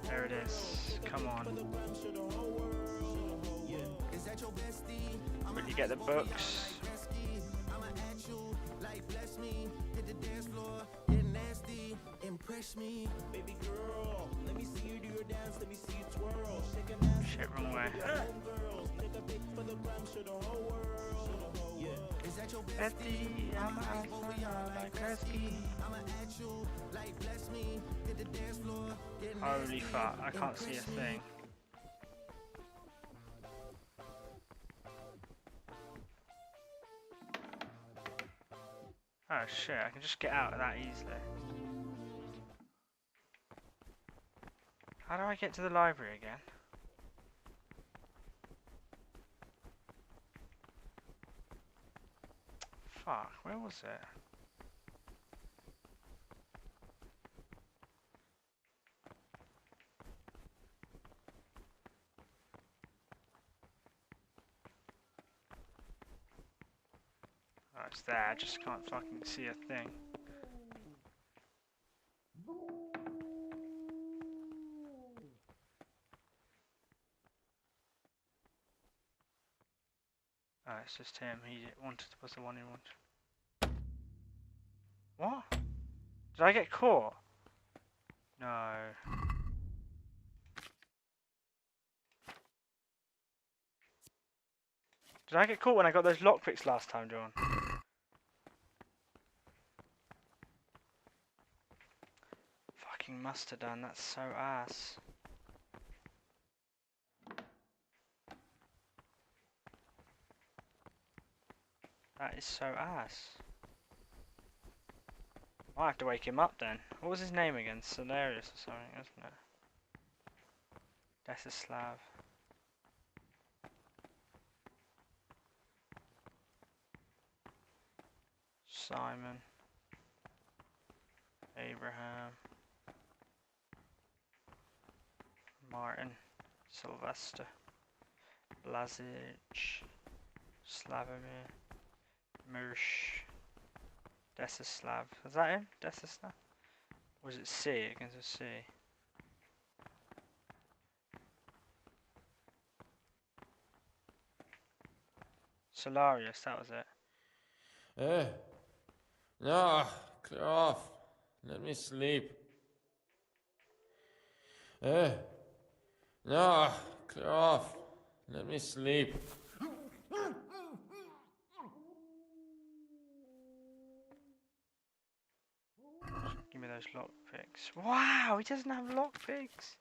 There it is. Come on. Will you get the books? I'ma ask you like bless me. Hit the dance floor, get nasty, impress me. Baby girl, let me see you do your dance, let me see you twirl. Shake an ass Shit, wrong way. with your homegirls. Take a pic for the gram, show the whole world. Yeah. Is that your bestie? I'ma ice over y'all like Gretzky. I'ma ask you like bless me. Hit the dance floor, get Holy nasty, fuck, I can't see a impress me. thing. Oh shit, I can just get out of that easily. How do I get to the library again? Fuck, where was it? Oh, it's there, I just can't fucking see a thing. Oh, it's just him. He was the one who wanted. What? Did I get caught? No. Did I get caught when I got those lockpicks last time, John? Fucking Mustardon, that's so ass. That is so ass. Might have to wake him up then. What was his name again? Solarius or something, isn't it? Desislav. Simon. Abraham. Martin. Sylvester. Blasic. Slavomir. Mirsch. Desislav. Is that him? Desislav? Or was it C? It begins with C. Solarius, that was it. No, clear off. Let me sleep. No, clear off. Let me sleep. Give me those lockpicks. Wow, he doesn't have lockpicks.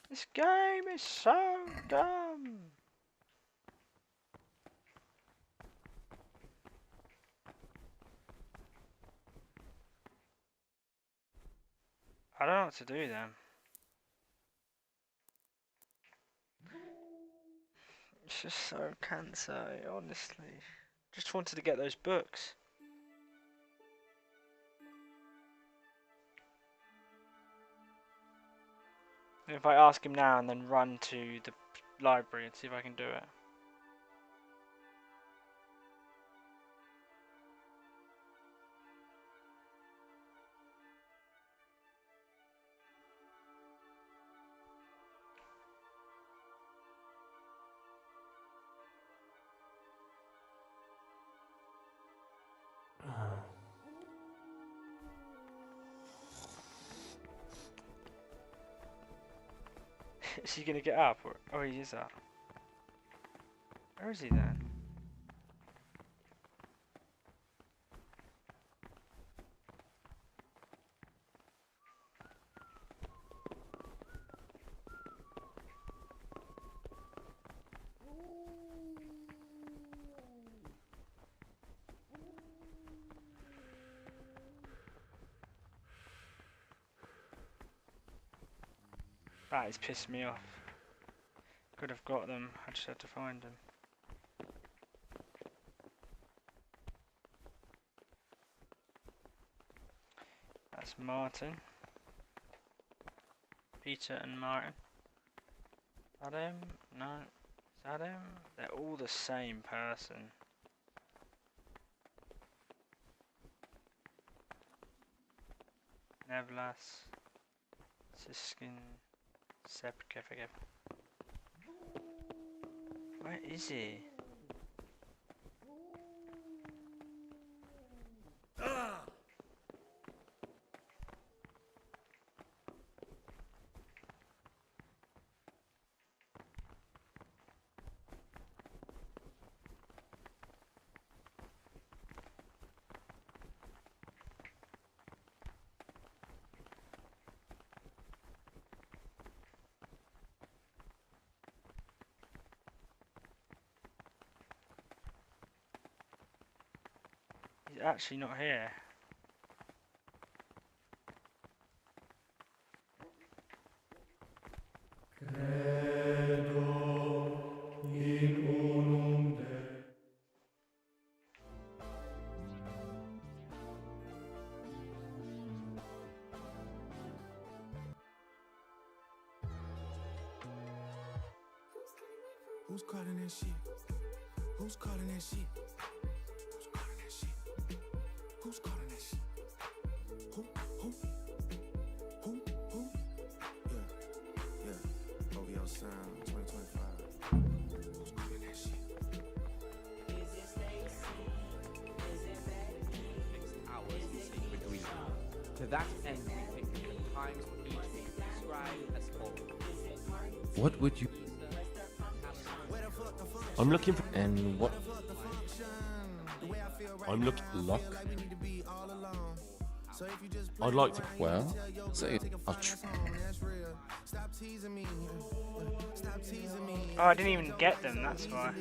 This game is so dumb. I don't know what to do then. It's just so cancer, honestly. Just wanted to get those books. If I ask him now and then run to the library and see if I can do it. Is he gonna get up? Or oh, he is up. Where is he then? That has pissed me off. Could have got them, I just had to find them. That's Martin. Peter and Martin. Is that him? No. Is that him? They're all the same person. Nevlas. Siskin. Sepkev. Where is he? He's actually not here. Who's calling that shit? Who's calling that shit? Who's calling that shit? Who's calling that shit? Who? Yeah. OVO Sound 2025. Who's calling that shit? To that end, we think that the times for each may be described as follows. What would you... I'm looking for... And what... I'm looking... Luck? I'd like to... Well, say I'll Oh, I didn't even get them, that's why.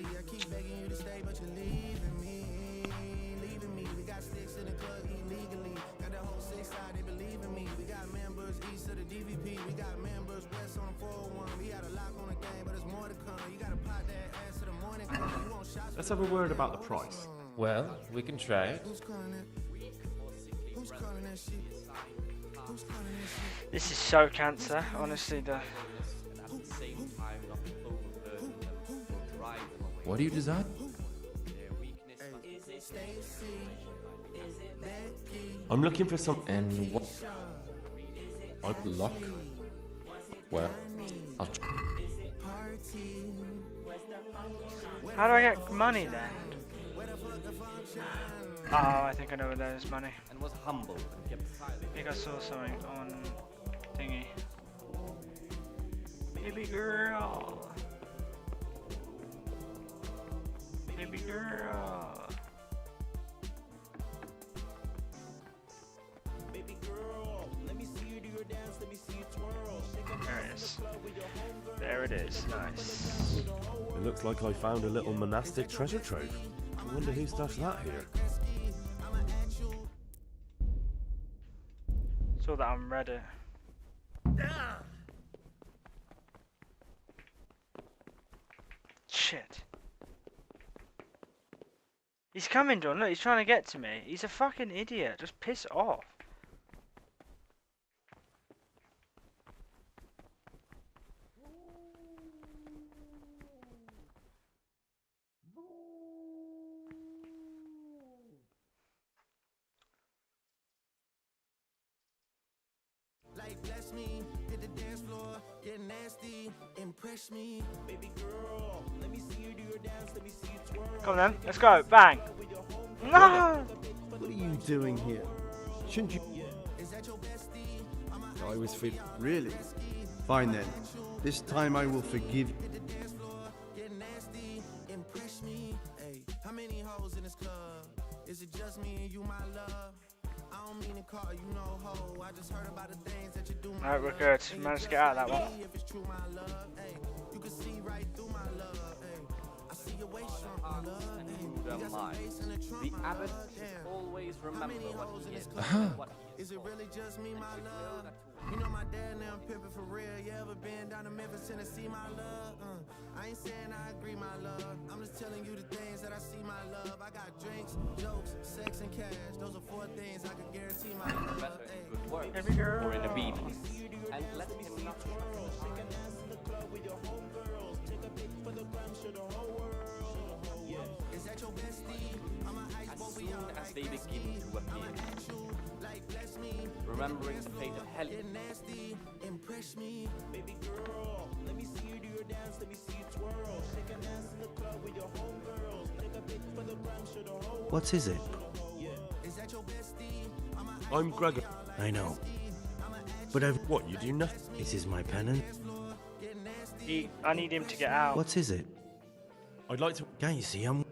Let's have a word about the price. Well, we can try it. This is so cancer, honestly. What do you design? I'm looking for some... And what... Luck? Well, I'll... How do I get money then? Oh, I think I know where there is money. And was humble and kept silent. I think I saw something on thingy. Baby girl. Baby girl. Baby girl, let me see you do your dance, let me see you twirl. There it is. There it is. Nice. It looks like I found a little monastic treasure trove. I wonder who stashed that here. Saw that on Reddit. Shit. He's coming, John. Look, he's trying to get to me. He's a fucking idiot. Just piss off. Like bless me, hit the dance floor, get nasty, impress me, baby girl. Let me see you do your dance, let me see you twirl. Come on then, let's go. Bang. No! What are you doing here? Shouldn't you... I was fit. Really? Fine then. This time I will forgive you. Get nasty, impress me. Hey, how many hoes in this club? Is it just me and you, my love? I don't mean to call you no hoe. I just heard about the things that you do. Alright, we're good. Managed to get out of that one. If it's true, my love, hey, you can see right through my love, hey. I see your waist shrunk, my love, The abbot should always remember what he is. Is it really just me, my love? You know my dad now I'm pimping for real. You ever been down to Memphis, Tennessee, my love? I ain't saying I agree, my love. I'm just telling you the things that I see, my love. I got drinks, jokes, sex, and cash. Those are 4 things I can guarantee, my love. Better in good works Every girl. or in obedience. And let him not twirl. Shake an ass in the club with your homegirls. Take a pic for the gram, show the whole world. Yeah. Is that your bestie? I'm a ice as boat, we soon all as like they begin to appear. like bless me. Remembering the fate of Helen. Get nasty, impress me. Baby girl, let me see you do your dance, let me see you twirl. Shake an ass in the club with your homegirls. Take a pic for the gram, show the whole world. What is it? Is that your bestie? I'm Gregor. I know. But I've... What, you do nothing? This is my penance. I need him to get out. What is it? I'd like to... Can't you see I'm...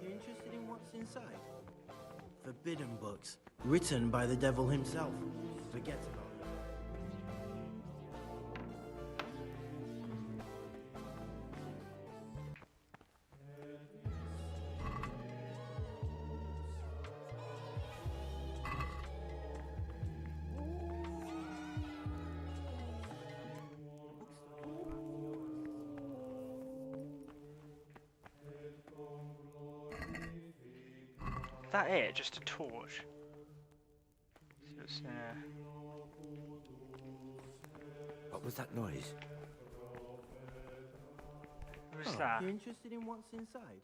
You're interested in what's inside? Forbidden books, written by the devil himself. Forget about it. That it? Just a torch? Just, What was that noise? what was that? You're interested in what's inside?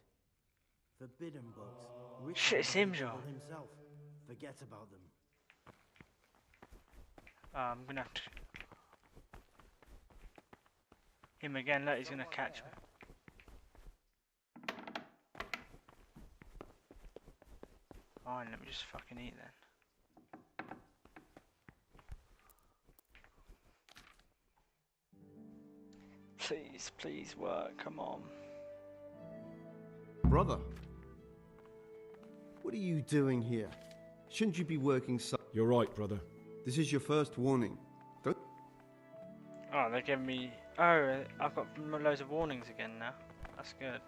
Forbidden books, written Shit, it's by him, the devil John. himself. Forget about them. I'm gonna have to... Him again, look, he's gonna catch me. Fine, let me just fucking eat then. Please, please work, come on. Brother, what are you doing here? Shouldn't you be working You're right, brother. This is your first warning. Don't... Oh, they're giving me... Oh, I've got loads of warnings again now. That's good.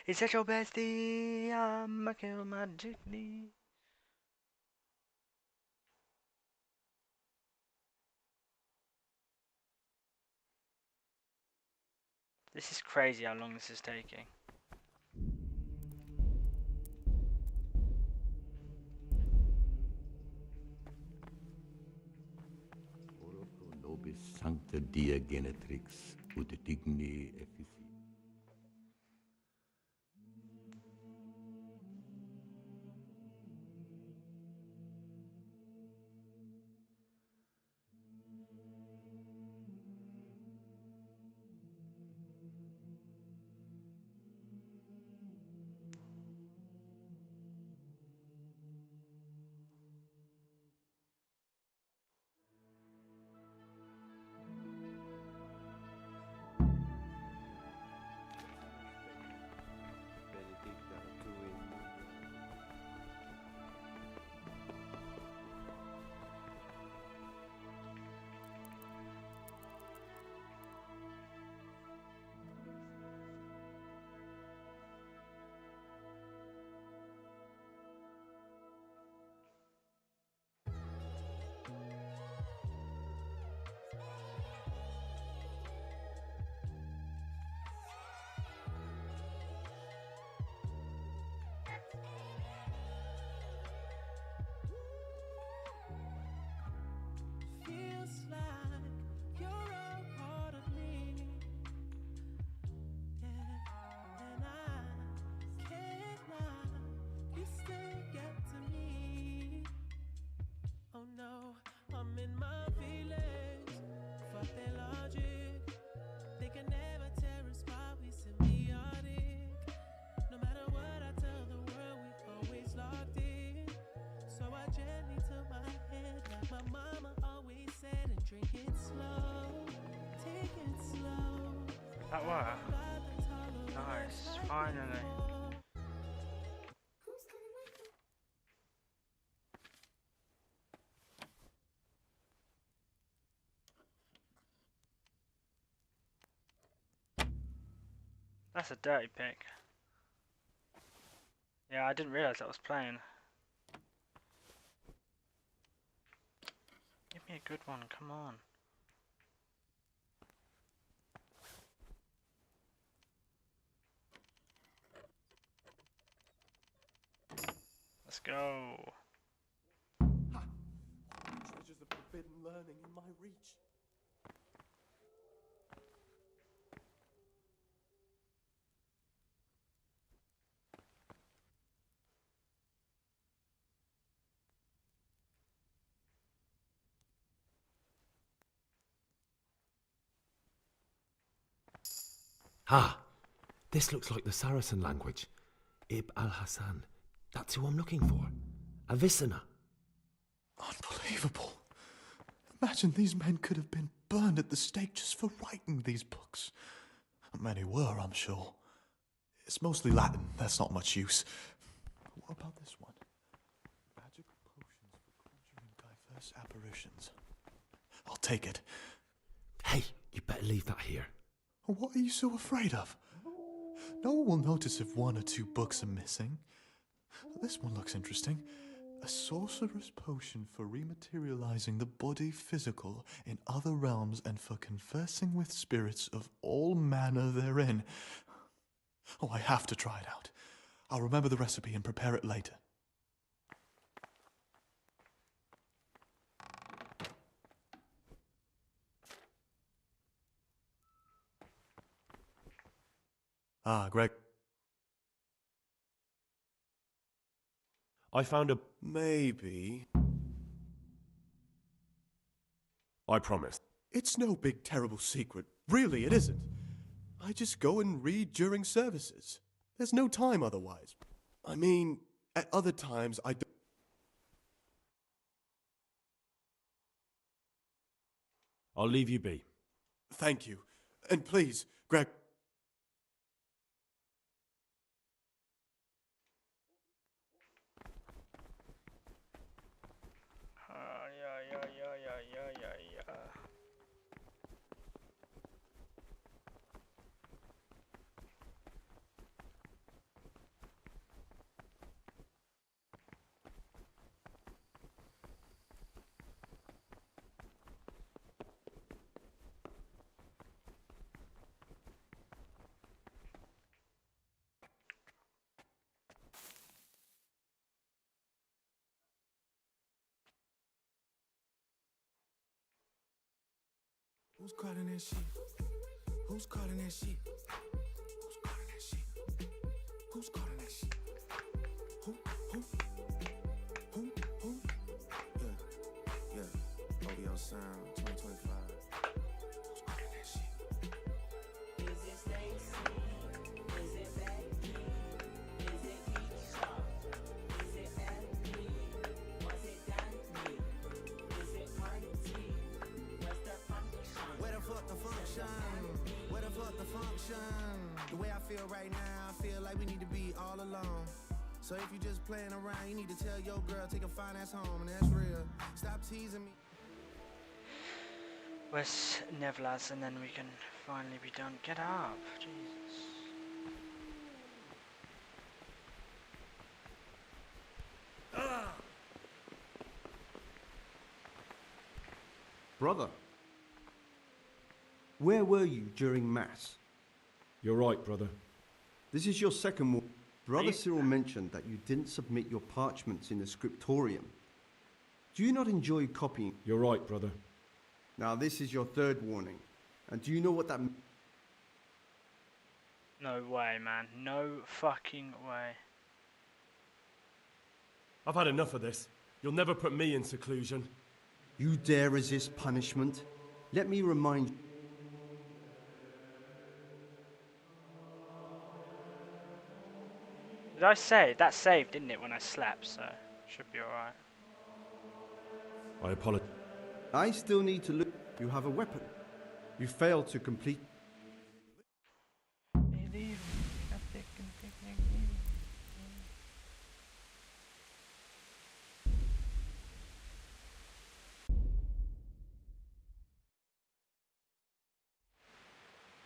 Is that your bestie? I'ma kill magically. This is crazy how long this is taking. Oro pro nobis sancta dia genetrix ut digni effici. Feels like you're a part of me. Yeah, and I can't lie. You still get to me. Oh no, I'm in my feelings. Fuck their logic. They can never tear us apart. We symbiotic. No matter what I tell the world, we always locked in. So I gently took my head like my mama always said, and drink it slow, take it slow. That worked. Nice, finally. That's a dirty pick. Yeah, I didn't realise that was playing. Give me a good one, come on. Let's go. Treasures of forbidden learning in my reach. Ah, this looks like the Saracen language. Ibn al-Hassan. That's who I'm looking for. Avicenna. Unbelievable. Imagine these men could have been burned at the stake just for writing these books. Many were, I'm sure. It's mostly Latin, that's not much use. What about this one? Magical potions for conjuring diverse apparitions. I'll take it. Hey, you better leave that here. What are you so afraid of? No one will notice if one or two books are missing. This one looks interesting. A sorcerer's potion for rematerializing the body physical in other realms and for conversing with spirits of all manner therein. Oh, I have to try it out. I'll remember the recipe and prepare it later. Ah, Greg. I found a... Maybe I promise. It's no big terrible secret. Really, it isn't. I just go and read during services. There's no time otherwise. I mean, at other times I do. I'll leave you be. Thank you. And please, Greg. Who's calling that shit? Who's calling that shit? Who's calling that shit? Who's calling that shit? Who? Yeah. ODO Sound 2025. Who's calling that shit? Is it Stacy? Is it Becky? Is it Keisha? Is it Emily? Was it Danny? Is it Monty? Where's the function? Where the fuck the function? Where the fuck the function? The way I feel right now, I feel like we need to be all alone. So if you just playing around, you need to tell your girl, take a fine ass home, and that's real. Stop teasing me. Where's Nevlas, and then we can finally be done. Get up, Jesus. Brother, where were you during Mass? You're right, brother. This is your second one. Brother Cyril mentioned that you didn't submit your parchments in the scriptorium. Do you not enjoy copying? You're right, brother. Now this is your third warning. And do you know what that means? No way, man. No fucking way. I've had enough of this. You'll never put me in seclusion. You dare resist punishment? Let me remind you. Did I say? That saved, didn't it, when I slept, so should be alright. I apologize. I still need to look. You have a weapon. You failed to complete.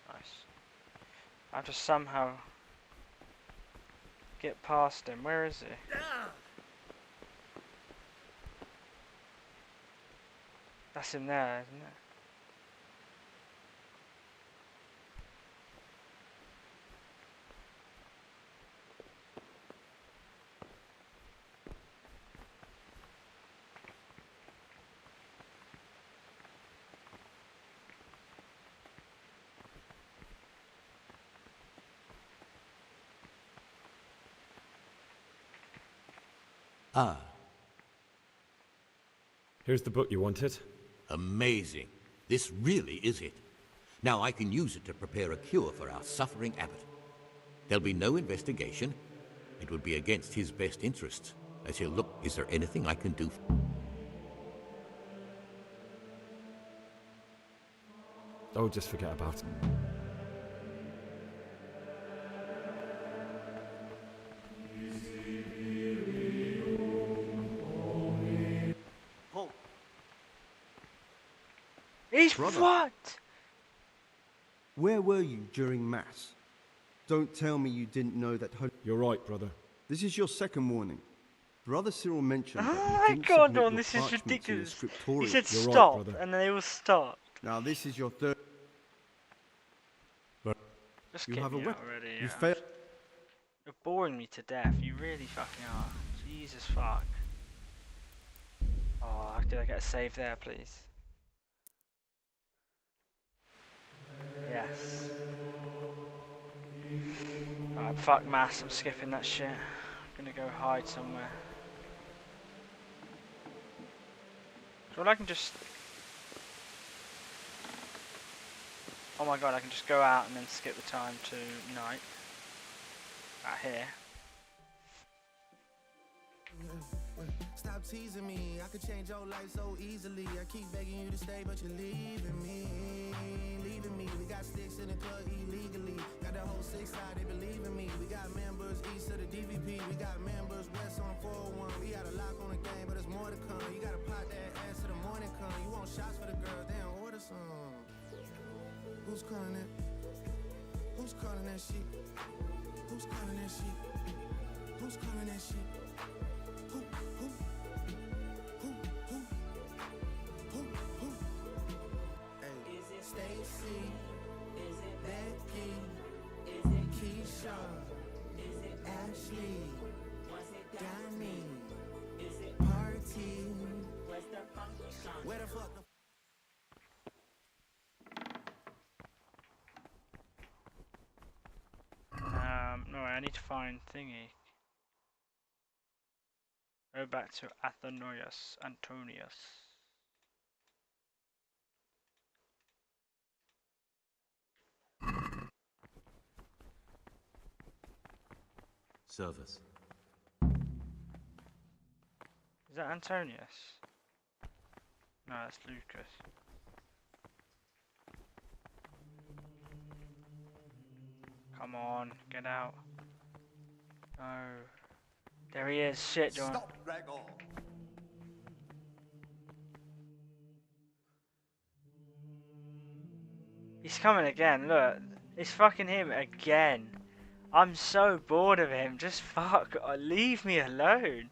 Nice. I have to somehow get past him. Where is he? That's him there, isn't it? Ah. Here's the book you wanted. Amazing. This really is it. Now I can use it to prepare a cure for our suffering abbot. There'll be no investigation. It would be against his best interests, as he'll look, is there anything I can do? Oh, just forget about it. Halt. He's Brother. what? Where were you during Mass? Don't tell me you didn't know that. You're right, brother. This is your second warning. Brother Cyril mentioned Oh that you my didn't god, submit Don, your this is parchments in the ridiculous. He scriptorium. said You're right, stop, brother. and then they all stopped. Now this is your third. Just You get have a me out weapon. already. You yeah. failed. You're boring me to death. You really fucking are. Jesus fuck. Oh, did I get a save there, please? Yes. Alright, fuck Mass. I'm skipping that shit. I'm gonna go hide somewhere. Well, I can just Oh my god, I can just go out and then skip the time to night. Out here. Stop teasing me, I could change your life so easily. I keep begging you to stay, but you're leaving me. Leaving me, we got sticks in the club illegally. Got the whole 6 side, they believe in me. We got members east of the DVP. We got members west on 401. We got a lock on the game, but there's more to come. You gotta pot that ass till the morning come. You want shots for the girls, then order some. Who's calling it? Who's calling that shit? Who's calling that shit? Who's calling that shit? Who? Hey. Is it Stacy? Is it Becky? Is it Keisha? Is it Ashley? Was it Danny? Is it Party? Where's the function? Where the fuck the No, I need to find thingy. Go back to Antonius. Service. Is that Antonius? No, that's Lucas. Come on, get out. No. There he is. Shit, John. Stop, Gregor! He's coming again, look. It's fucking him again. I'm so bored of him. Just fuck. Leave me alone.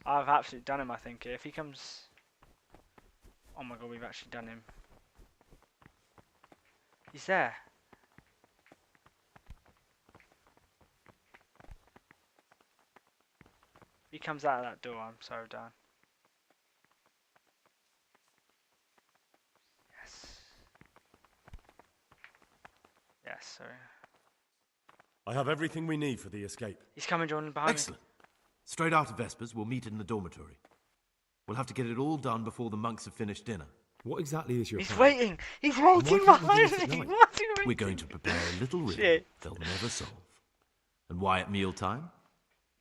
I've absolutely done him, I think. If he comes... Oh my god, we've actually done him. He's there. If he comes out of that door, I'm so done. Yes. Yes, sorry. I have everything we need for the escape. He's coming, Jordan, behind Excellent. Straight after Vespers, we'll meet in the dormitory. We'll have to get it all done before the monks have finished dinner. What exactly is your He's plan? waiting! He's why waiting can't we do behind this at me! night? What's he waiting? We're going to prepare a little riddle Shit. they'll never solve. And why at mealtime?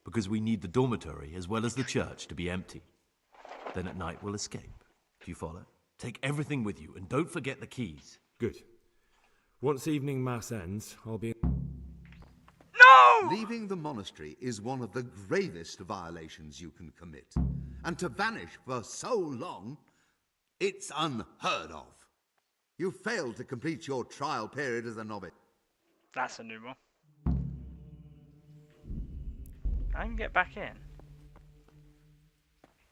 Because we need the dormitory as well as the church to be empty. Then at night we'll escape. Do you follow? Take everything with you and don't forget the keys. Good. Once evening mass ends, I'll be... No! Leaving the monastery is one of the gravest violations you can commit. And to vanish for so long, it's unheard of. You failed to complete your trial period as a novice. That's a new one. I can get back in.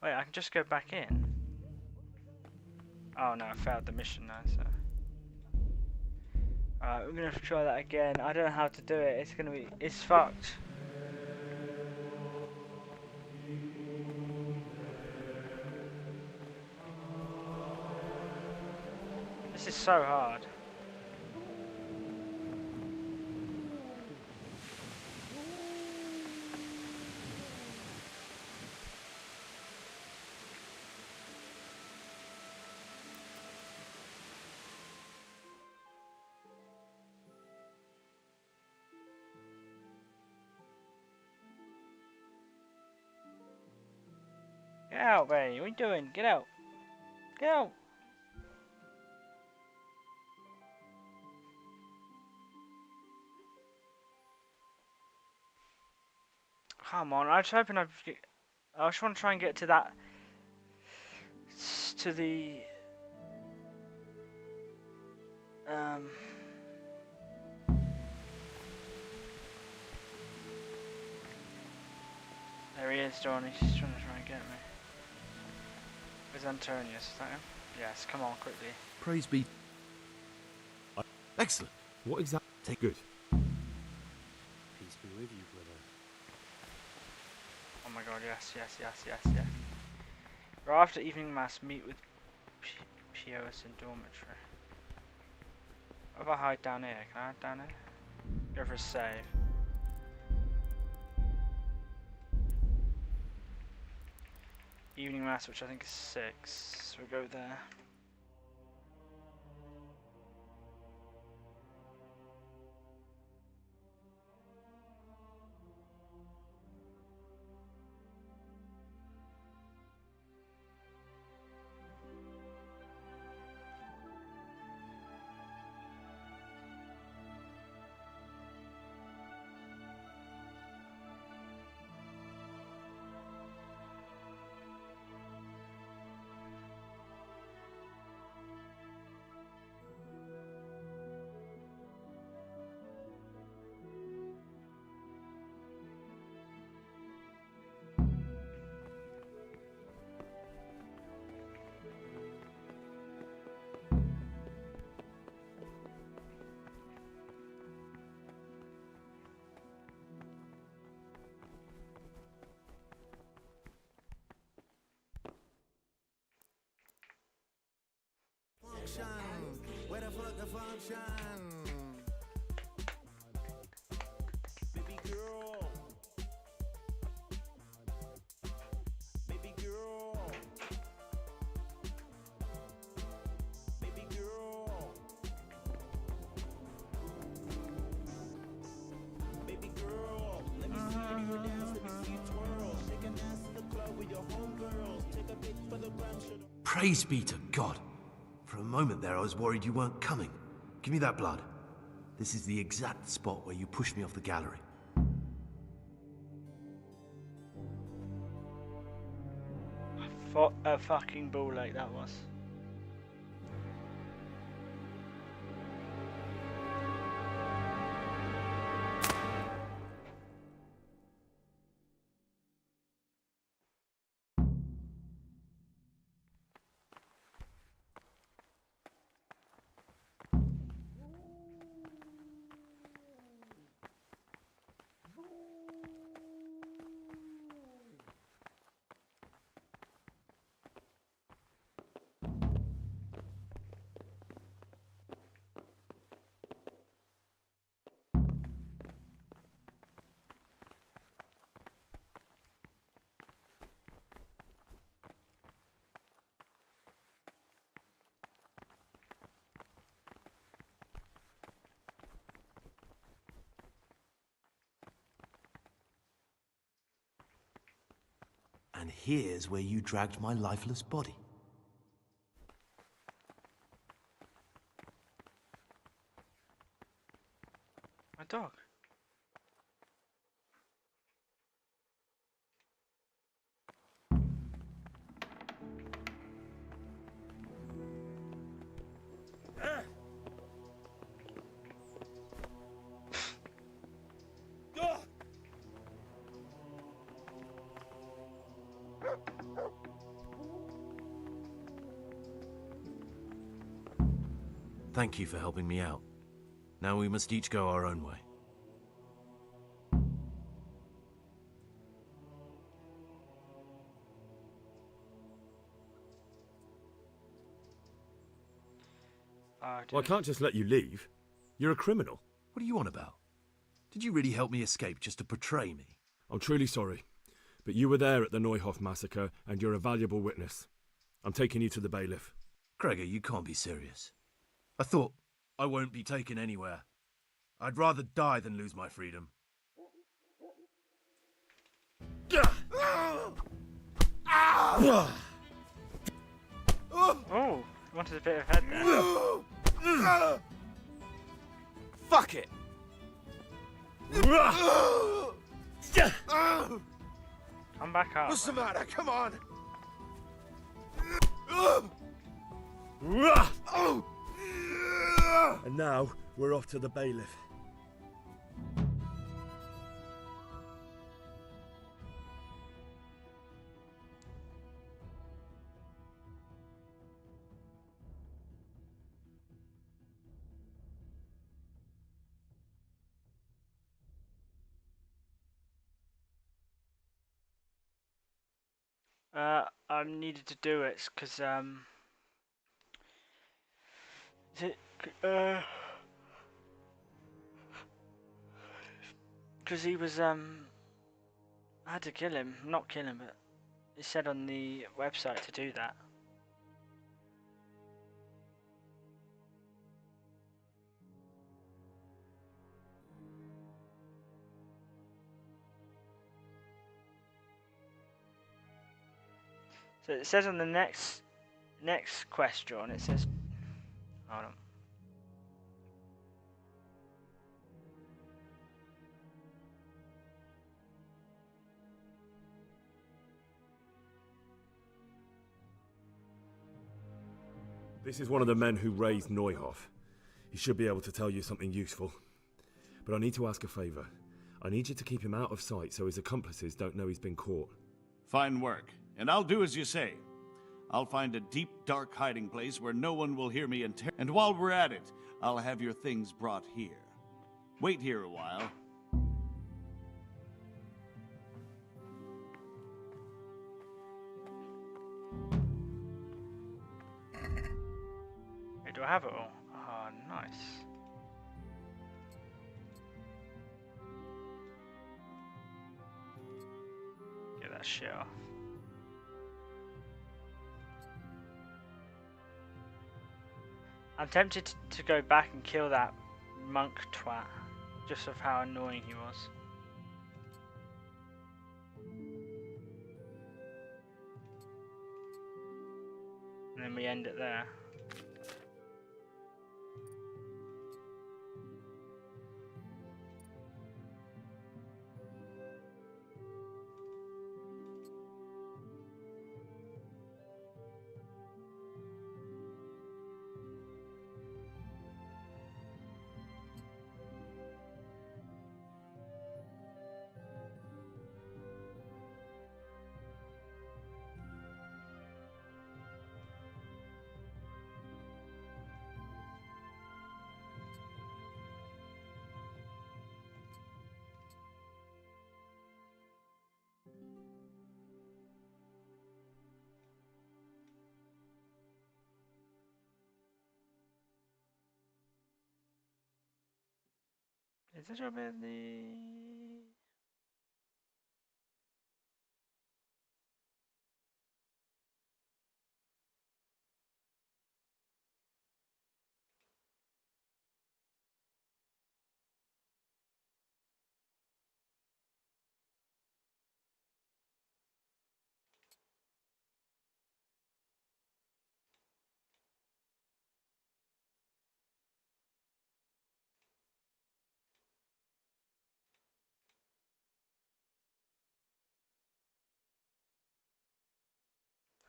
Wait, I can just go back in. Oh no, I failed the mission now, so. Alright, we're gonna have to try that again. I don't know how to do it. It's fucked. This is so hard. Get out, Ray. What are you doing? Get out. Get out. Come on, I was hoping I just want to try and get to that, to the, there he is, John, he's trying to try and get me. Where's Antonius, is that him? Yes, come on, quickly. Praise be. Excellent. What exactly? Take good. Peace be with you, brother. Oh my god, yes. Right after evening mass, meet with Pios in dormitory. What if I hide down here? Can I hide down here? Go for a save. Evening mass, which I think is 6. So we'll go there. the function. Baby girl. Baby girl. Baby girl. Baby girl. Let me see you dance, let me see you twirl. Shake an ass in the club with your homegirls. Take a pic for the gram. Praise be to God. For a moment there, I was worried you weren't coming. Give me that blood. This is the exact spot where you pushed me off the gallery. A fucking ball like that was. And here's where you dragged my lifeless body. My dog. Thank you for helping me out. Now we must each go our own way. Well, I can't just let you leave. You're a criminal. What are you on about? Did you really help me escape just to betray me? I'm truly sorry, but you were there at the Neuhoff massacre and you're a valuable witness. I'm taking you to the bailiff. Gregor, you can't be serious. I thought I won't be taken anywhere. I'd rather die than lose my freedom. Oh, you wanted a bit of head there. Fuck it! Come back up. What's the matter? Come on! And now we're off to the bailiff. I needed to do it because because he was I had to kill him, not kill him, but it said on the website to do that. So it says on the next question, it says, hold on. This is one of the men who raised Neuhoff. He should be able to tell you something useful. But I need to ask a favour. I need you to keep him out of sight so his accomplices don't know he's been caught. Fine work, and I'll do as you say. I'll find a deep, dark hiding place where no one will hear me and while we're at it, I'll have your things brought here. Wait here a while. Wait, do I have it all? Oh nice. Get that shit off. I'm tempted to go back and kill that monk twat, just of how annoying he was. And then we end it there. Is this your busy?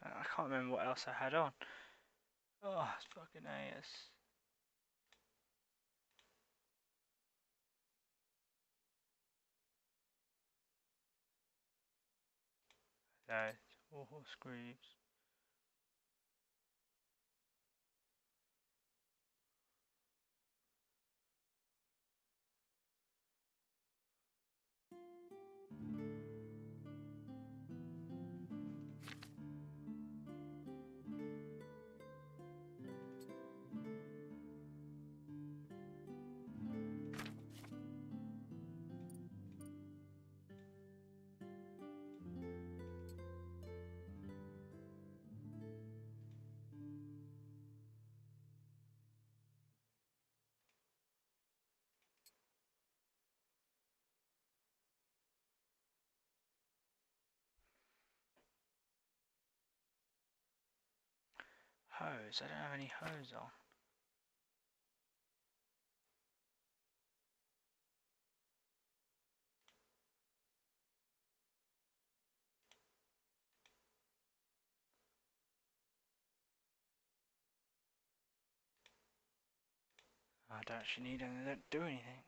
I can't remember what else I had on. Oh, it's fucking ass. No, all horse grieves. Hose, I don't have any hose on. I don't actually need any, they don't do anything.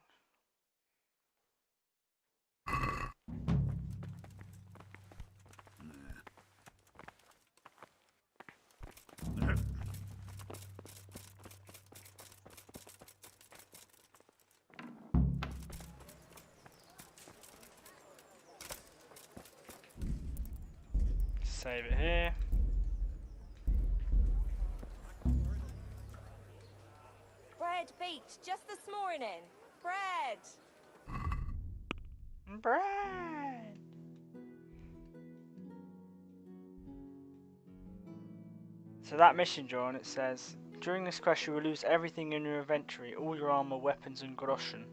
Save it here. Bread baked just this morning. Bread. Bread. So that mission, John, it says, during this quest you will lose everything in your inventory, all your armor, weapons and groschen.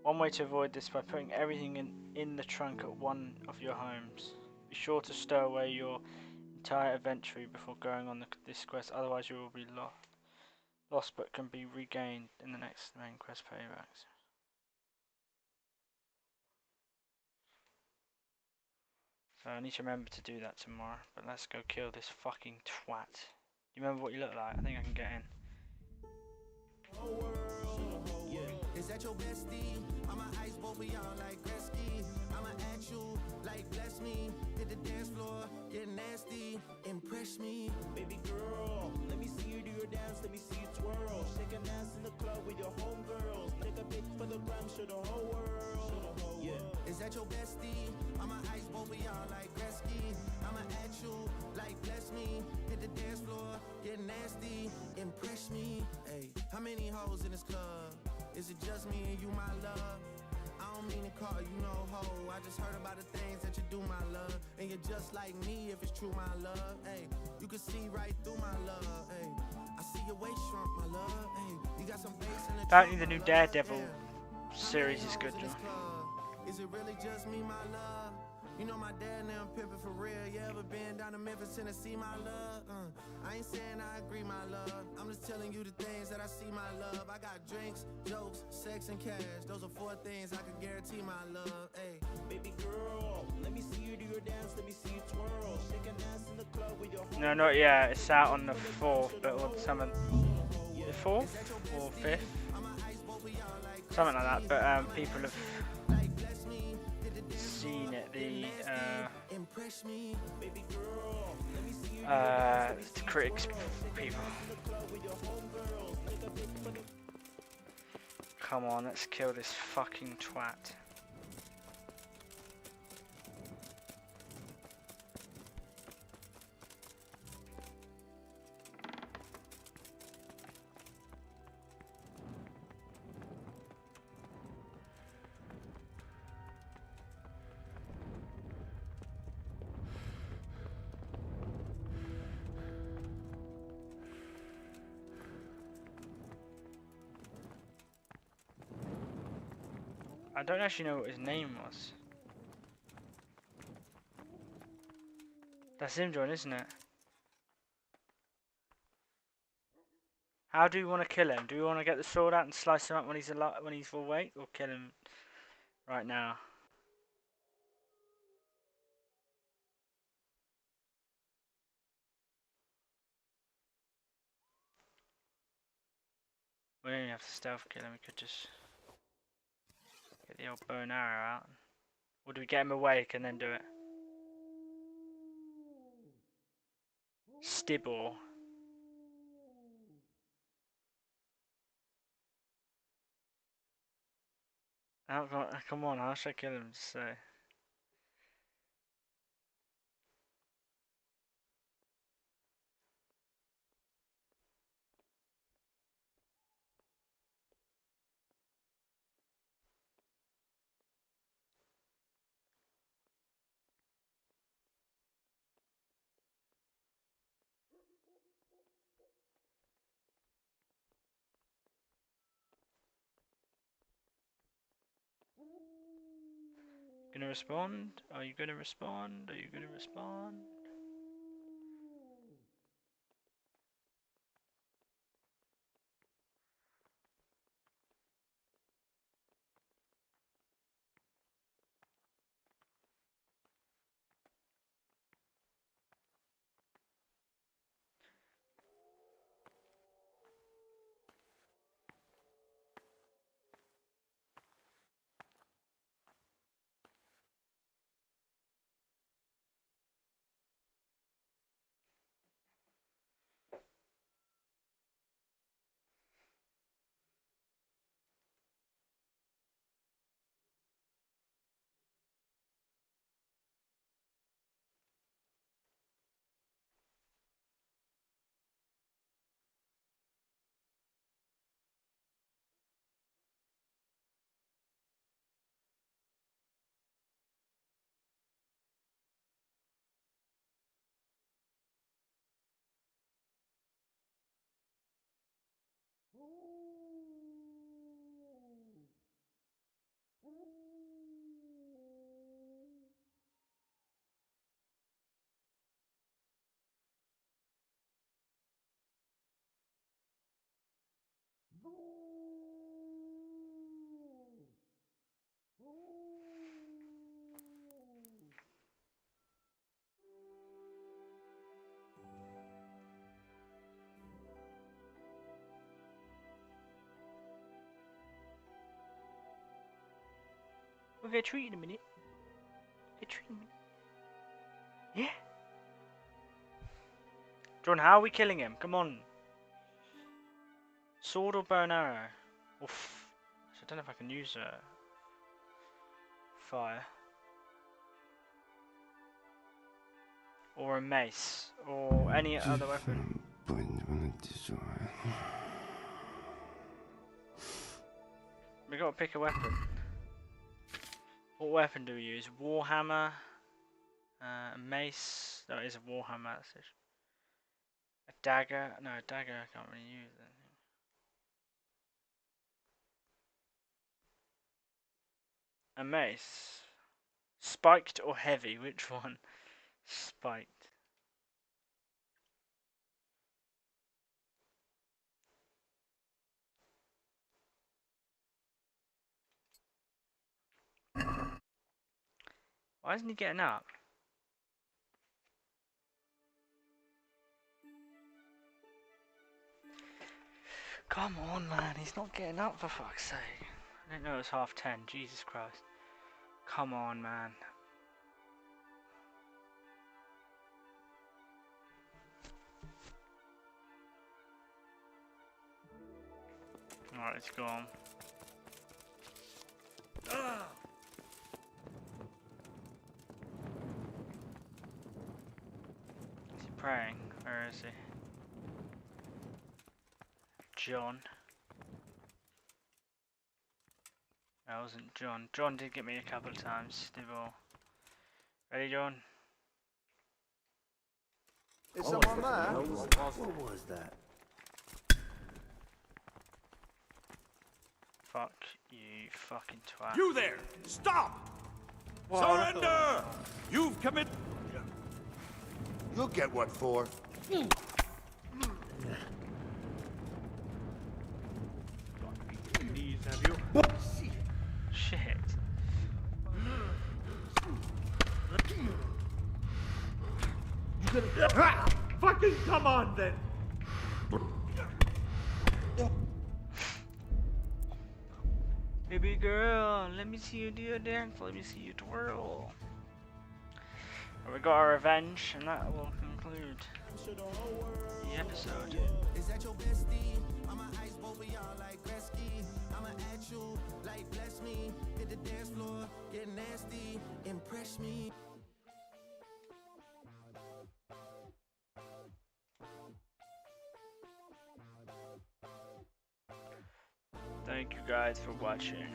One way to avoid this by putting everything in the trunk at one of your homes. Be sure to stow away your entire inventory before going on this quest, otherwise you will be lost but can be regained in the next main quest paybacks. So I need to remember to do that tomorrow, but let's go kill this fucking twat. Do you remember what you look like? I think I can get in. Is that your bestie? I'ma ice both of y'all like Gretzky. I'ma at you like bless me. Hit the dance floor, get nasty, impress me. Baby girl, let me see you do your dance, let me see you twirl. Shake an ass in the club with your homegirls. Take a pic for the gram, show the whole world. Yeah. Is that your bestie? I'ma ice both of y'all like Gretzky. I'ma at you like bless me. Hit the dance floor, get nasty, impress me. Hey, how many hoes in this club. Is it just me and you, my love? I don't mean to call you no hoe. I just heard about the things that you do, my love. And you're just like me if it's true, my love. Hey, you can see right through my love. Hey, I see your waist shrunk, my love. Hey, you got some bass in the Apparently the new Daredevil series is good, John. Is it really just me, my love? You know my dad now pimping for real. You ever been down to Memphis, Tennessee, my love? I ain't saying I agree, my love. I'm just telling you the things that I see, my love. I got drinks, jokes, sex, and cash. Those are 4 things I can guarantee, my love. Hey, Baby girl, let me see you do your dance, let me see you twirl. Shake an ass in the club with your No, not yet. It's out on the 4th, but on some of the 4th or 5th, something like that. But people have seen it. The critics people. Come on, let's kill this fucking twat. I don't actually know what his name was. That's him, John, isn't it? How do you want to kill him? Do you want to get the sword out and slice him up when he's alive, when he's awake, or kill him right now? We don't even have to stealth kill him. We could just get the old bow and arrow out. Or do we get him awake and then do it? Stibor. Come on, how should I kill him? Just say. Gonna respond? Are you gonna respond? Are you gonna respond? We'll get a treat in a minute. Get a treat in a minute. Yeah. John, how are we killing him? Come on. Sword or bow and arrow? Oof. I don't know if I can use fire. Or a mace. Or any other weapon. We gotta pick a weapon. What weapon do we use? Warhammer, a mace. That is a warhammer. That's it. A dagger. No, a dagger. I can't really use it. A mace. Spiked or heavy? Which one? Spiked. Why isn't he getting up? Come on, man. He's not getting up, for fuck's sake. I didn't know it was 10:30. Jesus Christ. Come on, man. Alright, let's go on. Is he praying? Where is he? John. That wasn't John. John did get me a couple of times. They've all. Ready, John? Is someone there? What was that? Fuck you, fucking twat. You there! Stop! What? Surrender! You've committed. You'll get what for. Knees, have you? Shit. Fucking come on then! Baby girl, let me see you do your dance, let me see you twirl. We got our revenge, and that will conclude the episode. Is that your bestie? I'ma ice both of y'all like Gretzky. I'ma at you like bless me. Hit the dance floor, get nasty, impress me. Thank you guys for watching.